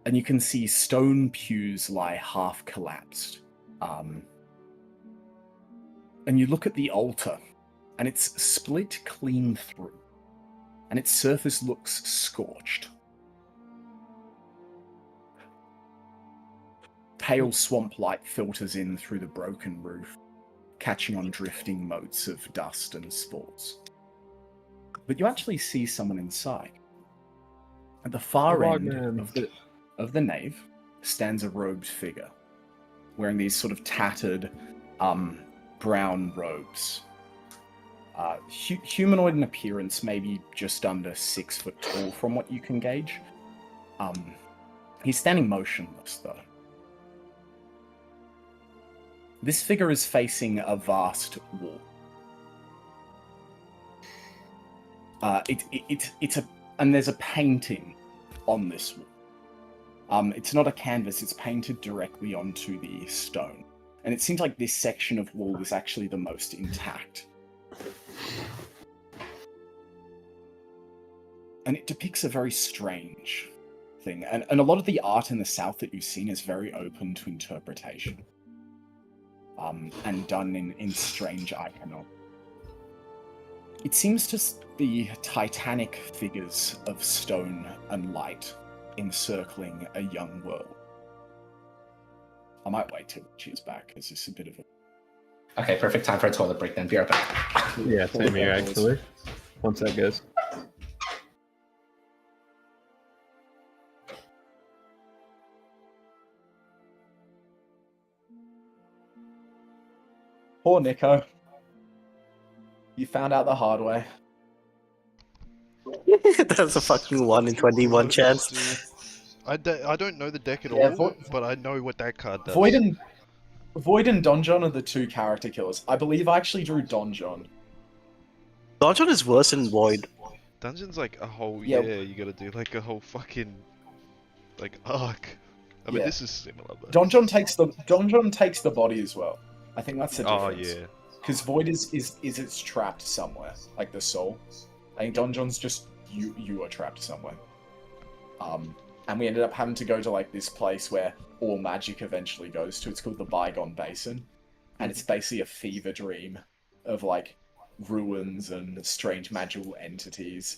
And you can see stone pews lie half collapsed. And you look at the altar, and it's split clean through. And its surface looks scorched. Pale swamp light filters in through the broken roof, catching on drifting motes of dust and spores. But you actually see someone inside. At the far end of the nave stands a robed figure, wearing these sort of tattered, brown robes. Humanoid in appearance, maybe just under 6 foot tall from what you can gauge. He's standing motionless, though. This figure is facing a vast wall. And there's a painting on this wall. It's not a canvas, it's painted directly onto the stone. And it seems like this section of wall is actually the most intact. And it depicts a very strange thing. And a lot of the art in the south that you've seen is very open to interpretation. And done in strange iconography. It seems to be titanic figures of stone and light encircling a young world. I might wait till she's back, because it's a bit of a... Okay, perfect time for a toilet break then. Be right back. Yeah, same here actually. Once that goes. Poor Nico. You found out the hard way. That's a fucking 1 in 21 chance. I don't know the deck at Yeah, all, but I know what that card does. Void and Donjon are the two character killers. I believe I actually drew Donjon. Donjon is worse than Void. Dungeon's like a whole, Yeah. you gotta do like a whole fucking, like, arc. I mean, Yeah. this is similar, but... Donjon takes the body as well. I think that's the difference. Oh, yeah. Because Void is it's trapped somewhere, like the soul. I think Donjon's just you are trapped somewhere. and we ended up having to go to like this place where all magic eventually goes to. It's called the Bygone Basin, and it's basically a fever dream of like ruins and strange magical entities.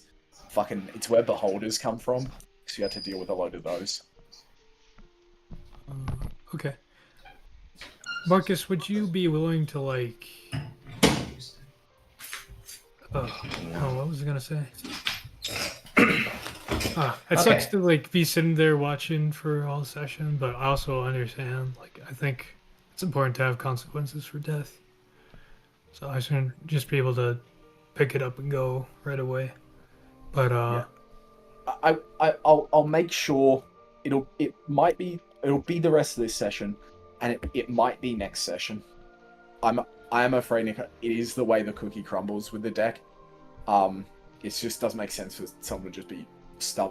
Fucking, it's where beholders come from, so you had to deal with a load of those. Okay. Marcus, would you be willing to like? What was I gonna say? It sucks to like be sitting there watching for all session, but I also understand. Like, I think it's important to have consequences for death, so I shouldn't just be able to pick it up and go right away. But I'll make sure it'll be the rest of this session, and it might be next session. I am afraid, Nick, it is the way the cookie crumbles with the deck. It just doesn't make sense for someone to just be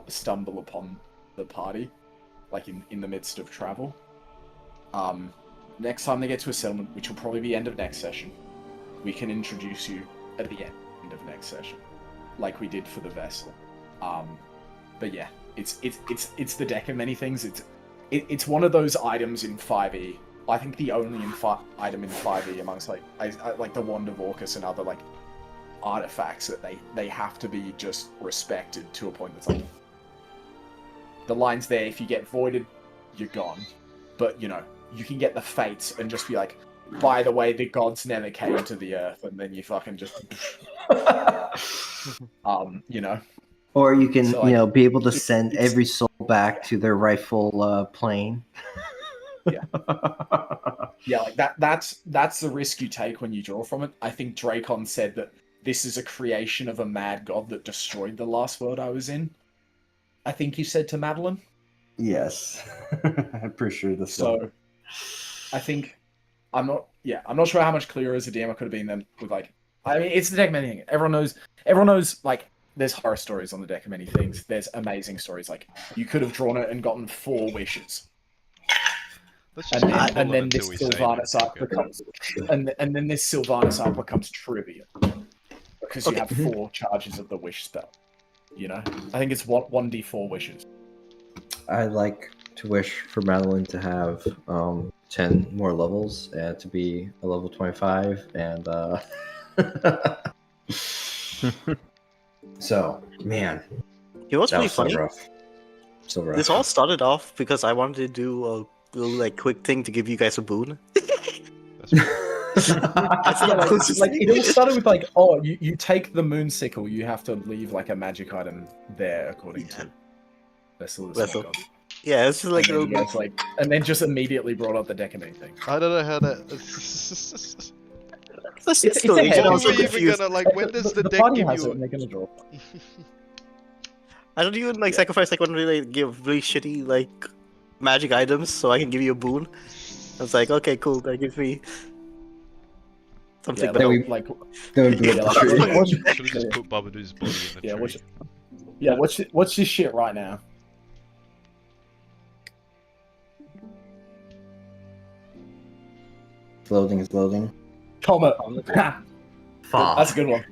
stumble upon the party, like in the midst of travel. Next time they get to a settlement, which will probably be end of next session, we can introduce you at the end of next session, like we did for the vessel. But yeah, it's the deck of many things. It's one of those items in 5e. I think the only item in 5e amongst like the Wand of Orcus and other like artifacts that they have to be just respected to a point that's like the line's there. If you get voided, you're gone. But you know, you can get the fates and just be like, by the way, the gods never came to the earth, and then you fucking just you know. Or you can, So, like, be able to send every soul back to their rightful plane. Yeah, like that's the risk you take when you draw from it. I think Dracon said that this is a creation of a mad god that destroyed the last world I was in. I think you said to Madeline. Yes, I'm pretty sure the So, I think I'm not sure how much clearer as a DM I could have been then with like. I mean, it's the deck of many things. Everyone knows like there's horror stories on the deck of many things. There's amazing stories. Like you could have drawn it and gotten 4 wishes. And then this Sylvanas arc becomes and then this Sylvanas arc becomes trivia because you have 4 charges of the wish spell. You know, I think it's 1d4 wishes. I'd like to wish for Madeline to have 10 more levels and to be a level 25 and so man, You know what's that really was so funny? rough. So rough. This all started off because I wanted to do a little like quick thing to give you guys a boon. That's Like it all started with like, oh, you take the moon sickle, you have to leave like a magic item there according to Vessel. Vessel. Yeah, it's just like a and, little then you guys, like, and then just immediately brought up the deck and everything. I don't know how that. It's still a ancient, head. I When was are so we even confused. gonna like? When does the deck party give has it you? and they're gonna draw. I don't even like sacrifice like one really like, give really shitty like magic items so I can give you a boon. I was like, okay, cool, that gives me something Yeah, better. like That would be Yeah, like- true. Should have just put Babadoo's body in the yeah, tree. what's this shit right now? Loading is loading. Comet. That's a good one.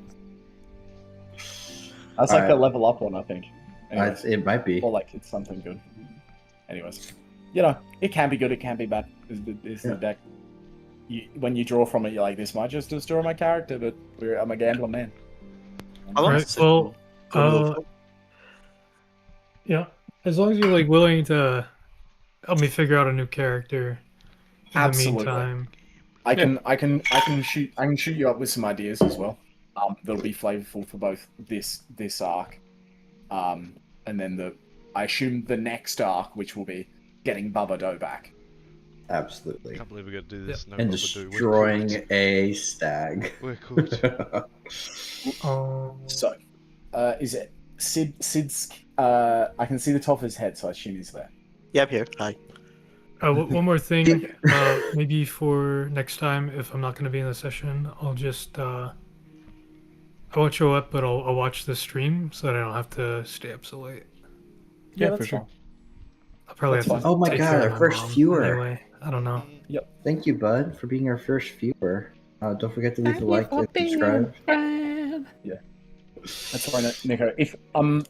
That's like Alright. a level up one, I think. Anyways, It might be. or like it's something good. Anyways, you know, it can be good, it can be bad. Is the deck. When you draw from it, you're like, this might just destroy my character, but I'm a gambler man. How long Right, does it well, go for? yeah, as long as you're like willing to help me figure out a new character in Absolutely. the meantime. I can shoot you up with some ideas as well. That'll be flavorful for both this arc, and then I assume the next arc, which will be getting Bubba Doe back. Absolutely. Can't believe we got to do this. No And Babadoo. destroying a stag. We're cooked. So, is it Sid's? I can see the top of his head, so I assume he's there. Yeah, I'm here. Hi. One more thing, maybe for next time, if I'm not going to be in the session, I'll just I won't show up, but I'll watch the stream so that I don't have to stay up so late. Yeah, that's for sure. fine. I'll probably That's have to. fine. Oh my take God, care our of my first mom viewer. Anyway, I don't know. Thank you, Bud, for being our first viewer. Don't forget to leave a like and subscribe. That's fine, Nico. If I'm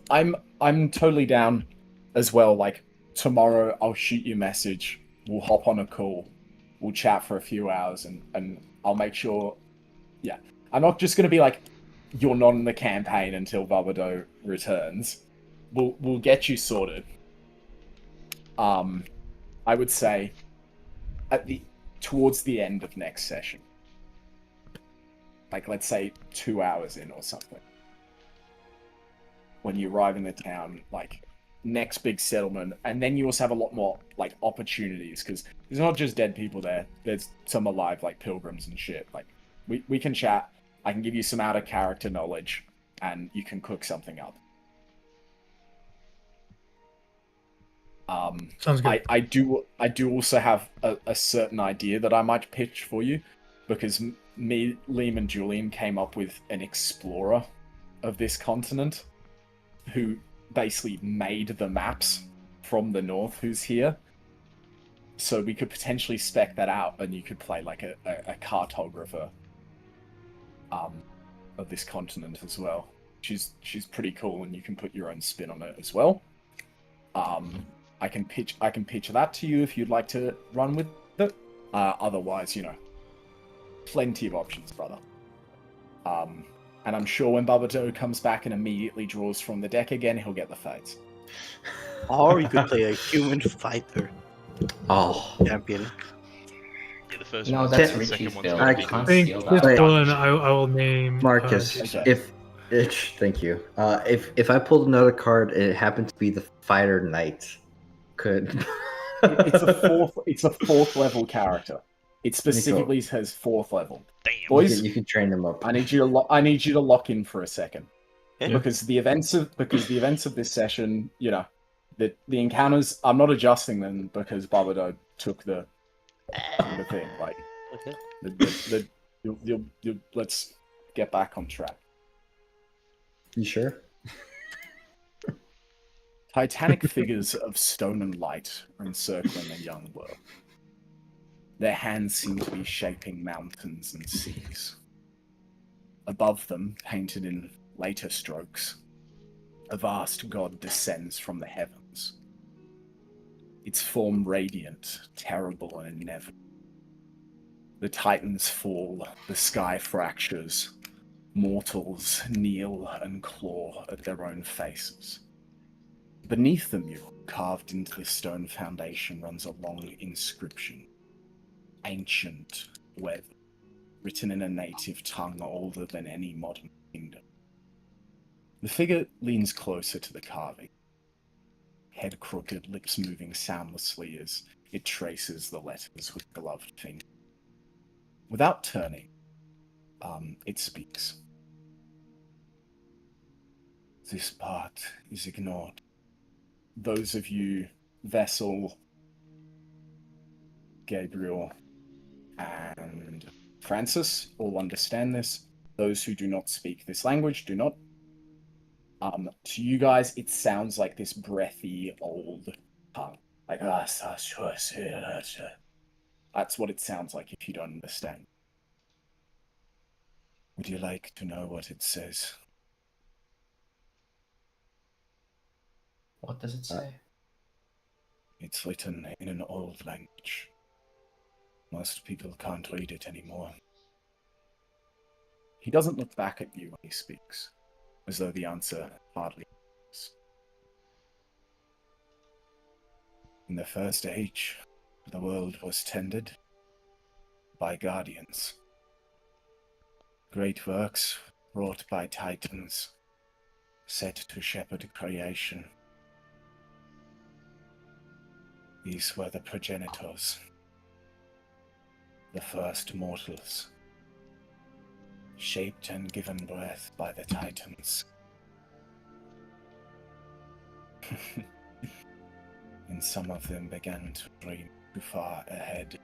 totally down as well. Like tomorrow I'll shoot you a message. We'll hop on a call. We'll chat for a few hours, and I'll make sure. Yeah, I'm not just gonna be like, you're not in the campaign until Barbado returns. We'll get you sorted. I would say towards the end of next session. Like, let's say 2 hours in or something. When you arrive in the town, like, next big settlement, and then you also have a lot more, like, opportunities, because there's not just dead people there, there's some alive, like, pilgrims and shit. Like, we can chat, I can give you some out-of-character knowledge, and you can cook something up. Sounds good. I do also have a certain idea that I might pitch for you, because me, Liam, and Julian came up with an explorer of this continent who basically made the maps from the north who's here. So we could potentially spec that out, and you could play like a cartographer of this continent as well. She's pretty cool, and you can put your own spin on it as well. I can pitch that to you if you'd like to run with it. Otherwise, plenty of options, brother. And I'm sure when Barbado comes back and immediately draws from the deck again, he'll get the fights. Or you could play a human fighter Oh, champion. Yeah, the first No, one's that's good, the Richie's second one's build. I gonna be You good. can't I think steal this that. one I will name Marcus, Jason. Okay. thank you. If I pulled another card and it happened to be the fighter knight, could It's a fourth level character. It specifically says fourth level. Damn. Boys, you can train them up. I need you to lock in for a second. Yeah. Because the events of this session, the encounters, I'm not adjusting them because Barbado took the thing. Like, Okay. let's get back on track. You sure? Titanic figures of stone and light are encircling a young world. Their hands seem to be shaping mountains and seas. Above them, painted in later strokes, a vast god descends from the heavens. Its form radiant, terrible, and inevitable. The titans fall, the sky fractures, mortals kneel and claw at their own faces. Beneath the mural, carved into the stone foundation, runs a long inscription. Ancient weather, written in a native tongue older than any modern kingdom. The figure leans closer to the carving, head crooked, lips moving soundlessly as it traces the letters with gloved fingers. Without turning, it speaks. This part is ignored. Those of you, Vessel, Gabriel, and Francis, all understand this. Those who do not speak this language do not. To you guys, it sounds like this breathy old tongue. Like, that's what it sounds like if you don't understand. Would you like to know what it says? What does it say? It's written in an old language. Most people can't read it anymore. He doesn't look back at you when he speaks, as though the answer hardly is. In the first age, the world was tended by guardians. Great works wrought by titans, set to shepherd creation. These were the progenitors, the first mortals, shaped and given breath by the titans. And some of them began to dream too far ahead.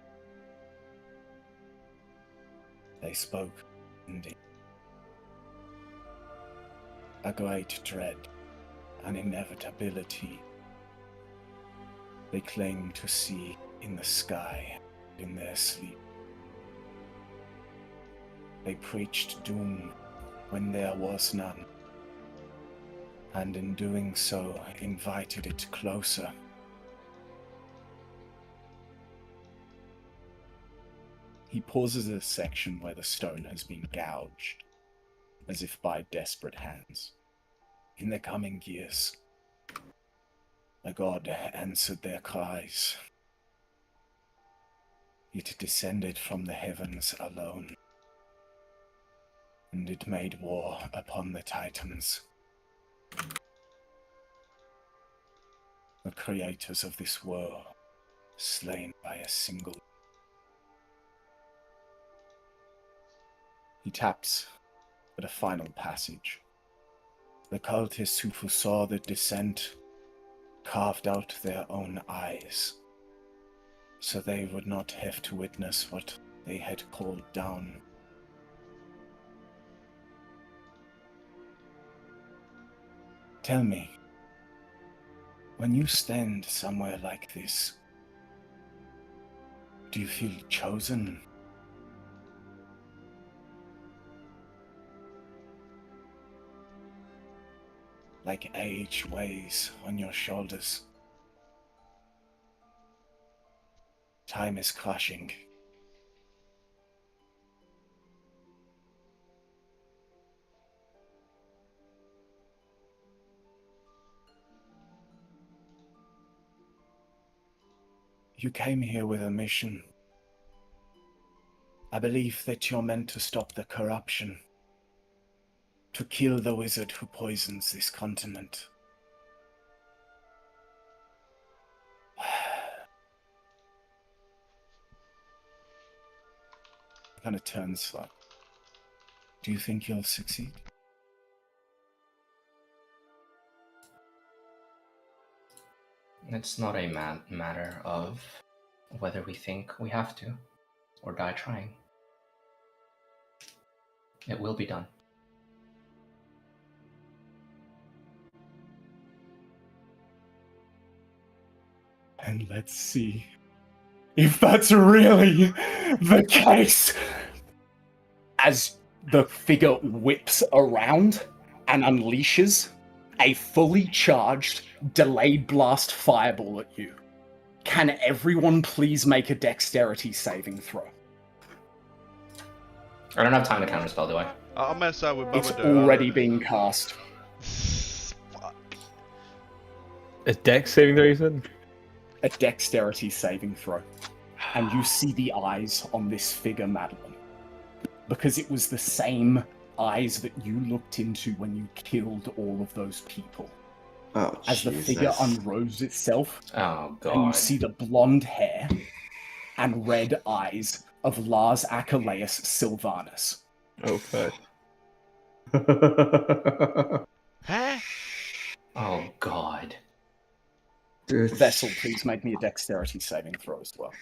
They spoke indeed. A great dread, an inevitability. They claim to see in the sky, in their sleep. They preached doom when there was none, and in doing so invited it closer, He pauses at a section where the stone has been gouged, as if by desperate hands. In the coming years, the god answered their cries. It descended from the heavens alone, and it made war upon the Titans, the creators of this world, slain by a single. He taps at a final passage. The cultists who foresaw the descent carved out their own eyes, so they would not have to witness what they had called down. Tell me, when you stand somewhere like this, do you feel chosen? Like age weighs on your shoulders. Time is crushing. You came here with a mission. I believe that you're meant to stop the corruption, to kill the wizard who poisons this continent. Kind of turns slightly. Do you think you'll succeed? It's not a matter of whether we think we have to or die trying. It will be done. And let's see if that's really the case. As the figure whips around and unleashes a fully charged delayed blast fireball at you. Can everyone please make a dexterity saving throw? I don't have time to counterspell, do I? I'll mess out with It's Bubba already being cast. Fuck. A dex saving throw, you said? A dexterity saving throw. And you see the eyes on this figure, Madeline. Because it was the same eyes that you looked into when you killed all of those people. Oh, As the figure unrolls itself, Oh god. and you see the blonde hair and red eyes of Lars Achilleus Sylvanus. Okay. Huh? Oh god. Vessel, please make me a dexterity saving throw as well.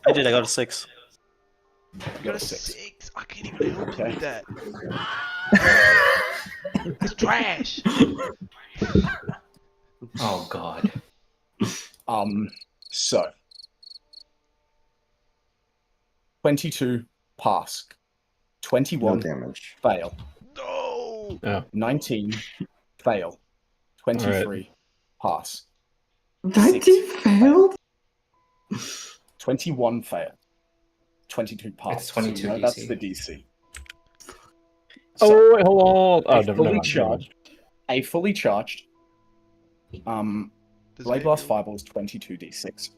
I did. I got a 6. You got a 6. I can't even help you with that. It's trash. Oh god. So 22 pass, 21 damage. fail, No. 19 fail, 23 pass, 19 failed? 21 fail, 22 pass. It's 22 so, that's DC. the DC. Oh, wait, hold on. Oh, never fully mind. charged. A fully charged. Does Blade it Blast do- Fireball is 22d6.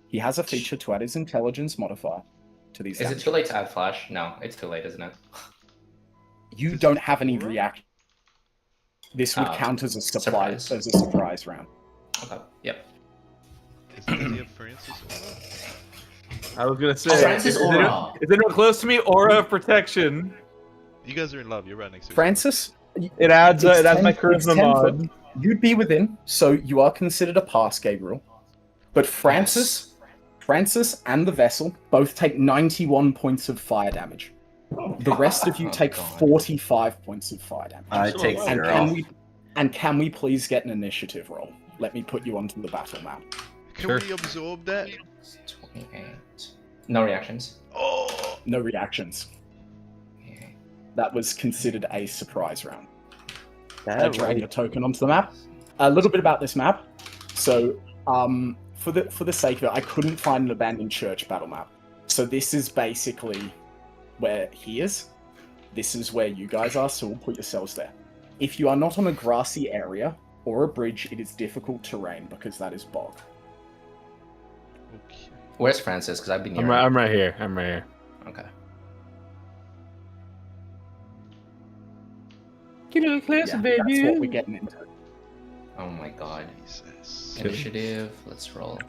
He has a feature to add his intelligence modifier to these. Is it damage. too late to add flash? No, it's too late, isn't it? You Does don't it have any aura? react. This would Oh, count as a surprise, surprise. as a surprise round. Okay. Yep. Does he have Francis Aura? I was gonna say. Oh, Francis is anyone- Aura. Is anyone close to me? Aura of protection. You guys are in love. You're right next to each Francis, It adds. It's It adds my 10 it's charisma 10 mod. foot. You'd be within, so you are considered a pass, Gabriel. But Francis and the vessel both take 91 points of fire damage. The rest of you Oh, take God. 45 points of fire damage. I take and 0. can we please get an initiative roll? Let me put you onto the battle map. Can Sure. we absorb that? 28. No reactions. Oh. No reactions. Okay. That was considered a surprise round. That Drag your token onto the map. A little bit about this map. So, for the sake of it, I couldn't find an abandoned church battle map. So this is basically where he is. This is where you guys are, so we'll put yourselves there. If you are not on a grassy area or a bridge, it is difficult terrain because that is bog. Okay. Where's Francis? Because I've been here. I'm right here. I'm right here. Okay. Get a little closer, Yeah, baby. that's what we're getting into. Oh my god. Jesus. Initiative. Let's roll.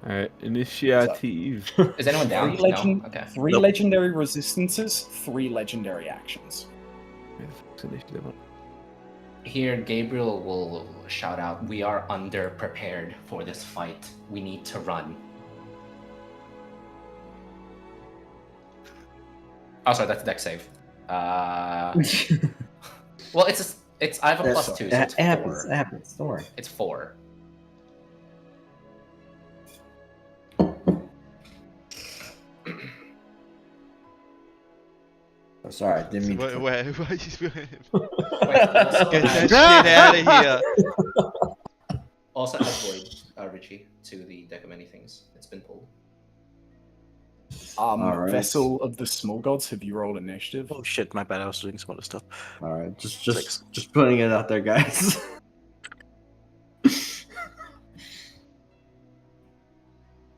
All right, initiative. Is anyone down? Three, legend- No? Okay. three Nope. legendary resistances, 3 legendary actions. Initiative. Here, Gabriel will shout out, "We are under-prepared for this fight. We need to run." Oh, sorry, that's a dex save. Well, it's I have a That's- +2, so it it's happens. 4. It happens. Don't worry. It's 4. I'm sorry. I didn't mean to. Wait, Wait, also, Get add, that shit out of here! also add Void, Richie, to the deck of many things. It's been pulled. Alright. Vessel of the Small Gods, have you rolled initiative? Oh shit, my bad. I was doing some other stuff. All right, just Six. just putting it out there, guys.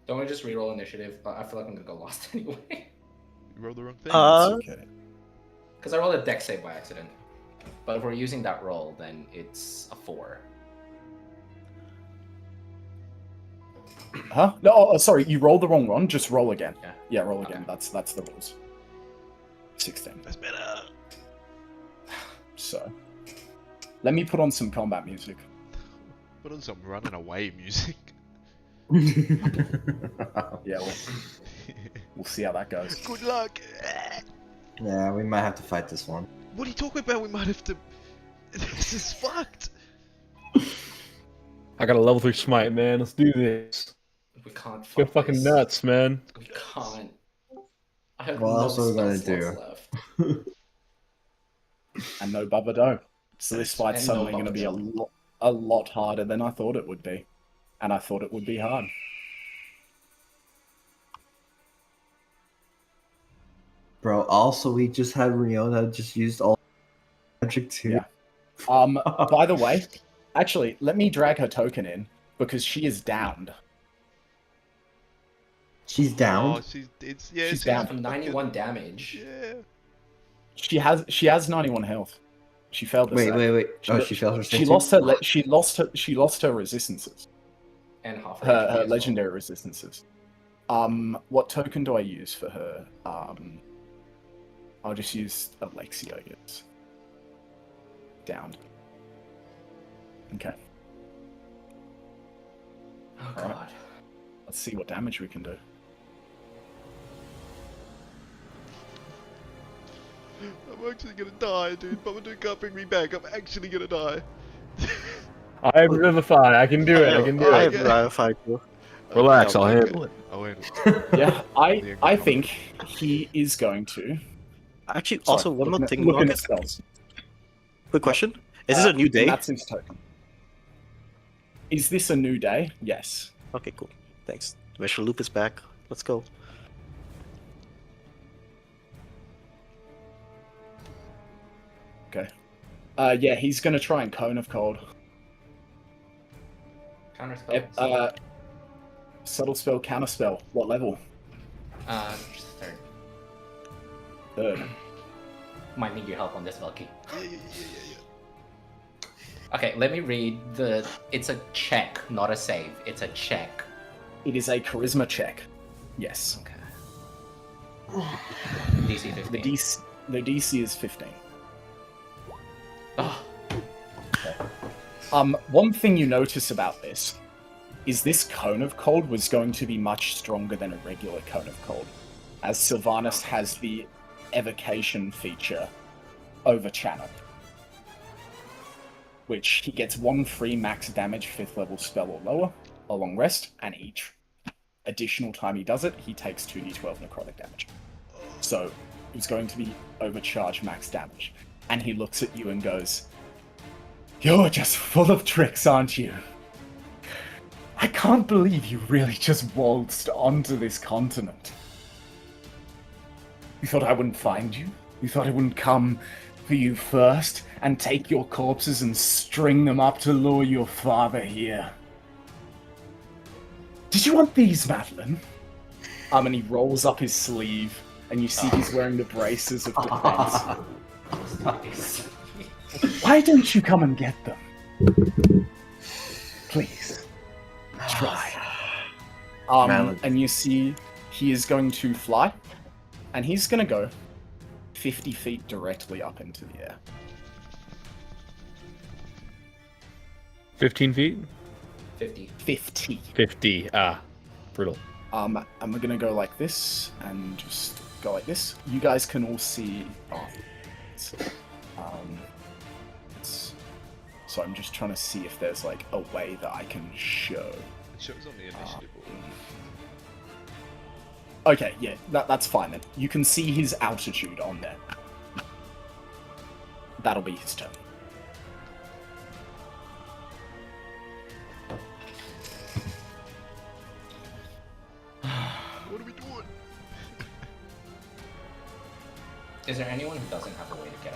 Don't we just reroll initiative? I feel like I'm gonna go lost anyway. You rolled the wrong thing. It's okay. Because I rolled a dex save by accident. But if we're using that roll, then it's a 4. Huh? No, sorry, you rolled the wrong one. Just roll again. Yeah. Yeah, roll Okay. again. That's the rules. 16. That's better. So, let me put on some combat music. Put on some running away music. Yeah, we'll see how that goes. Good luck. Yeah, we might have to fight this one. What are you talking about? We might have to. This is fucked. I got a level 3 smite, man. Let's do this. We can't Go fuck fucking this. nuts, man. We can't. I have What no else are we gonna spell do? slots left. And no Bubba Doe. So this fight's And no suddenly going to be Bubba a lot harder than I thought it would be. And I thought it would be hard. Bro, also we just had Riona just used all magic too. Yeah. By the way, actually, let me drag her token in because she is downed. She's Oh, down. She's down. From 91 damage. Yeah. She has 91 health. She failed the save. Wait. She Oh, lo- she failed her She save lost too? she lost her resistances. And half Her HP as well. legendary resistances. What token do I use for her? I'll just use Alexia, I guess. Downed. Okay. Oh Alright. god. Let's see what damage we can do. I'm actually gonna die, dude. Babadook can't bring me back. I'm actually gonna die. I have Revivify. I can do it. I can do I it. have Revivify too. Relax, I'll Okay. handle it. I'll handle it. Yeah, I think he is going to. Actually, Sorry, also one more looking at- thing. Looking Rocket. at spells. Quick question: Is this a new day? That's his token. Is this a new day? Yes. Okay, cool. Thanks. Visual Loop is back. Let's go. Okay. Yeah, he's gonna try and Cone of Cold. Counter spell. Subtle spell, counter spell. What level? Just third. Third. Might need your help on this, Valky. Yeah. Okay, let me read the. It's a check, not a save. It's a check. It is a charisma check. Yes. Okay. DC 15. The DC is 15. Oh, One thing you notice about this is this Cone of Cold was going to be much stronger than a regular Cone of Cold, as Sylvanas has the evocation feature over Channel, which he gets 1 free max damage 5th level spell or lower, a long rest, and each additional time he does it, he takes 2d12 necrotic damage. So it's going to be overcharged max damage. And he looks at you and goes, "You're just full of tricks, aren't you? I can't believe you really just waltzed onto this continent. You thought I wouldn't find you? You thought I wouldn't come for you first and take your corpses and string them up to lure your father here? Did you want these, Madeline? And he rolls up his sleeve, and you see he's wearing the braces of defense. Nice. Why don't you come and get them? Please. Try. Madeline. And you see he is going to fly, and he's going to go 50 feet directly up into the air. 15 feet? 50. 50. 50. Brutal. And we're going to go like this, and just go like this. You guys can all see... so I'm just trying to see if there's, like, a way that I can show... It shows on the initiative board. Okay, yeah, that's fine then. You can see his altitude on there. That'll be his turn. What are we doing? Is there anyone who doesn't have a way to get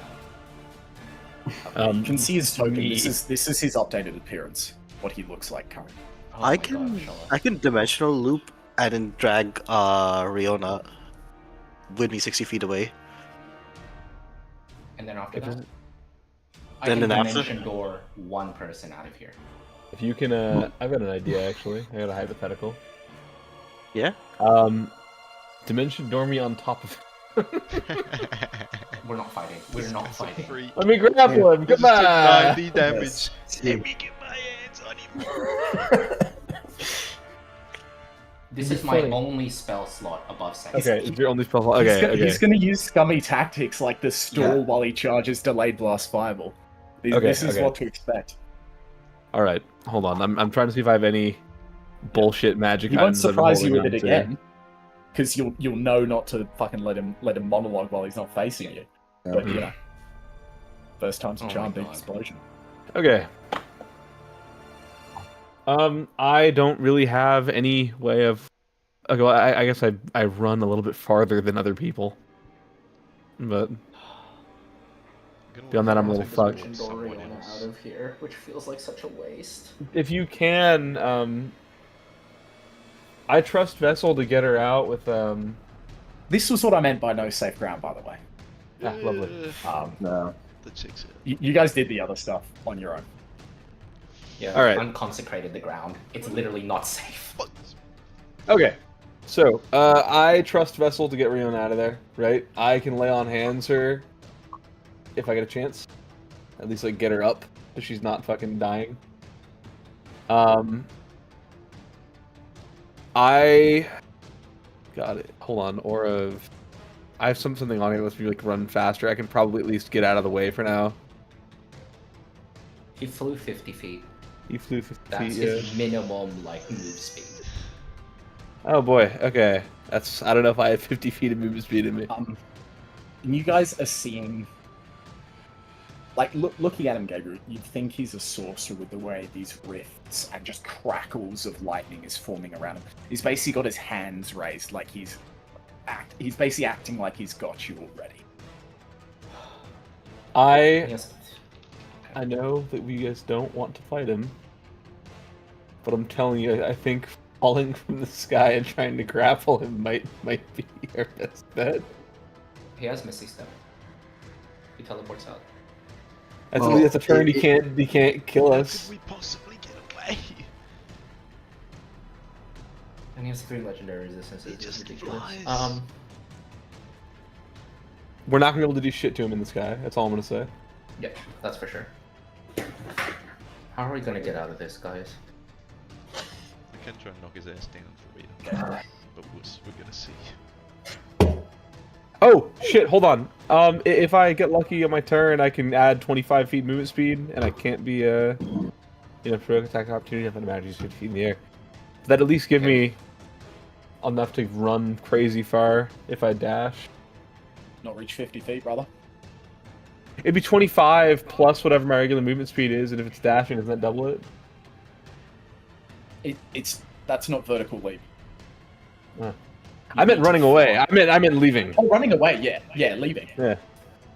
out? You can see his token. me. This is his updated appearance. What he looks like currently. Oh I my can God, I can dimensional loop and then drag Riona with me 60 feet away. And then after If that, it's- I Then can after- dimension door one person out of here. If you can, I've got an idea actually. I got a hypothetical. Yeah? Dimension door me on top of. We're not fighting. We're not This guy's a fighting. freak. Let me grapple him. He just Come took on. 90 damage. Yes. Let me get my hands on him. This This is is my funny. only spell slot above second. Okay, it's your only spell. Okay, He's gonna use scummy tactics like the stall Yeah. while he charges delayed blast fireball. Okay, This is okay. what to expect. All right, hold on. I'm trying to see if I have any bullshit magic. He won't items that I'm surprise you holding with it on to. again, because you'll know not to fucking let him monologue while he's not facing you. But you know, first time's a Oh my charm, big God. explosion. Okay. I don't really have any way of. Okay, well, I guess I run a little bit farther than other people, but beyond that, I'm a little fucked. Dimension door Rihanna out of here, which feels like such a waste. If you can, I trust Vessel to get her out with This was what I meant by no safe ground, by the way. lovely. No. The chicks here. You guys did the other stuff on your own. Yeah, All right. unconsecrated the ground. It's literally not safe. Okay, so I trust Vessel to get Rion out of there, right? I can lay on hands her if I get a chance. At least like get her up so she's not fucking dying. I got it. Hold on, Aura of. I have something on here that lets me like run faster. I can probably at least get out of the way for now. He flew 50 feet. He flew 50 That's feet. his minimum like move speed. Oh boy. Okay. That's. I don't know if I have 50 feet of movement speed in me. And you guys are seeing, like, looking at him, Gabriel, you'd think he's a sorcerer with the way these rifts and just crackles of lightning is forming around him. He's basically got his hands raised, like he's basically acting like he's got you already. Yes. I know that we guys don't want to fight him, but I'm telling you, I think falling from the sky and trying to grapple him might be our best bet. He has Misty Step. He teleports out. That's a turn. He can't kill How us. could we possibly get away? And he has 3 legendary resistances. He It's just ridiculous. flies. We're not gonna be able to do shit to him in the sky. That's all I'm gonna say. Yeah, that's for sure. How are we gonna get out of this, guys? We can try and knock his ass down for you, but we're gonna see. Oh shit! Hold on. If I get lucky on my turn, I can add 25 feet movement speed, and I can't be for attack opportunity. I can imagine he's 50 feet in the air. That at least give me enough to run crazy far if I dash. Not reach 50 feet, brother. It'd be 25 plus whatever my regular movement speed is, and if it's dashing, doesn't that double it? That's not vertical leap. I meant running away. I meant leaving. Oh, running away. Yeah, leaving. Yeah.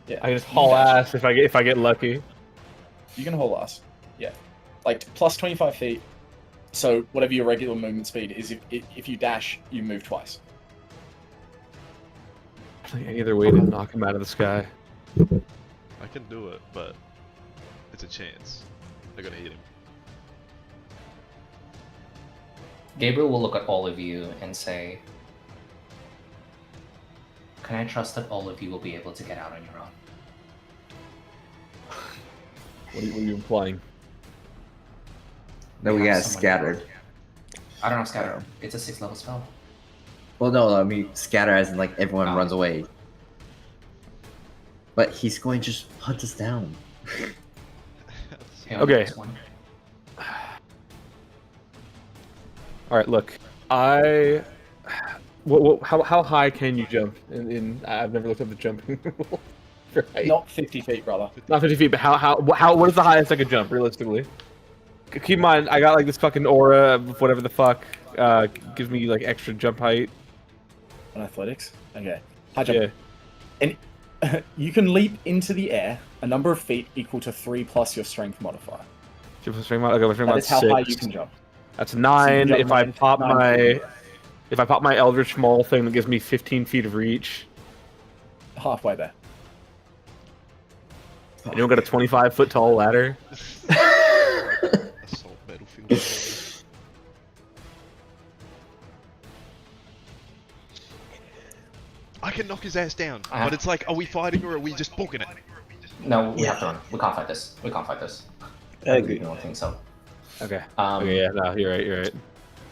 Yeah. I just haul ass if I get lucky. You can haul ass. Yeah, like plus 25 feet. So whatever your regular movement speed is, if you dash, you move twice. Either way to knock him out of the sky. I can do it, but it's a chance. They're gonna hit him. Gabriel will look at all of you and say, "Can I trust that all of you will be able to get out on your own?" What are you implying? Then we have got someone- scattered. I don't know, scatter. It's a 6th level spell. Well, no, I mean scatter as in like everyone Oh. runs away. But he's going to just hunt us down. He Okay. gets one. All right, look. How high can you jump? I've never looked up the jumping rule. for height. Not 50 feet, brother. Not 50 feet, but what is the highest I could jump realistically? Keep in mind, I got like this fucking aura of whatever the fuck gives me like extra jump height. On athletics. Okay. High jump. Yeah. And you can leap into the air a number of feet equal to 3 plus your strength modifier. Okay, my strength That is how high you can jump. That's So you 9. jump If I 9 pop 9 feet. if I pop my Eldritch Maul thing, that gives me 15 feet of reach. Halfway there. Anyone got a 25-foot tall ladder? Assault battlefield. I can knock his ass down, but it's like, are we fighting or are we just booking it? No, we have to run. We can't fight this. We can't fight this. I agree. I don't think so. Okay. Um, Okay, yeah, no, you're right, you're right.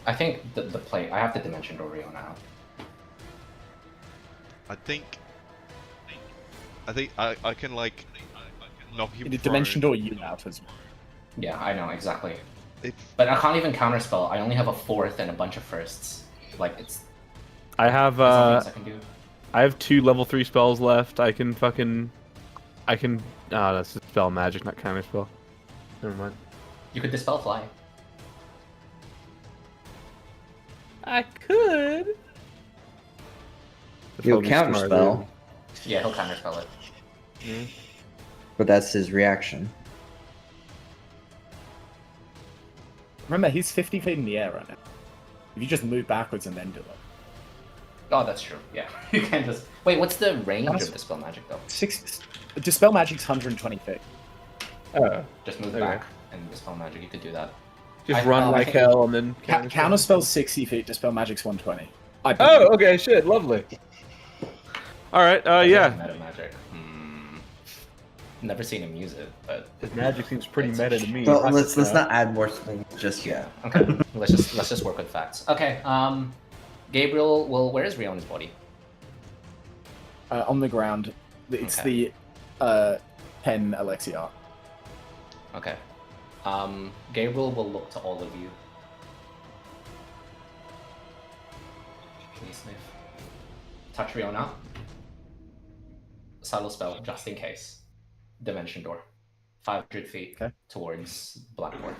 I think the play. I have the Dimension Door Rio now. I think I can like knock him In the prone. dimension door, you out as well. Yeah, I know exactly. If But I can't even counterspell. I only have a 4th and a bunch of firsts. Like it's. I have there's nothing else I can do. I have 2 level 3 spells left. I can that's a spell magic, not counter spell. Never mind. You could dispel fly. I could. He'll counterspell, Yeah, he'll counterspell it. but that's his reaction. Remember, he's 50 feet in the air right now. If you just move backwards and then do it. Oh, that's true. Yeah, you can't just. Wait, what's the range of dispel magic though? Dispel magic's 120 feet. Oh, Just move Okay. back and dispel magic. You could do that. just I- run I like think- hell and then Counterspell's 60 feet, dispel magic's 120. Oh, okay, shit, lovely. All right, yeah. Meta magic. Never seen him use it, but His magic seems pretty meta to me. But let's not add more things just yet. okay. let's just work with facts. Okay. Gabriel. Well, where is Rion's body? On the ground. It's Okay. the pen Alexiar. Okay. Gabriel will look to all of you. Please sniff. Touch Riona. Subtle spell, just in case. Dimension door. 500 feet Okay. towards Blackboard.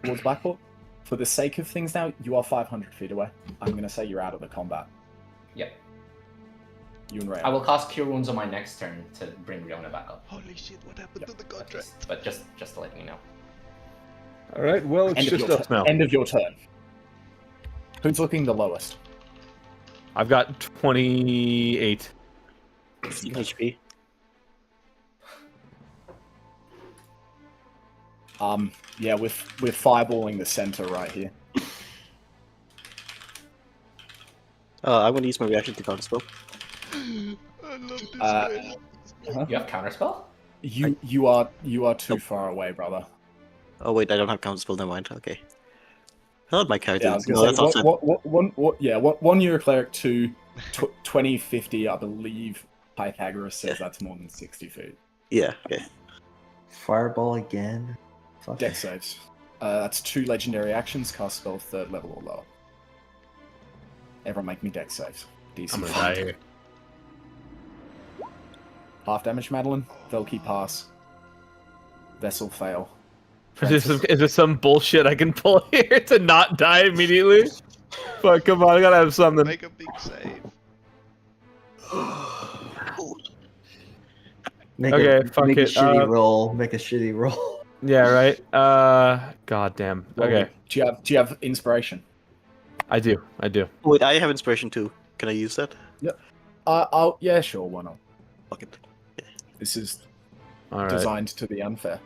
Towards Blackport. For the sake of things now, you are 500 feet away. I'm going to say you're out of the combat. Yep. You and Ray. I will cast Cure Wounds on my next turn to bring Riona back up. holy shit, what happened to the At contract? least. But just to let you know. All right, well, it's End of, just your us now. end of your turn. Who's looking the lowest? I've got 28. HP. Yeah, we're fireballing the center right here. I'm gonna use my reaction to counterspell. I love this Uh, You have Counterspell? You are too far away, brother. Oh wait, I don't have counterspell. Never mind. Okay. I thought my character. Yeah, I was no, gonna that's say, also. one you're a cleric, 2, 2050, I believe Pythagoras says that's more than 60 feet. Yeah. Okay. Fireball again. Fuck. Dex saves. That's 2 legendary actions, cast spell 3rd level or lower. Everyone make me dex saves. DC I'm gonna die here. Half damage, Madeline. Velky pass. Vessel fail. Is there some bullshit I can pull here to not die immediately? But come on, I gotta have something. Make a big save. Make Okay, a, fuck make a it, shitty roll. Make a shitty roll. Yeah, right. God damn. Okay, Do you have inspiration? I do. Wait, I have inspiration too. Can I use that? Yeah, sure, why not? Fuck it. This is All right. designed to be unfair.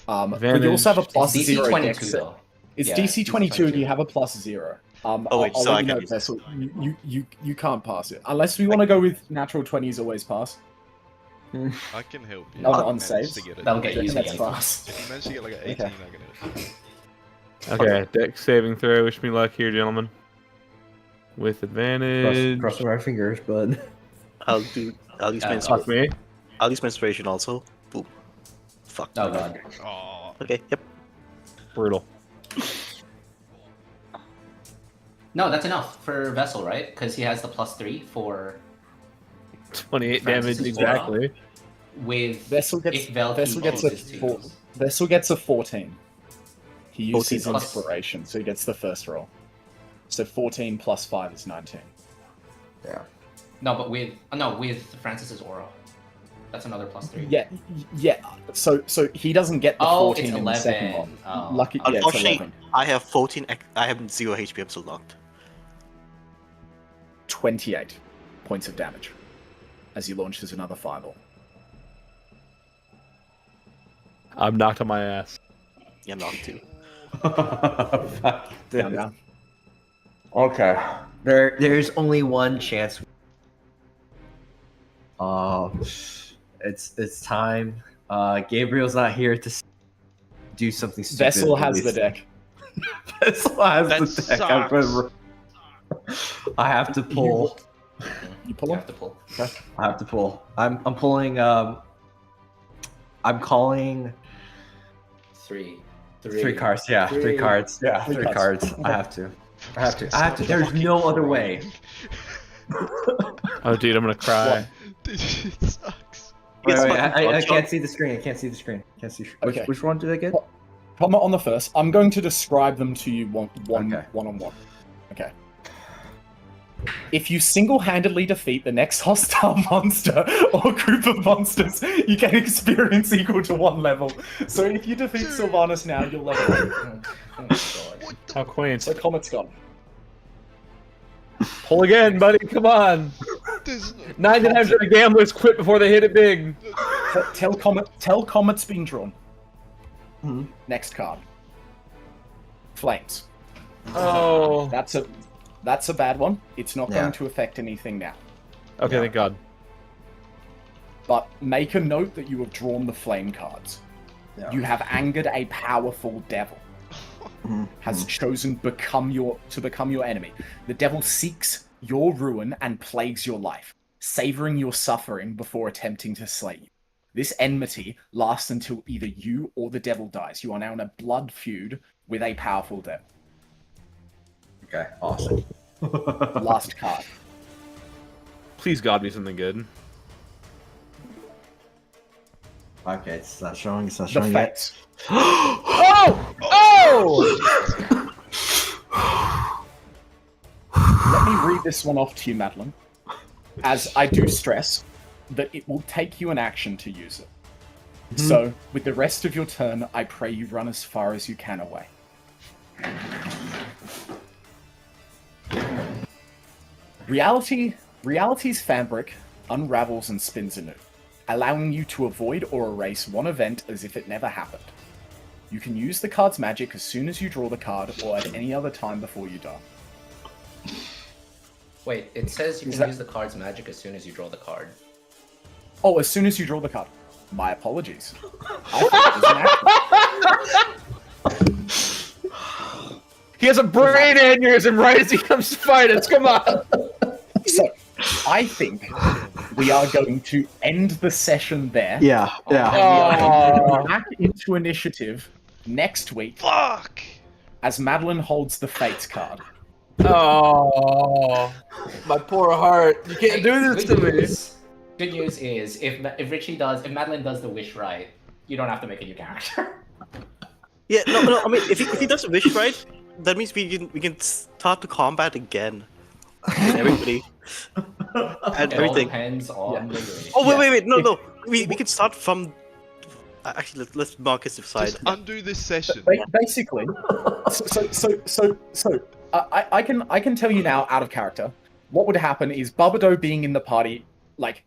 But you also have a plus It's DC 0 22 dex. though. It's Yeah, DC 22 and you have a plus 0. Oh, wait, I'll so let I you can know, use Vessel, you can't pass it. Unless we want to go with natural 20s always pass. I can help you. Not if you on manage saves. to get it. That'll get you That's easy. fast. If you manage to get like an 18, Okay. I can help. Okay, dex saving throw. Wish me luck here, gentlemen. With advantage. Crossing our fingers, bud. I'll use my Fuck me. I'll use my inspiration also. Boom. Fuck. Oh god. Oh, Okay. Yep. Brutal. No, that's enough for Vessel, right? Because he has the +3 for 28 Francis damage is aura. exactly. with Vessel gets if Velky Vessel gets a chooses to 4, use. Vessel gets a 14. He used 14 his plus- inspiration, so he gets the first roll. So 14 plus 5 is 19. Yeah. No, but with Francis's aura. That's another +3. Yeah. So he doesn't get the Oh, 14 it's in the second 11. one. Oh. Lucky, yeah, it's Unfortunately, 11. I have 14. I have 0 HP. I'm still locked. 28 points of damage as he launches another fireball. I'm knocked on my ass. Yeah, I'm locked too. Down, down. Okay. There's only one chance. It's time. Gabriel's not here to do something stupid. Vessel has the deck. Vessel has That the deck. I have to pull. You pull You him? have to pull. I have to pull. I'm pulling. I'm calling 3. three cards. Yeah, three cards. Yeah, Three three cards. cards. I have to. I have to. There's no other way. Oh, dude, I'm gonna cry. Dude, it sucks. Wait, It's wait, fucking I fun, can't see the screen. I can't see the screen. Can't see. Okay. Which one did I get? Comment on the first. I'm going to describe them to you one Okay. on one. Okay. If you single-handedly defeat the next hostile monster or group of monsters, you get experience equal to 1 level. So if you defeat Sylvanas now, you'll level 1. Oh my god. How quaint. So Comet's gone. Pull again, buddy. Come on. There's 99% of gamblers quit before they hit it big. Tell Comet's been drawn. Next card. Flames. Oh. That's a bad one. It's not Yeah. going to affect anything now. Okay, thank God. But make a note that you have drawn the flame cards. Yeah. You have angered a powerful devil. Has chosen to become your enemy. The devil seeks your ruin and plagues your life, savoring your suffering before attempting to slay you. This enmity lasts until either you or the devil dies. You are now in a blood feud with a powerful devil. Okay. Awesome. Last card. Please, God, be something good. Okay, it's not showing. It's not The showing yet. Fates. Oh! Oh! Let me read this one off to you, Madeline. As I do stress that it will take you an action to use it. So, with the rest of your turn, I pray you run as far as you can away. Reality's fabric unravels and spins anew, allowing you to avoid or erase one event as if it never happened. You can use the card's magic as soon as you draw the card or at any other time before you die. Wait, it says you Is can that- use the card's magic as soon as you draw the card. Oh, as soon as you draw the card. My apologies. I thought it was an action. He has a brain aneurysm right as he comes to fight us. Come on. So, I think we are going to end the session there. Yeah. Yeah. And we are going to Oh. go back into initiative next week Fuck! as Madeline holds the Fates card. Oh, my poor heart. You can't do this to me. Good news is if Madeline does the wish right, you don't have to make a new character. Yeah, no. I mean, if he does wish right, that means we can start the combat again. And everybody and It all everything. depends on the wish. Oh wait, no. We can start from. Actually, let's Marcus decide. Just undo this session. Basically, I can tell you now out of character. What would happen is Barbado being in the party, like,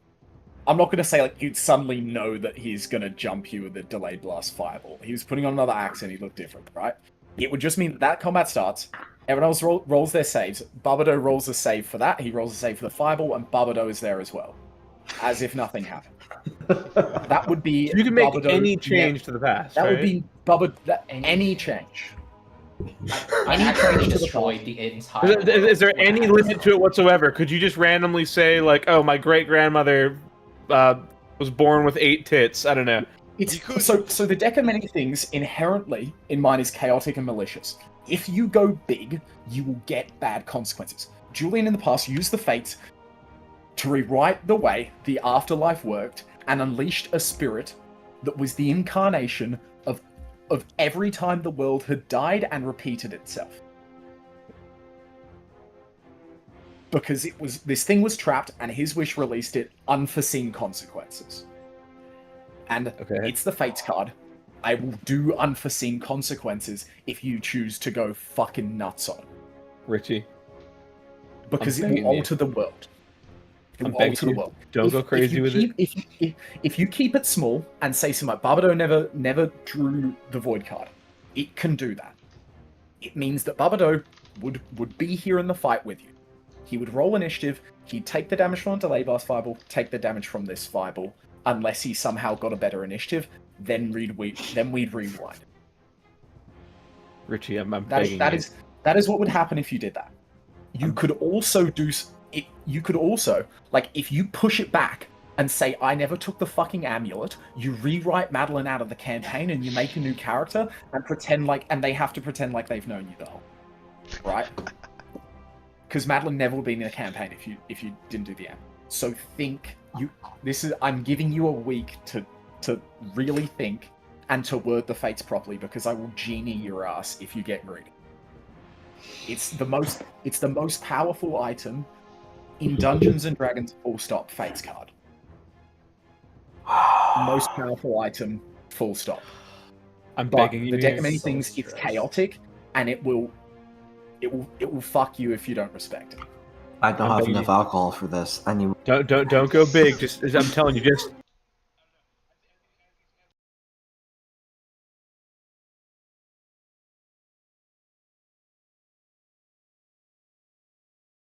I'm not gonna say like you'd suddenly know that he's gonna jump you with a delayed blast fireball. He was putting on another accent. He looked different, right? It would just mean that combat starts. Everyone else rolls their saves. Barbado rolls a save for that. He rolls a save for the fireball, and Barbado is there as well, as if nothing happened. That would be. You can make Barbado, any change to the past. That right? would be Barbado. Any change. I actually destroyed the entire. Is there any limit to it whatsoever? Could you just randomly say like, "Oh, my great grandmother was born with 8 tits"? I don't know. It's so the deck of many things inherently in mine is chaotic and malicious. If you go big, you will get bad consequences. Julian in the past used the fates to rewrite the way the afterlife worked and unleashed a spirit that was the incarnation of every time the world had died and repeated itself. Because this thing was trapped and his wish released it, unforeseen consequences. And it's the Fates card. I will do unforeseen consequences if you choose to go fucking nuts on it. Richie. Because I'm it will begging you. alter the world. It I'm will begging alter the you. world. Don't go crazy with it. If you keep it small and say something like Barbado never drew the Void card, it can do that. It means that Barbado would be here in the fight with you. He would roll initiative, he'd take the damage from a delay blast fireball, take the damage from this fireball, unless he somehow got a better initiative, then we'd rewind. Richie, I'm begging you. That is what would happen if you did that. You could also do it. You could also, like, if you push it back and say, I never took the fucking amulet, you rewrite Madeline out of the campaign and you make a new character and they have to pretend like they've known you the whole, right? Because Madeline never would be in the campaign if you didn't do the amulet. So I'm giving you a week to really think and to word the fates properly, because I will genie your ass if you get greedy. It's the most powerful item in Dungeons and Dragons, full stop, Fates card. Most powerful item, full stop. I'm But begging you. the deck of many so things, it's stressed. chaotic, and it will fuck you if you don't respect it. I don't I'm have begging enough alcohol for this. I need. Don't go big. I'm telling you,